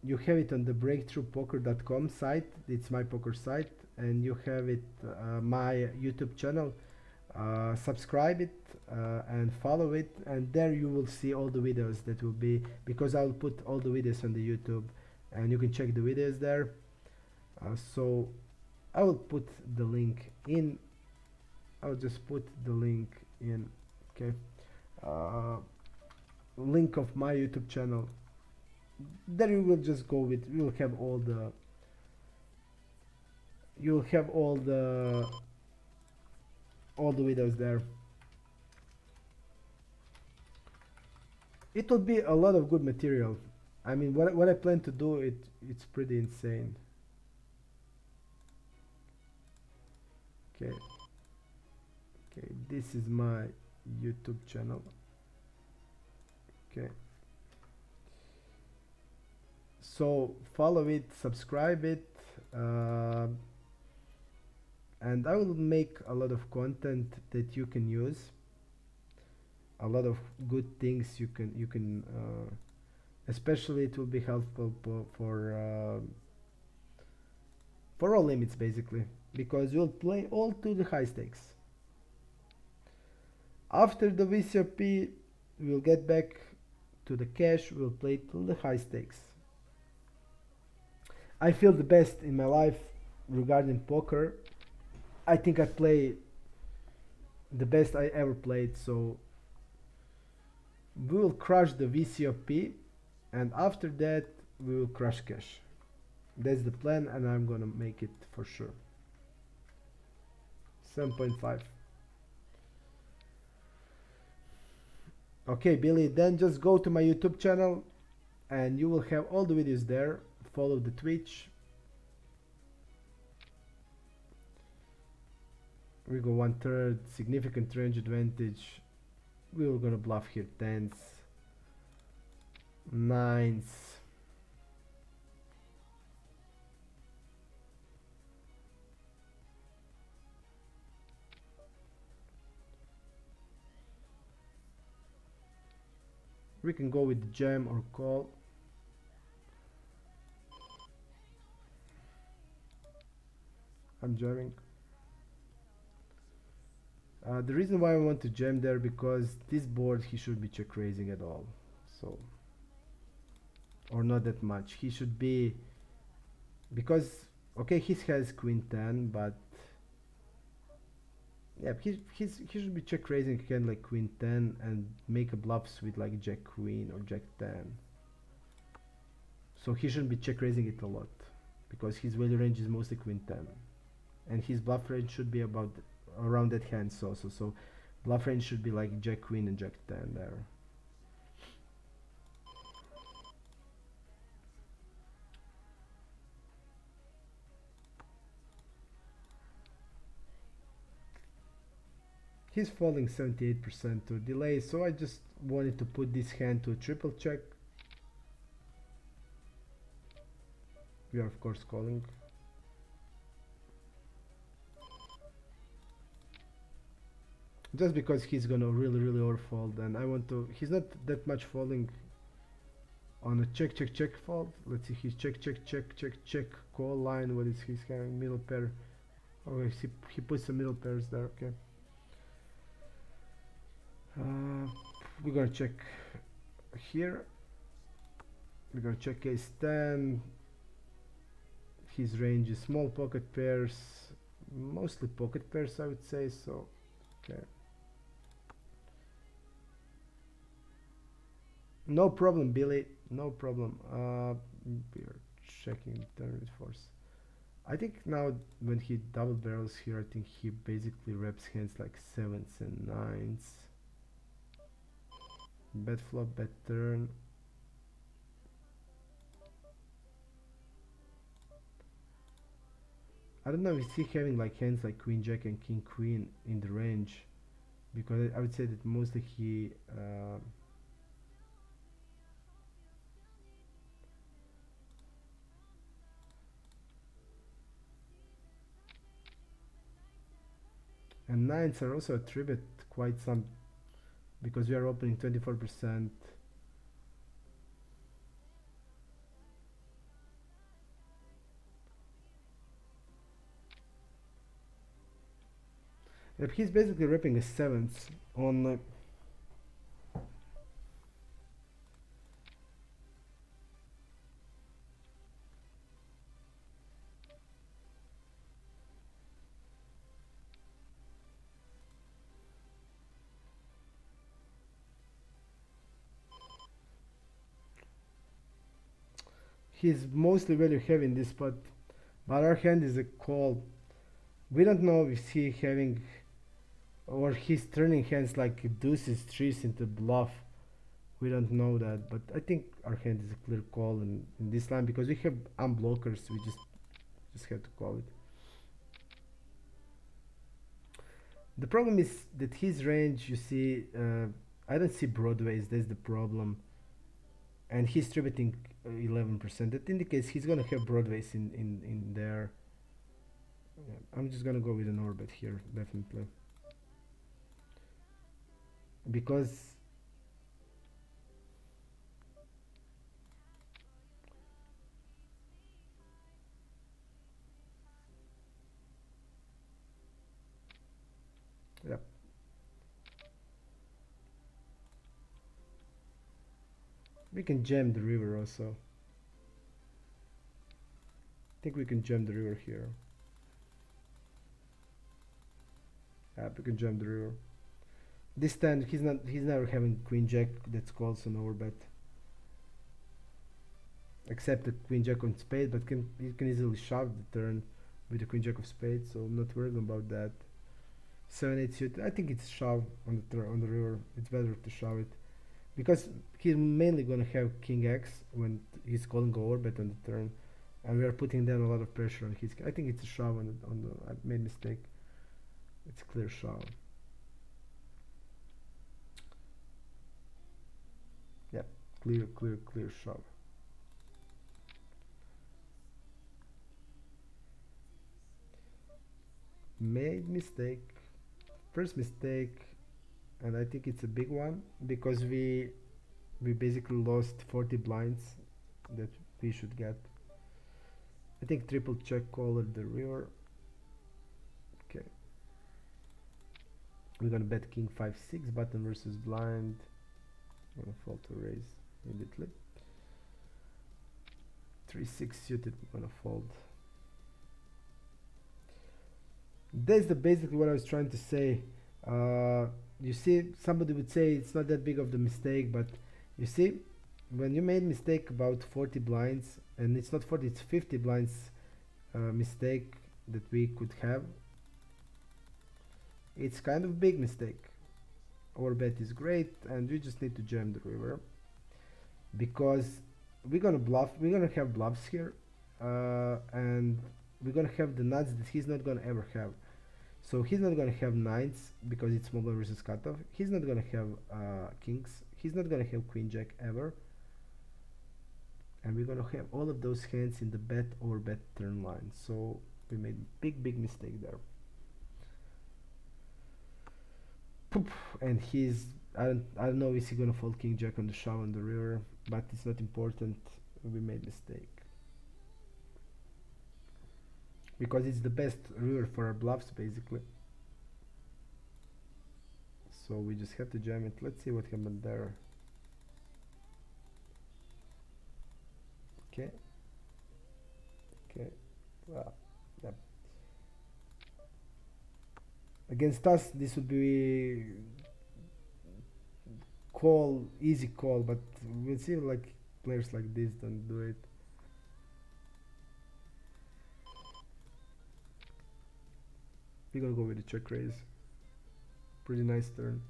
You have it on the breakthroughpoker.com site. It's my poker site, and you have it my YouTube channel. Subscribe it and follow it, and there you will see all the videos that will be, because I'll put all the videos on the YouTube, and you can check the videos there. So I will put the link in. I'll just put the link in. Okay, link of my YouTube channel. There you will just go with. You will have all the. You will have all the videos there. It will be a lot of good material. I mean, what I plan to do, it's pretty insane. Okay. Okay, this is my YouTube channel. Okay. So follow it, subscribe it, and I will make a lot of content that you can use. A lot of good things you can especially it will be helpful for all limits basically, because you'll play all to the high stakes. After the VCRP, we'll get back to the cash, we'll play to the high stakes. I feel the best in my life regarding poker. I think I play the best I ever played, so we will crush the VCOP, and after that we will crush cash. That's the plan, and I'm gonna make it for sure. 7.5. Okay, Billy, then just go to my YouTube channel and you will have all the videos there. Follow the Twitch. We go 1/3, significant range advantage. We were gonna bluff here 10s, 9s. We can go with jam or call. I'm jamming. The reason why I want to jam there, because this board he should be check raising at all, so, or not that much. He should be, because okay, he has queen 10, but yeah, he should be check raising again like queen 10 and make a bluffs with like jack queen or jack 10. So he shouldn't be check raising it a lot, because his value range is mostly queen 10, and his bluff range should be about around that hands also. So bluff range should be like jack queen and jack 10 there. He's falling 78% to delay, so I just wanted to put this hand to a triple check. We are of course calling. Just because he's gonna really overfold, and I want to, he's not that much falling on a check fold. Let's see, he's check call line. What is he's having? Middle pair. Oh, he puts some middle pairs there. Okay. We're gonna check here. We're gonna check ace 10. His range is small pocket pairs, mostly pocket pairs I would say, so okay. No problem, Billy, no problem. We are checking turn with force. I think now when he double barrels here, I think he basically reps hands like 7s and 9s. Bet flop, bet turn. I don't know if he having like hands like queen jack and king queen in the range, because I would say that mostly he and nines are also a tribute quite some, because we are opening 24%. Yep, he's basically ripping a sevens on he's mostly value heavy in this spot, but our hand is a call. We don't know if he having, or he's turning hands like deuces, threes into bluff. We don't know that, but I think our hand is a clear call in this line, because we have unblockers. We just have to call it. The problem is that his range, you see, I don't see broadways. That's the problem, and he's distributing 11%. That indicates he's gonna have broadways in there. Yeah, I'm just gonna go with an orbit here, definitely, because yeah, we can jam the river also. I think we can jam the river here. Yeah, we can jam the river. This time he's never having queen jack that's calls an overbet. Except the queen jack on spade, but you can easily shove the turn with the queen jack of spades, so I'm not worried about that. 7-8 suit, I think it's shove on the river. It's better to shove it, because he's mainly gonna have king x when he's calling overbet on the turn, and we are putting down a lot of pressure on his. I think it's a shove on the I made mistake. It's a clear shove. Yep, clear shove. Made mistake, first mistake, and I think it's a big one, because we basically lost 40 blinds that we should get. I think triple check call at the river. Okay, we're gonna bet king 5-6 button versus blind. I'm gonna fall to raise immediately. 3-6 suited, we're gonna fold. That's basically what I was trying to say. You see, somebody would say it's not that big of the mistake, but you see, when you made mistake about 40 blinds, and it's not 40, it's 50 blinds mistake that we could have, it's kind of big mistake. Our bet is great, and we just need to jam the river, because we're gonna bluff. We're gonna have bluffs here, and we're gonna have the nuts that he's not gonna ever have. So he's not gonna have nines because it's small blind versus cutoff. He's not gonna have kings. He's not gonna have queen jack ever. And we're gonna have all of those hands in the bet or bet turn line. So we made big mistake there. Poop. And I don't know, is he gonna fold king jack on the shove on the river, but it's not important. We made mistake, because it's the best river for our bluffs basically. So we just have to jam it. Let's see what happened there. Okay. Well, yep. Against us this would be call, easy call, but we'll see, like, players like this don't do it. We're gonna go with the check raise. Pretty nice turn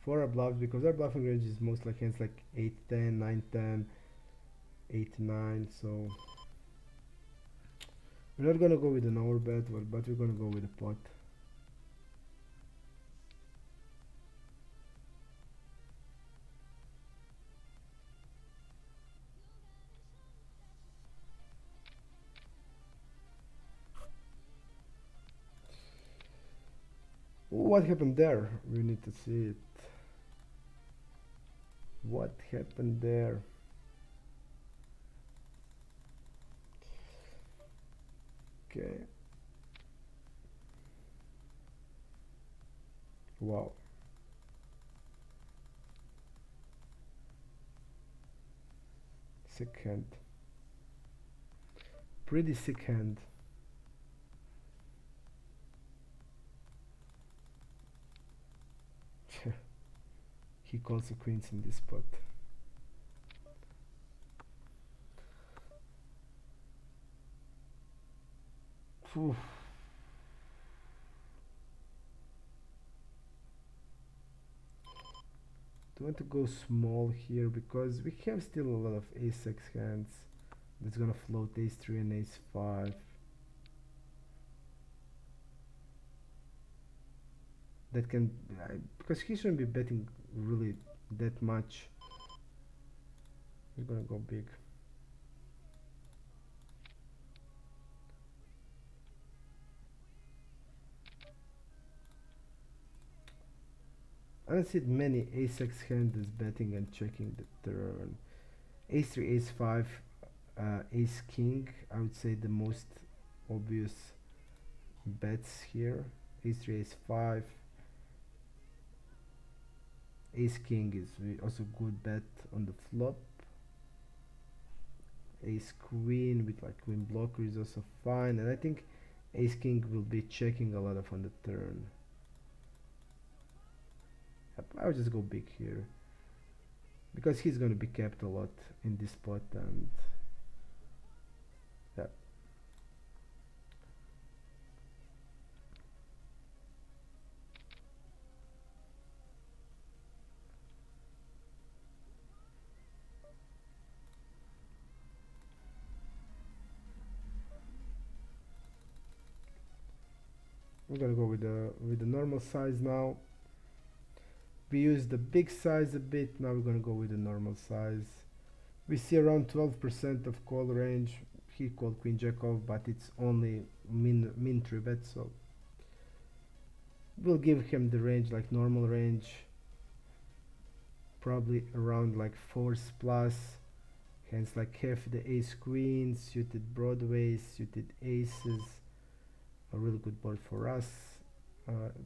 for our bluffs, because our bluffing range is most like hands like 8, 10, 9, 10, 8, 9. So we're not gonna go with an overbet, but we're gonna go with a pot. What happened there? We need to see it. What happened there? Okay. Wow. Sick hand. Pretty sick hand. He calls the queens in this spot. Oof. Do want to go small here because we have still a lot of ace-x hands that's gonna float ace-3 and ace-5. That can, because he shouldn't be betting really that much. We're gonna go big. I don't see many ace-x hand is betting and checking the turn. Ace-3, ace-5, ace-king, I would say the most obvious bets here. Ace-3, ace-5. Ace-king is also good bet on the flop. Ace-queen with like queen blocker is also fine, and I think ace-king will be checking a lot of on the turn. I would just go big here because he's going to be capped a lot in this spot, and yeah. We're gonna go with the normal size now. We used the big size a bit, now we're gonna go with the normal size. We see around 12% of call range. He called queen jack off, but it's only min 3-bet, so we'll give him the range like normal range, probably around like 4s plus, hence like half the ace queen, suited broadways, suited aces, a really good board for us.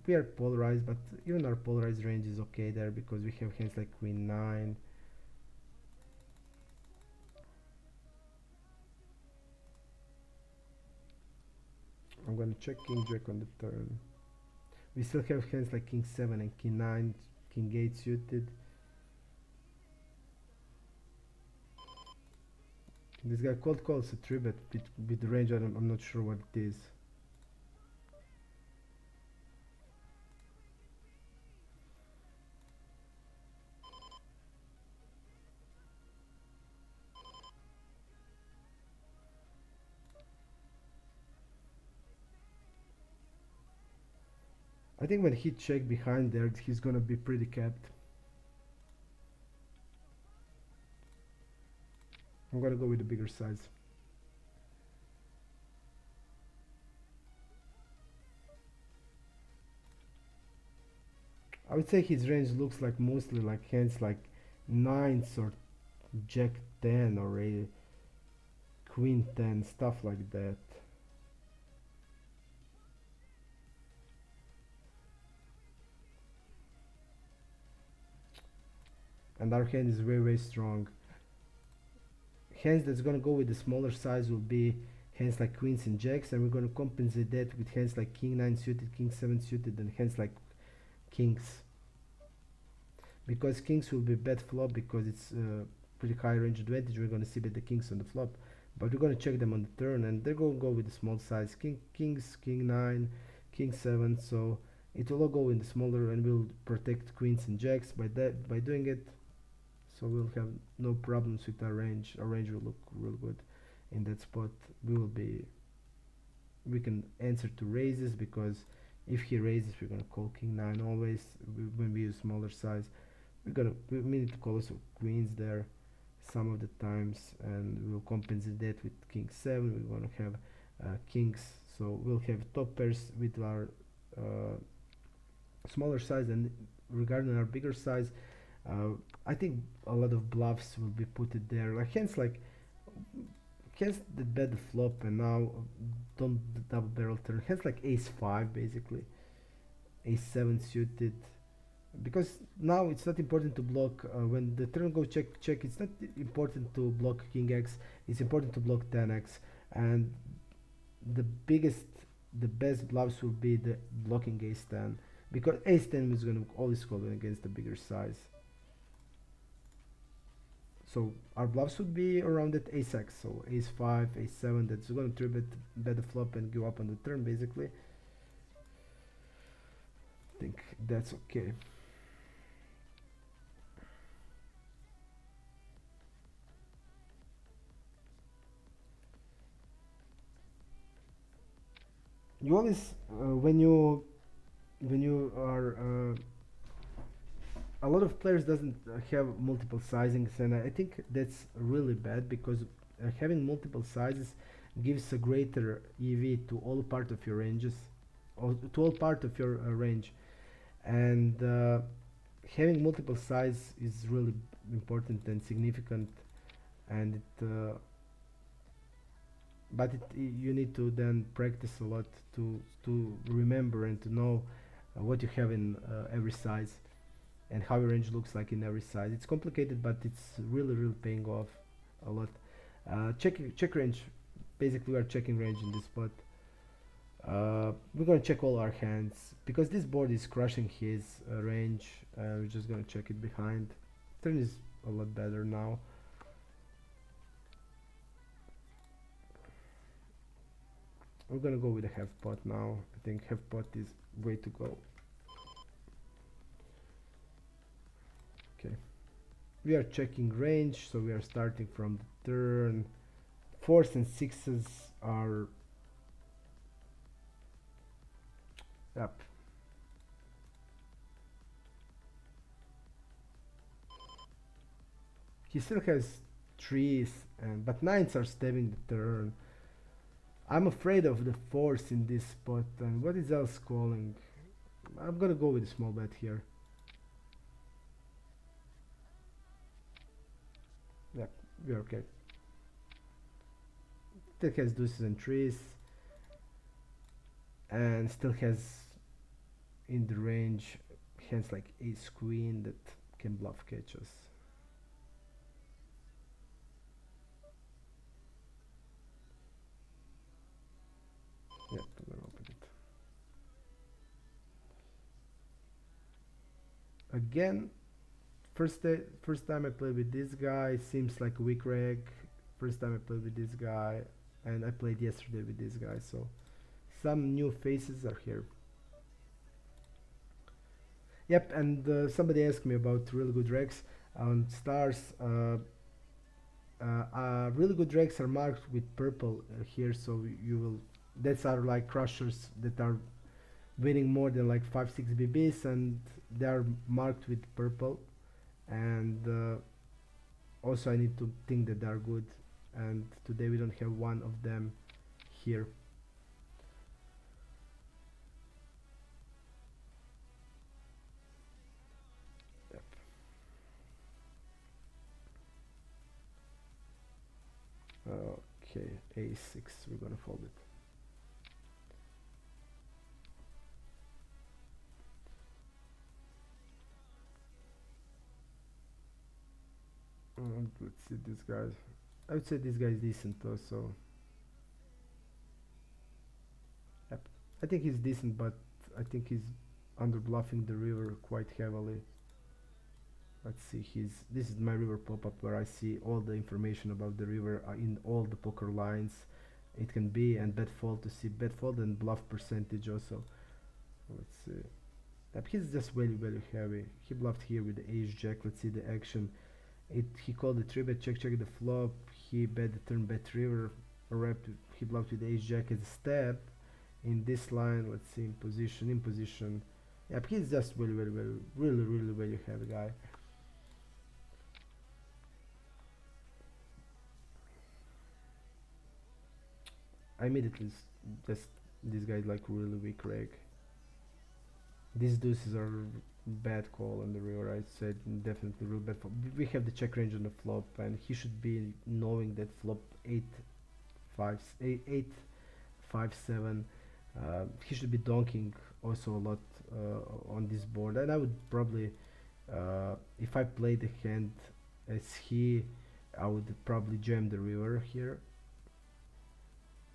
We are polarized, but even our polarized range is okay there because we have hands like queen 9. I'm gonna check king jack on the turn. We still have hands like king 7 and king 9, king 8 suited. This guy cold calls a 3-bet with the range. I'm not sure what it is. I think when he check behind there, he's gonna be pretty capped. I'm gonna go with the bigger size. I would say his range looks like mostly like hands like 9s or jack 10 or a queen 10, stuff like that. And our hand is very strong. Hands that's gonna go with the smaller size will be hands like queens and jacks, and we're gonna compensate that with hands like king 9 suited, king 7 suited, and hands like kings. Because kings will be bet flop because it's pretty high range advantage. We're gonna see bet the kings on the flop, but we're gonna check them on the turn, and they're gonna go with the small size kings, king 9, king 7, so it will all go in the smaller and will protect queens and jacks by that, by doing it. So we'll have no problems with our range. Our range will look real good in that spot. We can answer to raises, because if he raises we're gonna call king 9 always. When we use smaller size, we need to call also queens there some of the times, and we'll compensate that with king 7. We want to have kings, so we'll have top pairs with our smaller size. And regarding our bigger size, I think a lot of bluffs will be put it there, like hands that bet the flop and now don't the double barrel turn, hands like ace 5 basically, ace 7 suited, because now it's not important to block when the turn go check check. It's not important to block king x, it's important to block 10x, and the best bluffs will be the blocking ace 10, because ace 10 is going to always call in against the bigger size. So our bluffs would be around that ace x, so ace 5, ace 7, that's going to bet the flop and go up on the turn basically. I think that's okay. You always when you are a lot of players doesn't have multiple sizings, and I think that's really bad, because having multiple sizes gives a greater EV to all part of your ranges, or to all part of your range, and having multiple size is really important and significant, and you need to then practice a lot to remember and to know what you have in every size, and how your range looks like in every size. It's complicated, but it's really paying off a lot. Check range, basically we are checking range in this spot. We're gonna check all our hands, because this board is crushing his range. We're just gonna check it behind. Turn is a lot better now. We're gonna go with a half pot now. I think half pot is way to go. Okay, we are checking range, so we are starting from the turn. 4s and 6s are up. He still has 3s, but 9s are stabbing the turn. I'm afraid of the 4s in this spot. And what is else calling? I'm gonna go with a small bet here. Yep, we're okay. Still has deuces and 3s, and still has in the range hands like ace queen that can bluff catch us. Yep, I'm gonna open it again. First time I played with this guy, seems like a weak reg. First time I played with this guy, and I played yesterday with this guy, so some new faces are here. Yep, and somebody asked me about really good regs on stars. Really good regs are marked with purple here, so you will. That's are like crushers that are winning more than like 5-6 BBs, and they are marked with purple. And also I need to think that they are good, and today we don't have one of them here. Yep. Okay, a6, we're gonna fold it. Let's see this guy. I would say this guy is decent also. Yep. I think he's decent, but I think he's under bluffing the river quite heavily. Let's see, this is my river pop-up where I see all the information about the river in all the poker lines it can be, and bet fold to see bet fold and bluff percentage also. Let's see. Yep, he's just very heavy. He bluffed here with the ace jack. Let's see the action. He called the 3-bet, check the flop. He bet the turn bet river. He bluffed with the ace jack as a step. In this line, let's see, in position. Yep, he's just really very heavy guy. I immediately just this guy like really weak reg. These deuces are bad call on the river. I said definitely real bad. We have the check range on the flop, and he should be knowing that flop 8-5-7. He should be donking also a lot on this board, and I would probably, if I play the hand as he, I would probably jam the river here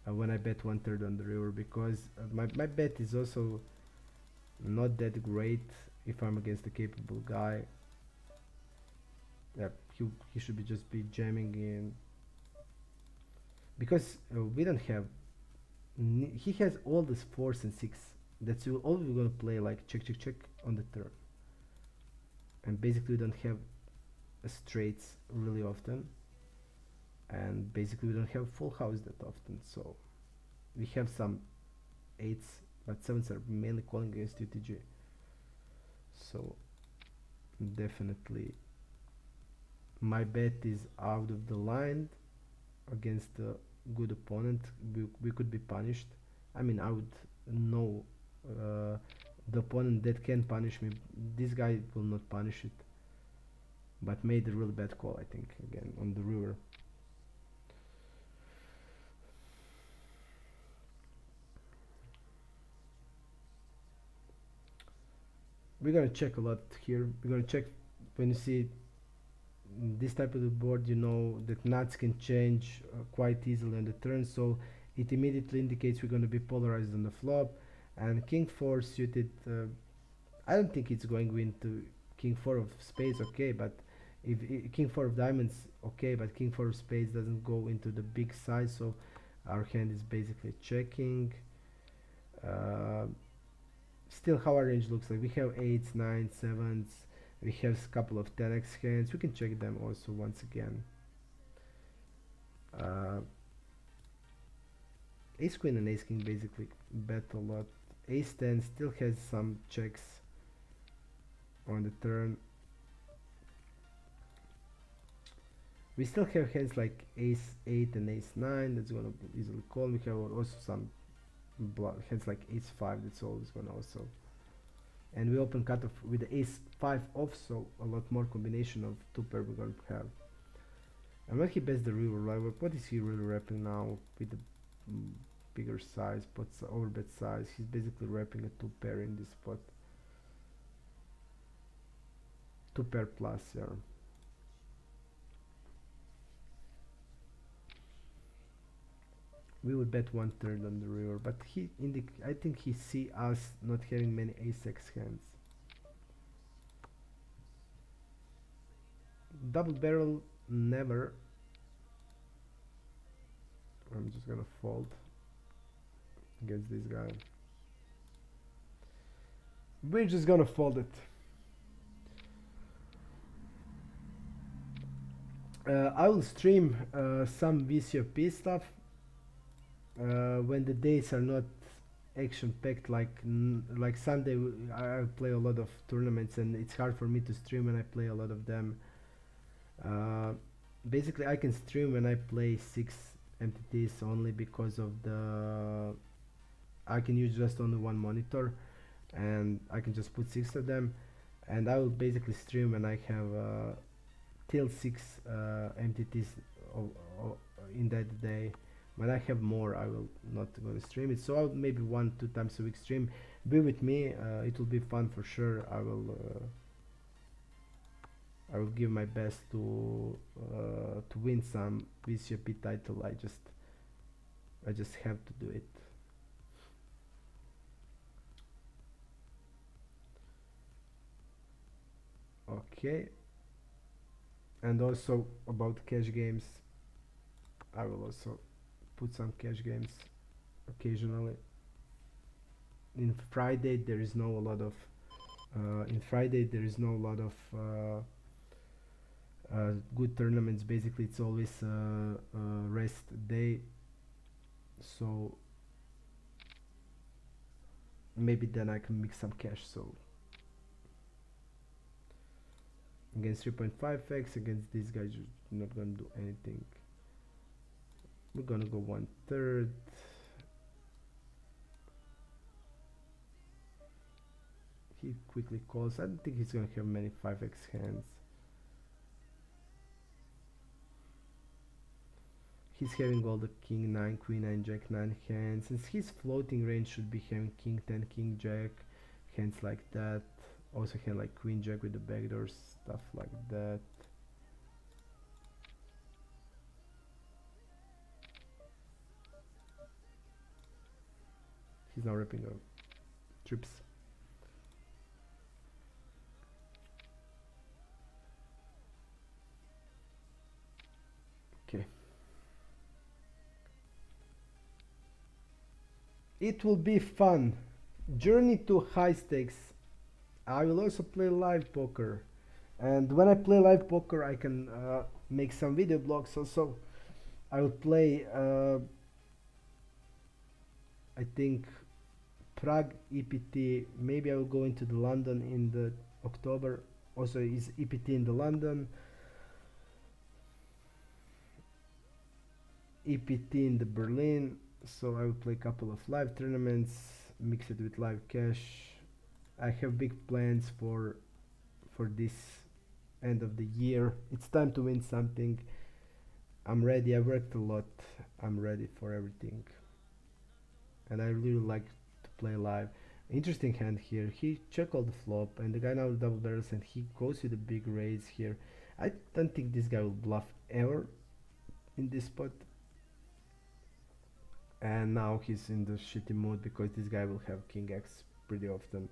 when I bet 1/3 on the river, because my bet is also not that great if I'm against a capable guy. Yeah, he should be just be jamming in, because we don't have. He has all these 4s and 6. That's all we're gonna play, like check on the turn, and basically we don't have straights really often, and basically we don't have full house that often. So we have some 8s, but 7s are mainly calling against UTG. So definitely my bet is out of the line against a good opponent. We could be punished. I mean, I would know the opponent that can punish me. This guy will not punish it, but made a really bad call, I think, again on the river. We're gonna check a lot here. We're gonna check when you see this type of the board. You know that nuts can change quite easily on the turn, so it immediately indicates we're gonna be polarized on the flop. And king 4 suited, I don't think it's going into king 4 of spades, okay, but if king 4 of diamonds, okay, but king 4 of spades doesn't go into the big size, so our hand is basically checking. Still, how our range looks like, we have 8s, 9s, 7s, we have a couple of 10x hands. We can check them also once again. Ace queen and ace king basically bet a lot. Ace 10 still has some checks on the turn. We still have hands like ace 8 and ace 9 that's gonna easily call. We have also some hands like ace 5 that's always gonna also. And we open cutoff with the ace 5 off, so a lot more combination of 2 pair we're gonna have. And when he bets the river, like, what is he really wrapping now with the bigger size, puts overbet size? He's basically wrapping a 2 pair in this spot. 2 pair plus, yeah. We would bet 1/3 on the river, but I think he see us not having many ace-x hands. Double barrel, never. I'm just gonna fold against this guy. We're just gonna fold it. I will stream some VCOP stuff when the days are not action packed, like Sunday. I play a lot of tournaments and it's hard for me to stream when I play a lot of them. Basically I can stream when I play 6 entities only because of I can use just only one monitor and I can just put 6 of them, and I will basically stream when I have till 6 entities in that day. When I have more, I will not gonna stream it, so I'll maybe 1-2 times a week stream. Be with me, it will be fun for sure. I will give my best to win some VCOP title. I just have to do it. Okay, and also about cash games, I will also put some cash games occasionally. in Friday there is no a lot of in Friday there is no lot of good tournaments. Basically it's always rest day, so maybe then I can make some cash. So against 3.5x, against these guys you're not gonna do anything. We're gonna go 1/3. He quickly calls. I don't think he's gonna have many 5x hands. He's having all the king 9, queen 9, jack 9 hands. Since his floating range should be having king 10, king jack, hands like that. Also have like queen jack with the backdoors, stuff like that. He's now ripping up trips. Okay. It will be fun. Journey to high stakes. I will also play live poker, and when I play live poker I can make some video blogs also. I will play I think Prague EPT. Maybe I will go into the London in the October. Also is EPT in the London, EPT in the Berlin. So I will play a couple of live tournaments, mix it with live cash. I have big plans for this end of the year. It's time to win something. I'm ready. I worked a lot. I'm ready for everything, and I really like to play live. Interesting hand here. He check all the flop, and the guy now double barrels, and he goes with a big raise here. I don't think this guy will bluff ever in this spot. And now he's in the shitty mood because this guy will have king x pretty often.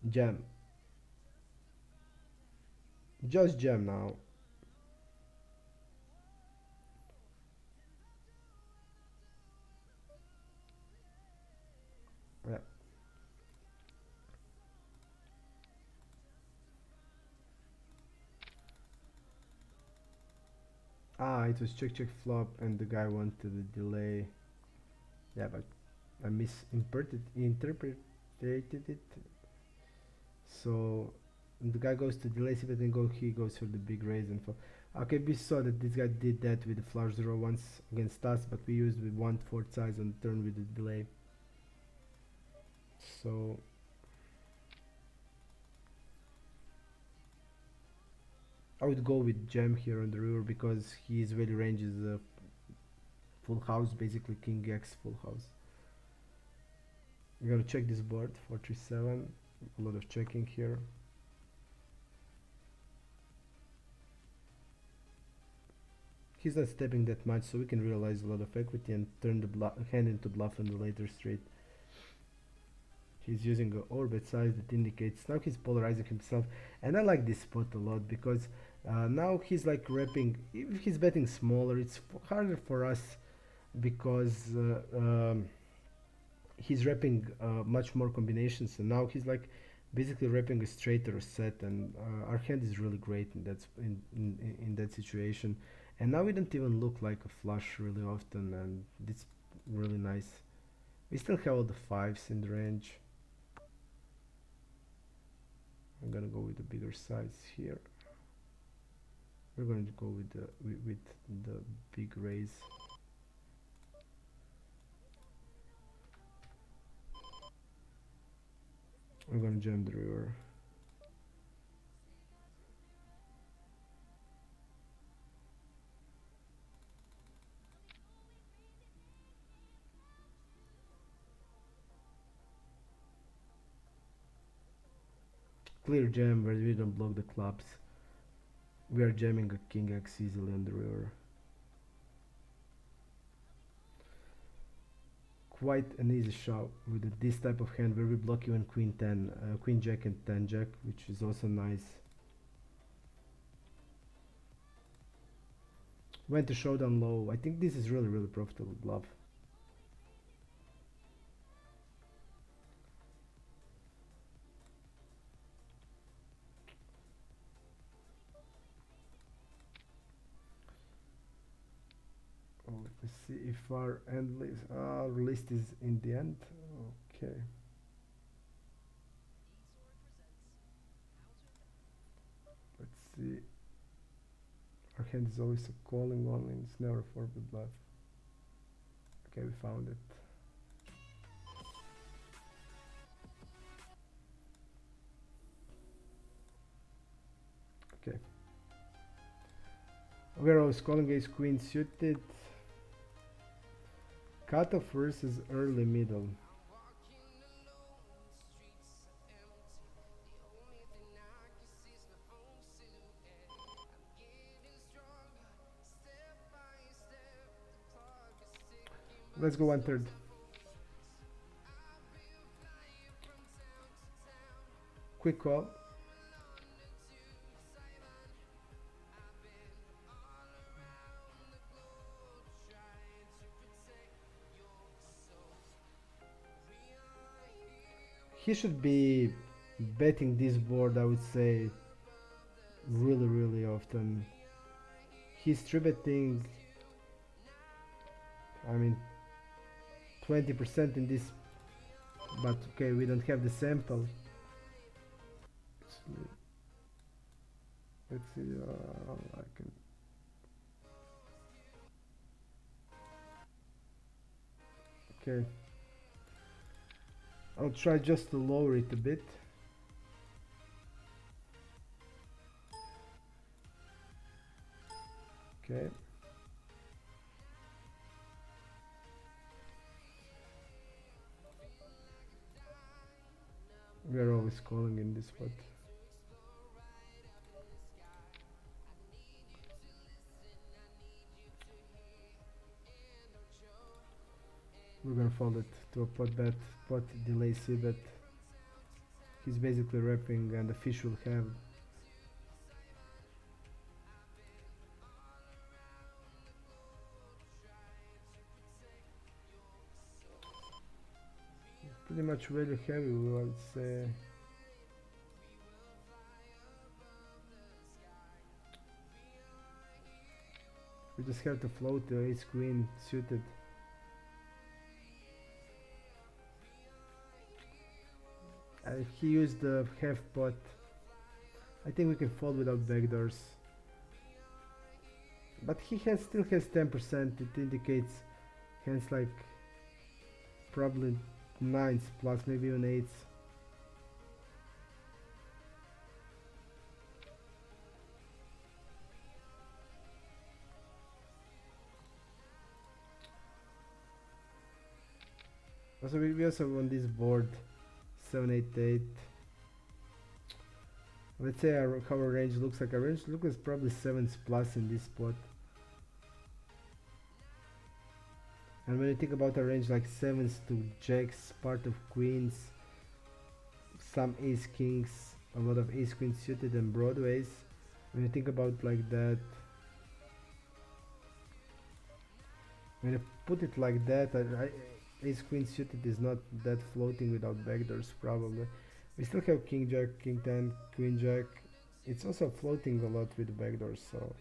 Jam. Just jam now. Yeah. Ah, it was check check flop and the guy wanted the delay. Yeah, but I interpreted it. So the guy goes to delay, if it didn't go, he goes for the big raise and fall. Okay, we saw that this guy did that with the flush draw once against us, but we used with 1/4 size on the turn with the delay. So I would go with jam here on the river because his value range is a full house, basically king x full house. We're gonna check this board 4-3-7. A lot of checking here. He's not stepping that much, so we can realize a lot of equity and turn the hand into bluff on the later street. He's using an orbit size that indicates now he's polarizing himself, and I like this spot a lot because now he's like repping. If he's betting smaller, it's harder for us because he's repping much more combinations, and now he's like basically repping a straight or a set, and our hand is really great in that situation. And now we don't even look like a flush really often, and it's really nice. We still have all the fives in the range. I'm gonna go with the bigger size here. We're going to go with the big raise. I'm gonna jam the river. Clear jam where we don't block the clubs. We are jamming a king x easily on the river. Quite an easy shot with this type of hand where we block even queen 10, queen jack and 10 jack, which is also nice. Went to showdown low. I think this is really profitable bluff. Let's see if our list is in the end. Okay. Let's see. Our hand is always a calling one and it's never a 4-bet bluff. Okay, we found it. Okay. We're always calling ace queen suited. Cutoff versus early middle. Let's go 1/3. Quick call. He should be betting this board, I would say, really often. He's 3-betting, I mean, 20% in this, but okay, we don't have the sample. Let's see, I can. Okay. I'll try just to lower it a bit. Okay. We're always calling in this spot. We're gonna fold it to a pot bet, pot delay c-bet. He's basically wrapping and the fish will have. Pretty much value heavy, I would say. We just have to float the ace queen suited. He used the half pot. I think we can fold without backdoors. But he still has 10%. It indicates hands like probably 9s plus maybe even 8s. Also we also on this board 7, 8, 8. Let's say how our range looks like. Our range looks like probably 7s plus in this spot. And when you think about a range like 7s to jacks, part of queens, some ace kings, a lot of ace queens suited and broadways, when you think about like that, when you put it like that, ace queen suited is not that floating without backdoors probably. We still have king jack, king 10, queen jack. It's also floating a lot with backdoors, so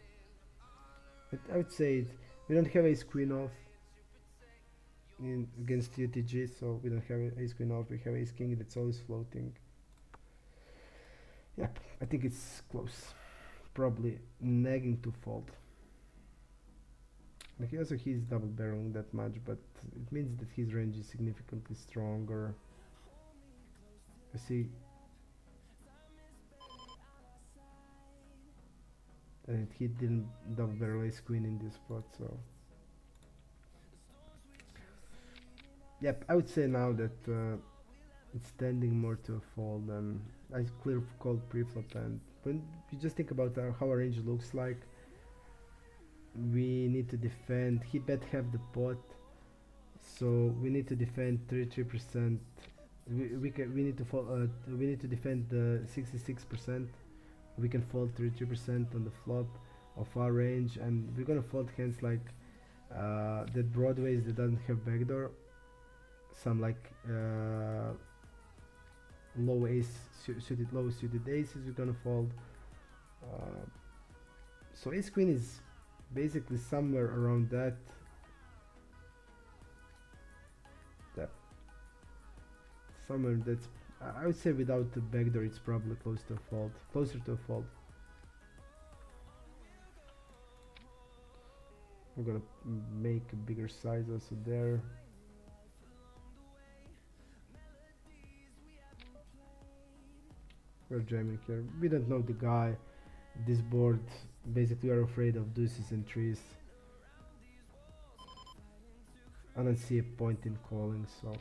I would say we don't have ace queen off against UTG, so we don't have ace queen off. We have ace king that's always floating. Yep, I think it's close, probably nagging to fold. Like he's double barreling that much, but it means that his range is significantly stronger. You see, and he didn't double barrel ace queen in this spot, so yep, I would say now that it's tending more to a fold, and I clear call pre-flop. And when you just think about how our range looks like, we need to defend. He bet half the pot, so we need to defend 33%. We need to fold. We need to defend the 66%. We can fold 33% on the flop of our range, and we're gonna fold hands like that broadways that doesn't have backdoor. Some like low ace suited, low suited aces we're gonna fold. So ace queen is basically somewhere around that somewhere that's, I would say without the backdoor it's probably close to a fold, closer to a fold. I'm gonna make a bigger size also there. We're jamming here. We don't know the guy. This board, basically we are afraid of deuces and trees. I don't see a point in calling, so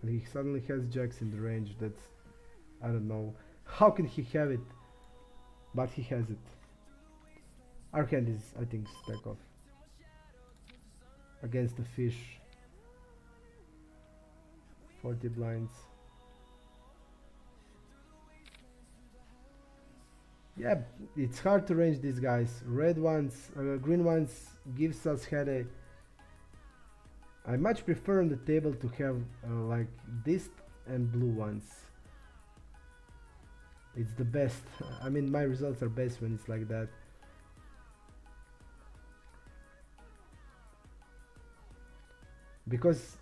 he suddenly has jacks in the range. That's, I don't know how can he have it, but he has it. Our hand is, I think, stack off against the fish. 40 blinds. Yeah, it's hard to range these guys. Red ones, green ones gives us headache. I much prefer on the table to have like this and blue ones. It's the best. I mean, my results are best when it's like that. Because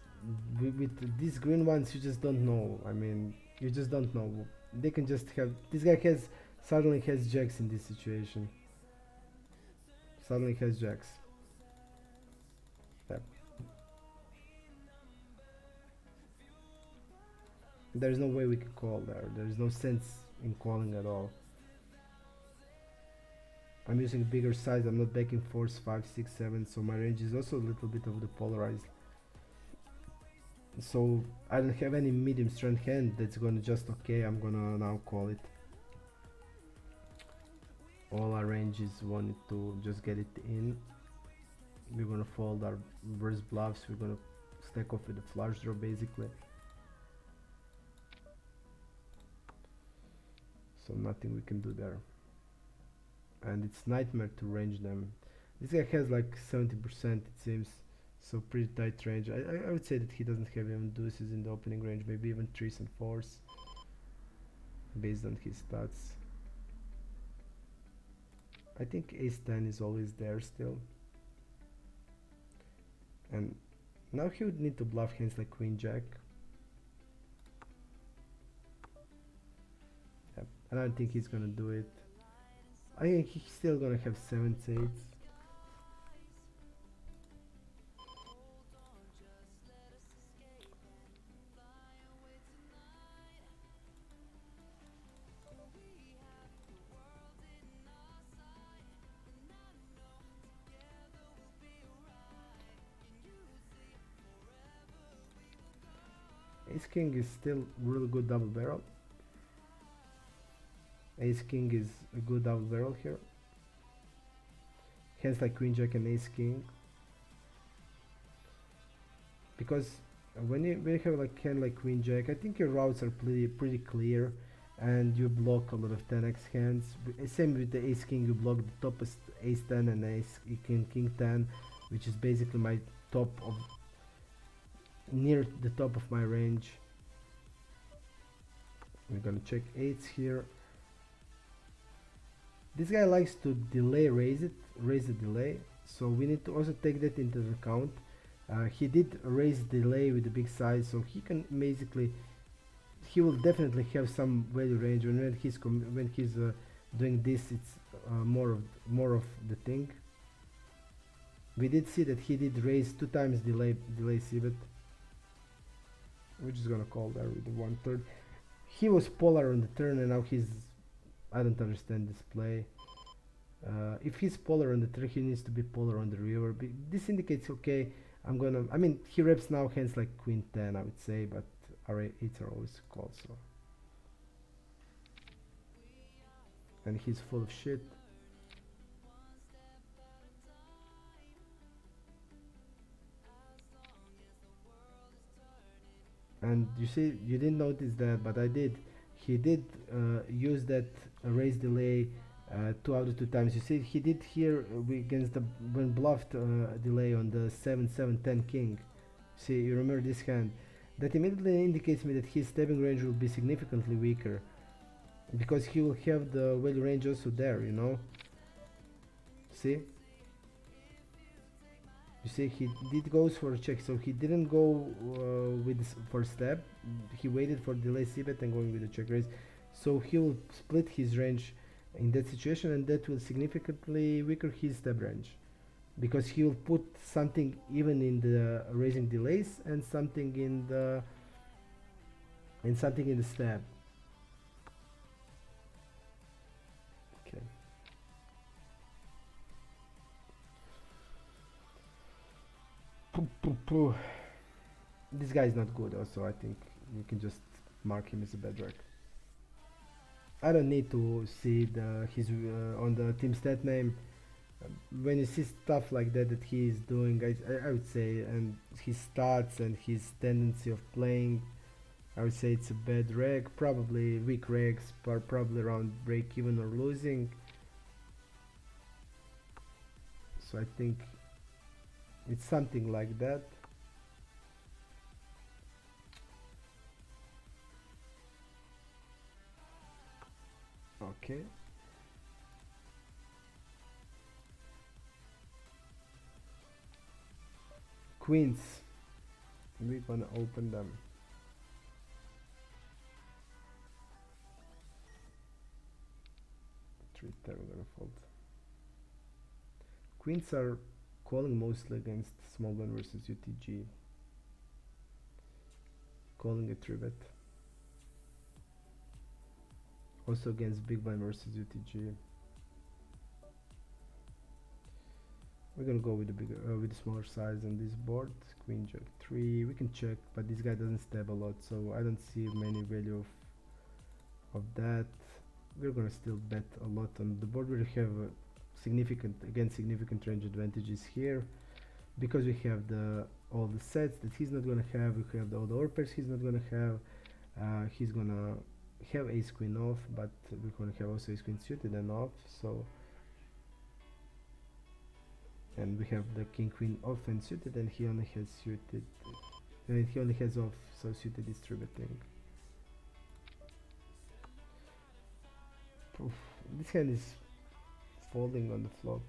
with these green ones, you just don't know. I mean, you just don't know. They can just have. This guy has suddenly has jacks in this situation. Suddenly has jacks. Yep. There is no way we can call there. There is no sense in calling at all. I'm using a bigger size. I'm not backing 4s, 5, 6, 7. So my range is also a little bit of the polarized. So I don't have any medium strength hand that's gonna just okay. I'm gonna now call it. All our ranges wanted to just get it in. We're gonna fold our worst bluffs. We're gonna stack off with a flush draw basically. So nothing we can do there. And it's nightmare to range them. This guy has like 70% it seems. So pretty tight range. I would say that he doesn't have even deuces in the opening range, maybe even 3s and 4s based on his stats. I think ace-10 is always there still. And now he would need to bluff hands like queen-jack. Yep. I don't think he's gonna do it. I think he's still gonna have 7s, 8s. Ace King is still really good double barrel. Ace King is a good double barrel here. Hands like Queen Jack and Ace King. Because when you have like hand like Queen Jack, I think your routes are pretty clear, and you block a lot of 10x hands. Same with the Ace King, you block the top Ace 10 and Ace King 10, which is basically my top of near the top of my range. We're gonna check 8s here. This guy likes to delay raise the delay, so we need to also take that into account. He did raise delay with the big size, so he can basically, he will definitely have some value range. When he's doing this, it's more of the thing. We did see that he did raise 2 times delay c-bet. We're just gonna call there with the 1/3. He was polar on the turn, and now he's, I don't understand this play. If he's polar on the turn, he needs to be polar on the river. This indicates okay. I mean, he reps now hands like Queen 10, I would say, but our 8s are always called, so. And he's full of shit. And you see, you didn't notice that, but I did. He did use that raise delay 2 out of 2 times. You see, he did here against the when bluffed delay on the 7-7-10 king. See, you remember this hand? That immediately indicates me that his stepping range will be significantly weaker, because he will have the value range also there, you know. See? You see, he did goes for a check, so he didn't go with this first step. He waited for delay c-bet and going with the check raise. So he will split his range in that situation, and that will significantly weaken his step range, because he will put something even in the raising delays and something in the step. Okay. This guy is not good also. I think you can just mark him as a bad reg. I don't need to see his on the team stat name. When you see stuff like that he is doing, I would say, and his stats and his tendency of playing, I would say it's a bad reg, probably weak regs, probably around break even or losing. So I think it's something like that. Okay. Queens. We're gonna open them. We're gonna fold. Queens are calling mostly against small blind versus UTG. Calling a 3-bet. Also against big blind versus UTG. We're gonna go with the bigger, with the smaller size on this board. Queen Jack 3. We can check, but this guy doesn't stab a lot, so I don't see many value of that. We're gonna still bet a lot on the board. We have significant range advantages here, because we have all the sets that he's not gonna have. We have all the overpairs he's not gonna have. He's gonna have ace queen off, but we're gonna have also ace queen suited and off. So, and we have the king queen off and suited, and he only has suited, and he only has off, so suited is 3-betting. This hand is folding on the flop.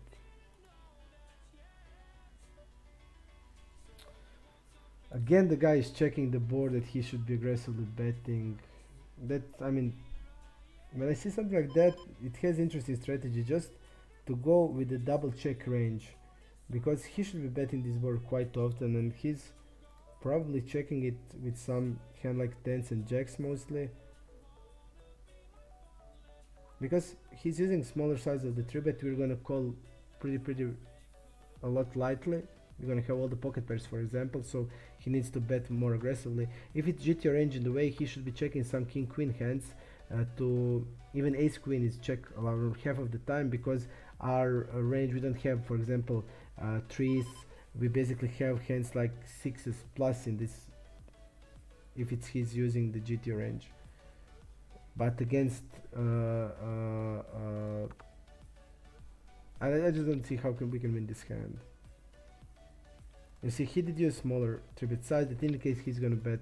Again, the guy is checking the board that he should be aggressively betting. That, I mean, when I see something like that, it has interesting strategy just to go with the double check range, because he should be betting this board quite often, and he's probably checking it with some hand like tens and jacks mostly, because he's using smaller size of the 3-bet. We're gonna call pretty a lot lightly. We're gonna have all the pocket pairs, for example, so he needs to bet more aggressively. If it's GTO range in the way, he should be checking some king queen hands, to even ace queen is check around half of the time, because our range, we don't have, for example, threes. We basically have hands like sixes plus in this, if he's using the GTO range. But against I just don't see how we can win this hand. You see, he did use smaller 3-bet size. That indicates he's gonna bet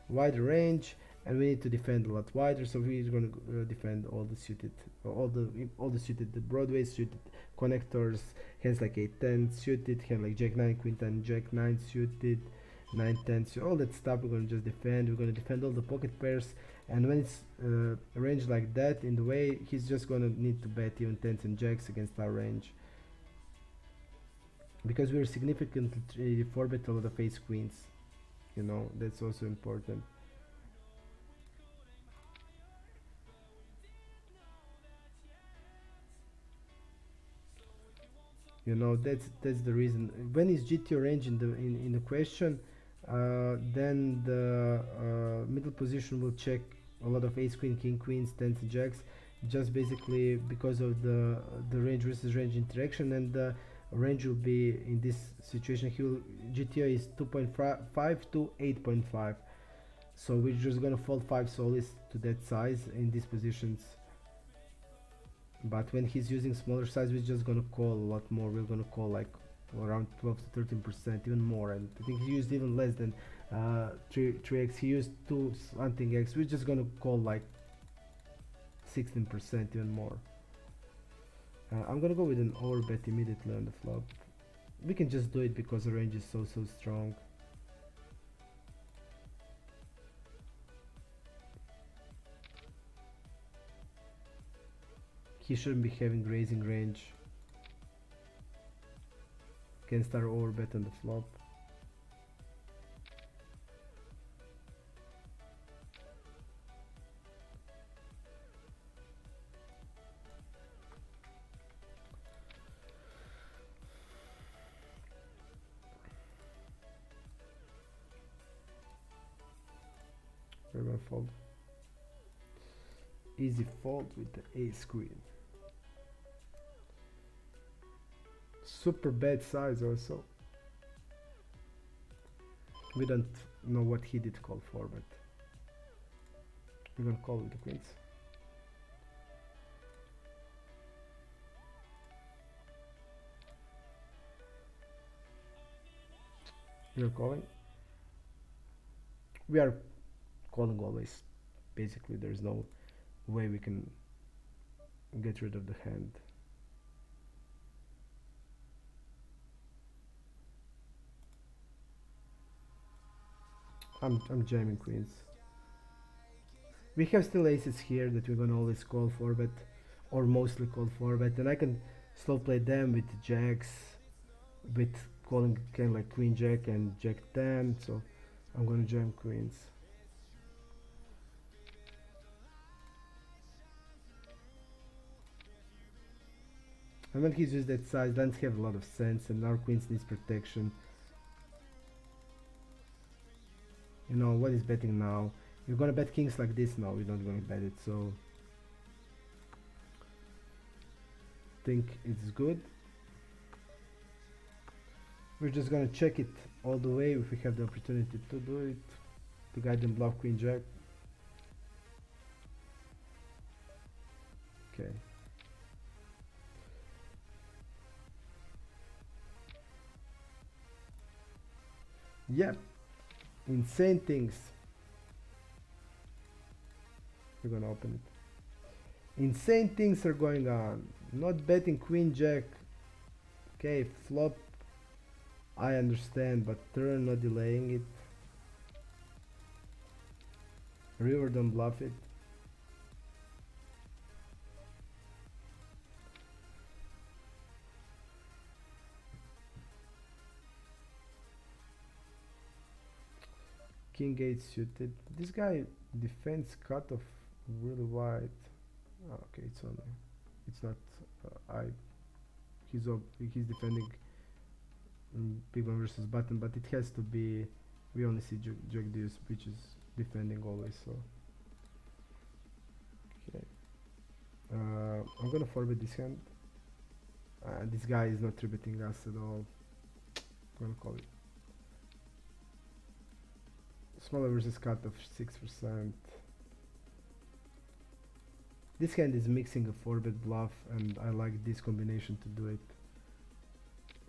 wider range, and we need to defend a lot wider. So he's gonna defend all the suited, all the suited, the Broadway suited connectors, hands like 8-10 suited, hand like Jack 9, Queen 10, Jack 9 suited, 9-10, so all that stuff we're gonna just defend. We're gonna defend all the pocket pairs, and when it's arranged like that in the way, he's just gonna need to bet even 10s and jacks against our range, because we're significantly 4-bet a lot of ace queens. You know, that's also important. You know, that's the reason. When is GTO range in the question, then the middle position will check a lot of ace queen, king queens, tens and jacks, just basically because of the range versus range interaction, and the range will be in this situation. GTO is 2.5 to 8.5, so we're just gonna fold 5 solis to that size in these positions. But when he's using smaller size, we're just gonna call a lot more. We're gonna call like around 12 to 13%, even more. And I think he used even less than 3x. He used 2 something x. We're just gonna call like 16%, even more. I'm gonna go with an overbet immediately on the flop. we can just do it because the range is so strong. He shouldn't be having raising range against our overbet on the flop. We're gonna fold. Easy fold with the ace queen. Super bad size also. We don't know what he did call for, but we're gonna call with the queens. We are calling. We are calling always. Basically, there's no way we can get rid of the hand. I'm jamming queens. We have still aces here that we're gonna always call for, but or mostly call for, but and I can slow play them with jacks, with calling kind of like queen jack and jack 10. So I'm gonna jam queens. And when he's used that size, doesn't have a lot of sense, and our queens needs protection. You know what is betting now? You're gonna bet kings like this now. We're not gonna bet it, so think it's good. We're just gonna check it all the way if we have the opportunity to do it. To guide them bluff queen jack. Okay. Yep. Insane things. We're gonna open it. Insane things are going on. Not betting queen jack. Okay, flop I understand, but turn not delaying it. River don't bluff it. King 8 suited. This guy defends cutoff really wide. Oh, okay, it's on. It's not. He's defending big one versus button, but it has to be. We only see jack deuce, which is defending always. So okay, I'm gonna forward this hand. This guy is not tributing us at all. I'm gonna call it. Smaller versus cut of 6%. This hand is mixing a 4-bet bluff, and I like this combination to do it.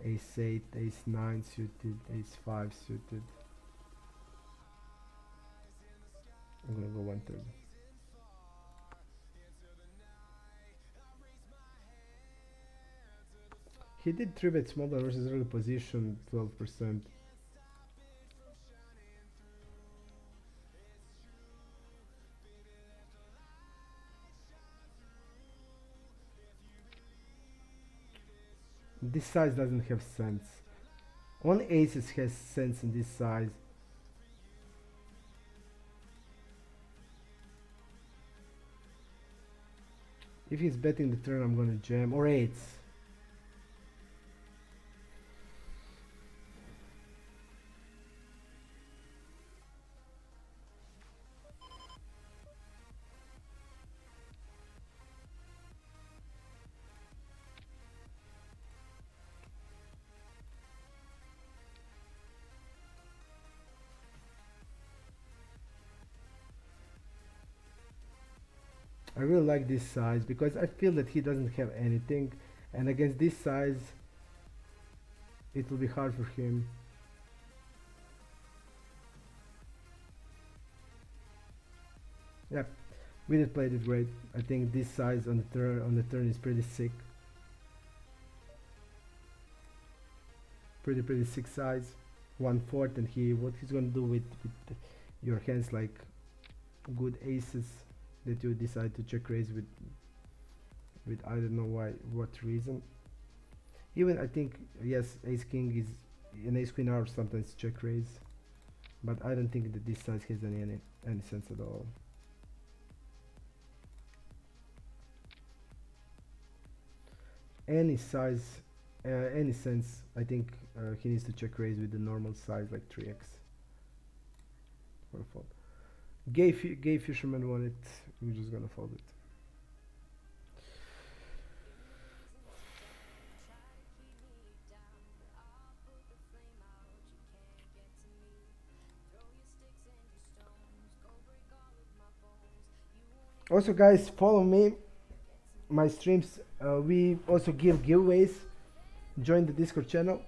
Ace 8, Ace 9 suited, Ace 5 suited. I'm gonna go 1/3. He did 3-bet smaller versus early position, 12%. This size doesn't have sense. Only aces has sense in this size. If he's betting the turn, I'm gonna jam, or eights. I really like this size because I feel that he doesn't have anything, and against this size it will be hard for him. Yep, we did played it great. I think this size on the turn is pretty sick. pretty sick size, 1/4, and what he's gonna do with your hands like good aces that you decide to check raise with I don't know why, what reason. Even I think yes, ace king is an ace queen are sometimes check raise, but I don't think that this size has any sense at all. Any size, any sense, I think he needs to check raise with the normal size like 3x for a fold. Gay fisherman won it. We're just gonna fold it. Also, guys, follow me, my streams. We also give giveaways. Join the Discord channel.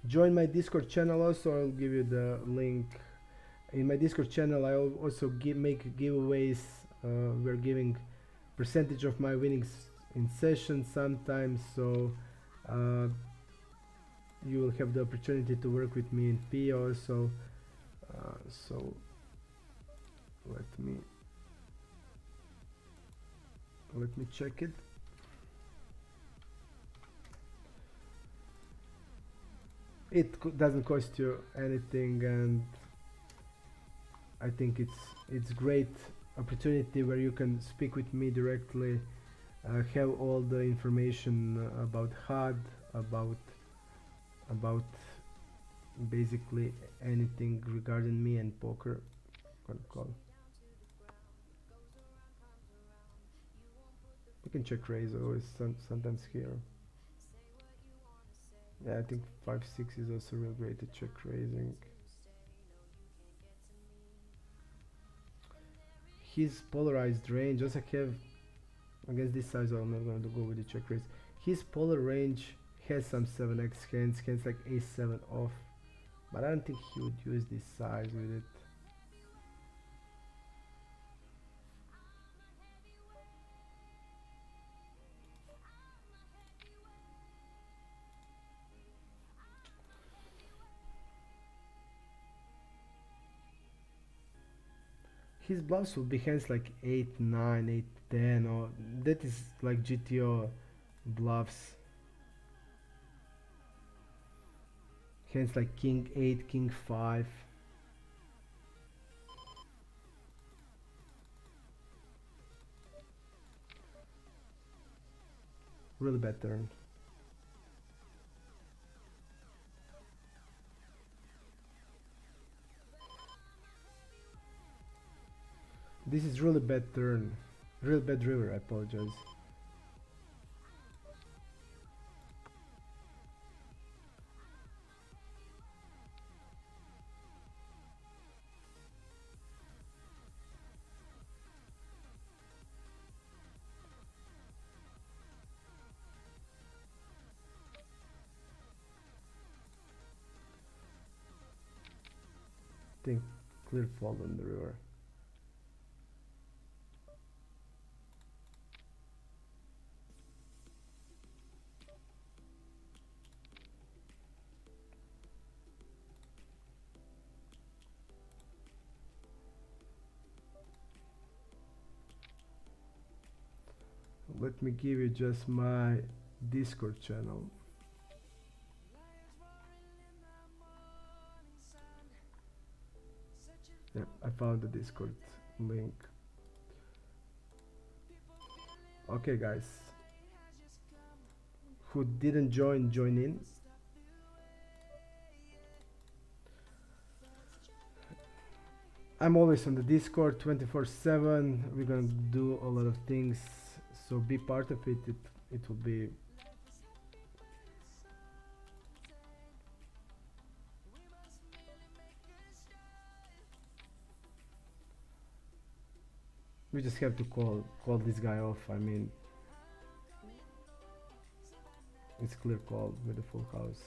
Join my Discord channel also. I'll give you the link. In my Discord channel, I also make giveaways. We're giving percentage of my winnings in session sometimes, so you will have the opportunity to work with me in P also. So let me check it. It doesn't cost you anything, and I think it's great opportunity where you can speak with me directly, have all the information about HUD, about basically anything regarding me and poker. You can check raise always sometimes here. Yeah, I think 5-6 is also real great to check raising. His polarized range also have against this size. I'm not going to go with the check raise. His polar range has some 7x hands like a7 off, but I don't think he would use this size with it. His bluffs will be hands like 8-9, 8-10, or that is like GTO bluffs. Hands like king 8, king 5. Really bad turn. This is really bad turn. Real bad river, I apologize. Think clear fold on the river. Let me give you just my Discord channel. Yep, I found the Discord link. Okay, guys, who didn't join in. I'm always on the Discord 24/7. We're gonna do a lot of things, so be part of it. It will be we just have to call this guy off. I mean, it's clear call with the full house.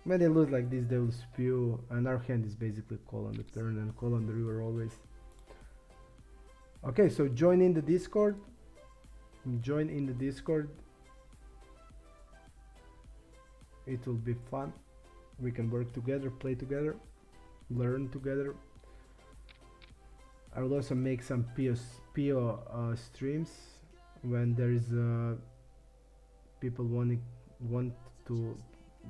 When they lose like this, they will spew, and our hand is basically call on the turn and call on the river always. Okay, so join in the Discord. Join in the Discord. It will be fun. We can work together, play together, learn together. I will also make some PO streams when there is people want to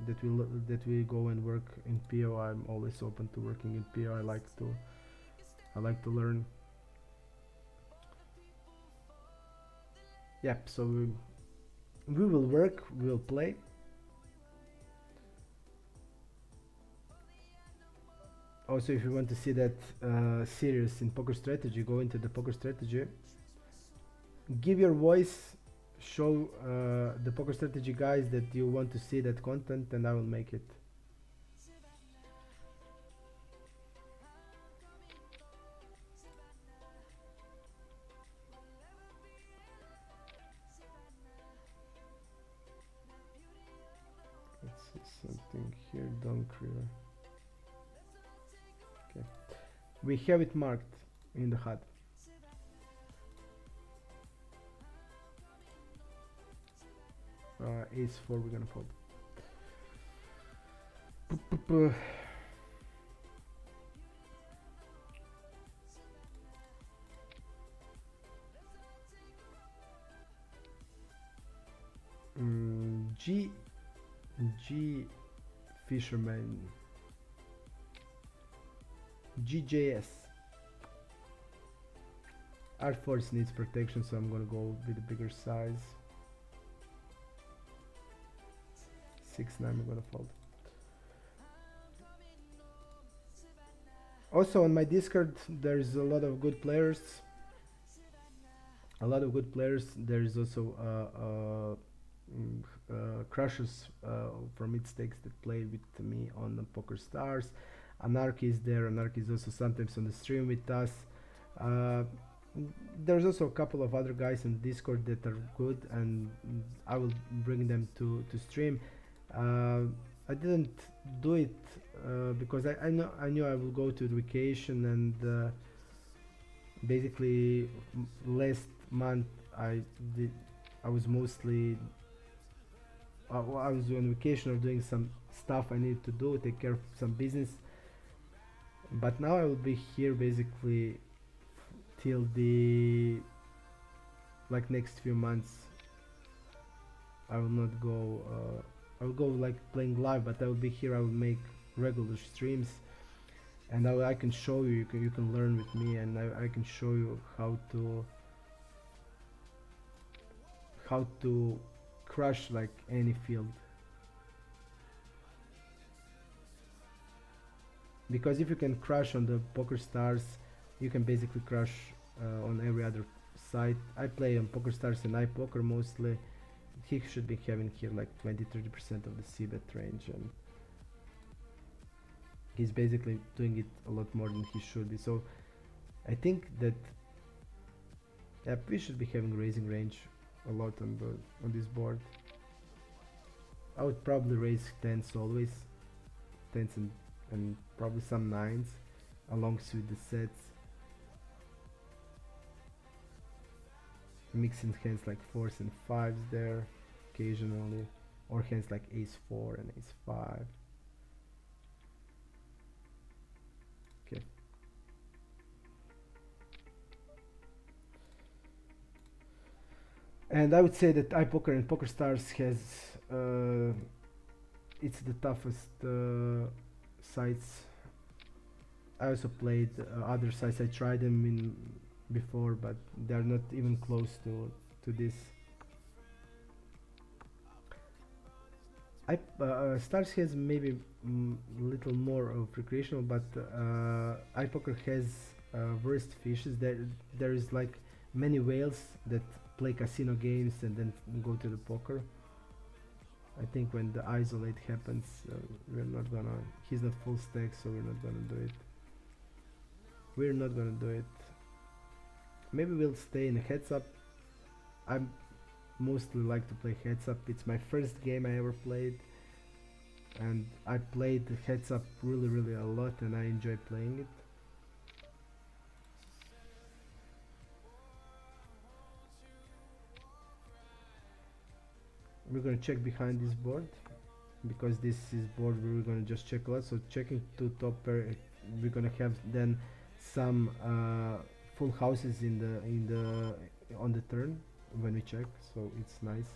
that we go and work in PO. I'm always open to working in PO. I like to learn. Yep. So we will work. We will play. Also, if you want to see that series in poker strategy, go into the poker strategy. Give your voice, show the poker strategy guys that you want to see that content, and I will make it. Let's see something here, Don River. Okay, we have it marked in the HUD. Ace 4 we're gonna fold. G Fisherman GJS. Art Force needs protection, so I'm gonna go with a bigger size. 6-9 I'm gonna fold. Also on my Discord there's a lot of good players. There is also crushers from MIDSTAKES that play with me on the Pokerstars. Anarchy is there. Anarchy is also sometimes on the stream with us. There's also a couple of other guys in Discord that are good, and I will bring them to stream. I didn't do it because I knew I will go to vacation, and basically last month I was mostly I was on vacation or doing some stuff I needed to do, take care of some business. But now I will be here basically till the next few months. I will not go I will go like playing live, but I will be here. I will make regular streams, and I can show you. You can learn with me, and I can show you how to crush like any field. Because if you can crush on the Pokerstars, you can basically crush on every other site. I play on Pokerstars and iPoker mostly. He should be having here like 20-30% of the c-bet range, and he's basically doing it a lot more than he should be. So I think that we should be having raising range a lot on this board. I would probably raise 10s always, 10s and probably some 9s alongside the sets, mixing hands like 4s and 5s there occasionally, or hands like ace 4 and ace 5. Okay. And I would say that iPoker and Pokerstars has it's the toughest sites. I also played other sites. I tried them in before, but they are not even close to this. Stars has maybe little more of recreational, but iPoker has worst fishes. There is like many whales that play casino games and then go to the poker. I think when the isolate happens, we're not gonna. He's not full stack, so we're not gonna do it. We're not gonna do it. Maybe we'll stay in a heads up. I mostly like to play heads up. It's my first game I ever played. and I played heads up really a lot, and I enjoy playing it. We're gonna check behind this board because this is board where we're gonna just check a lot. So checking two top pair, we're gonna have then some full houses on the turn when we check, so it's nice.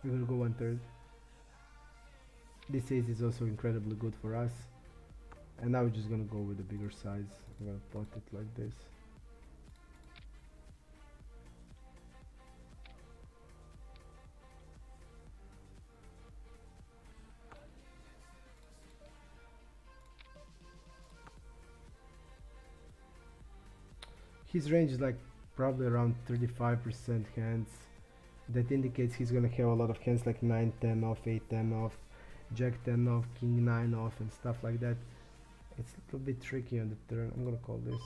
We're gonna go 1/3. This ace is also incredibly good for us, and now we're just gonna go with the bigger size. We're gonna pot it like this. His range is like probably around 35% hands. That indicates he's gonna have a lot of hands like 9-10 off, 8-10 off, Jack-10 off, King-9 off, and stuff like that. It's a little bit tricky on the turn. I'm gonna call this.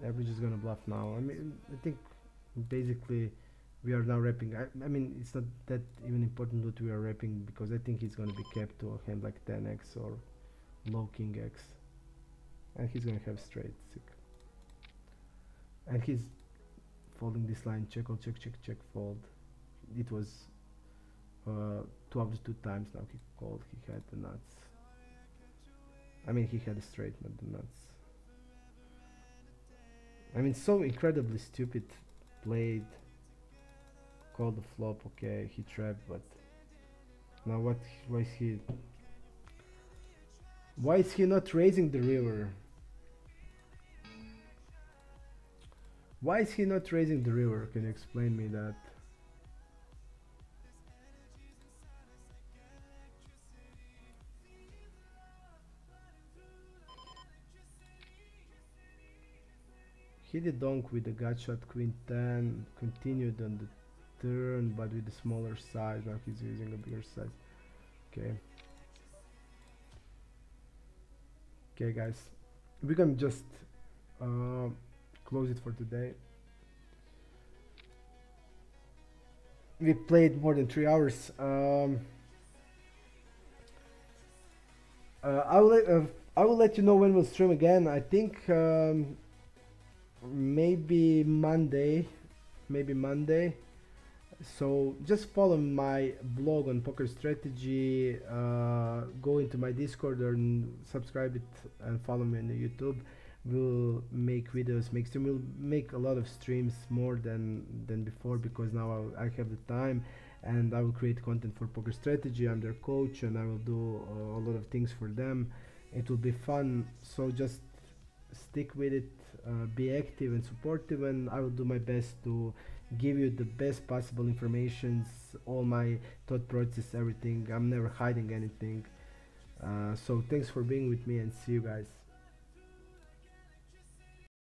Average is gonna bluff now. I mean, I think basically we are now wrapping. I mean, it's not that even important what we are wrapping, because I think he's gonna be capped to a hand like 10x or low king x, and he's gonna have straight sick, and he's folding this line. Check, all check, check, check, fold. It was 2 of the 2 times now he called. He had the nuts. I mean, he had a straight, not the nuts. I mean, so incredibly stupid played. Called the flop, okay, he trapped, but now what? Why is he not raising the river? Why is he not raising the river? Can you explain me that? He did donk with the gut shot, queen 10, continued on the turn, but with a smaller size. Now he's using a bigger size. Okay. Okay, guys, we can just close it for today. We played more than 3 hours. I will let you know when we'll stream again. I think maybe Monday. So just follow my blog on Poker Strategy, go into my Discord and subscribe it, and follow me on the YouTube. We'll make videos, we'll make a lot of streams, more than before, because now I have the time, and I will create content for Poker Strategy. I'm their coach, and I will do a lot of things for them. It will be fun, so just stick with it, be active and supportive, and I will do my best to give you the best possible informations, all my thought process, everything. I'm never hiding anything. So thanks for being with me, and see you guys.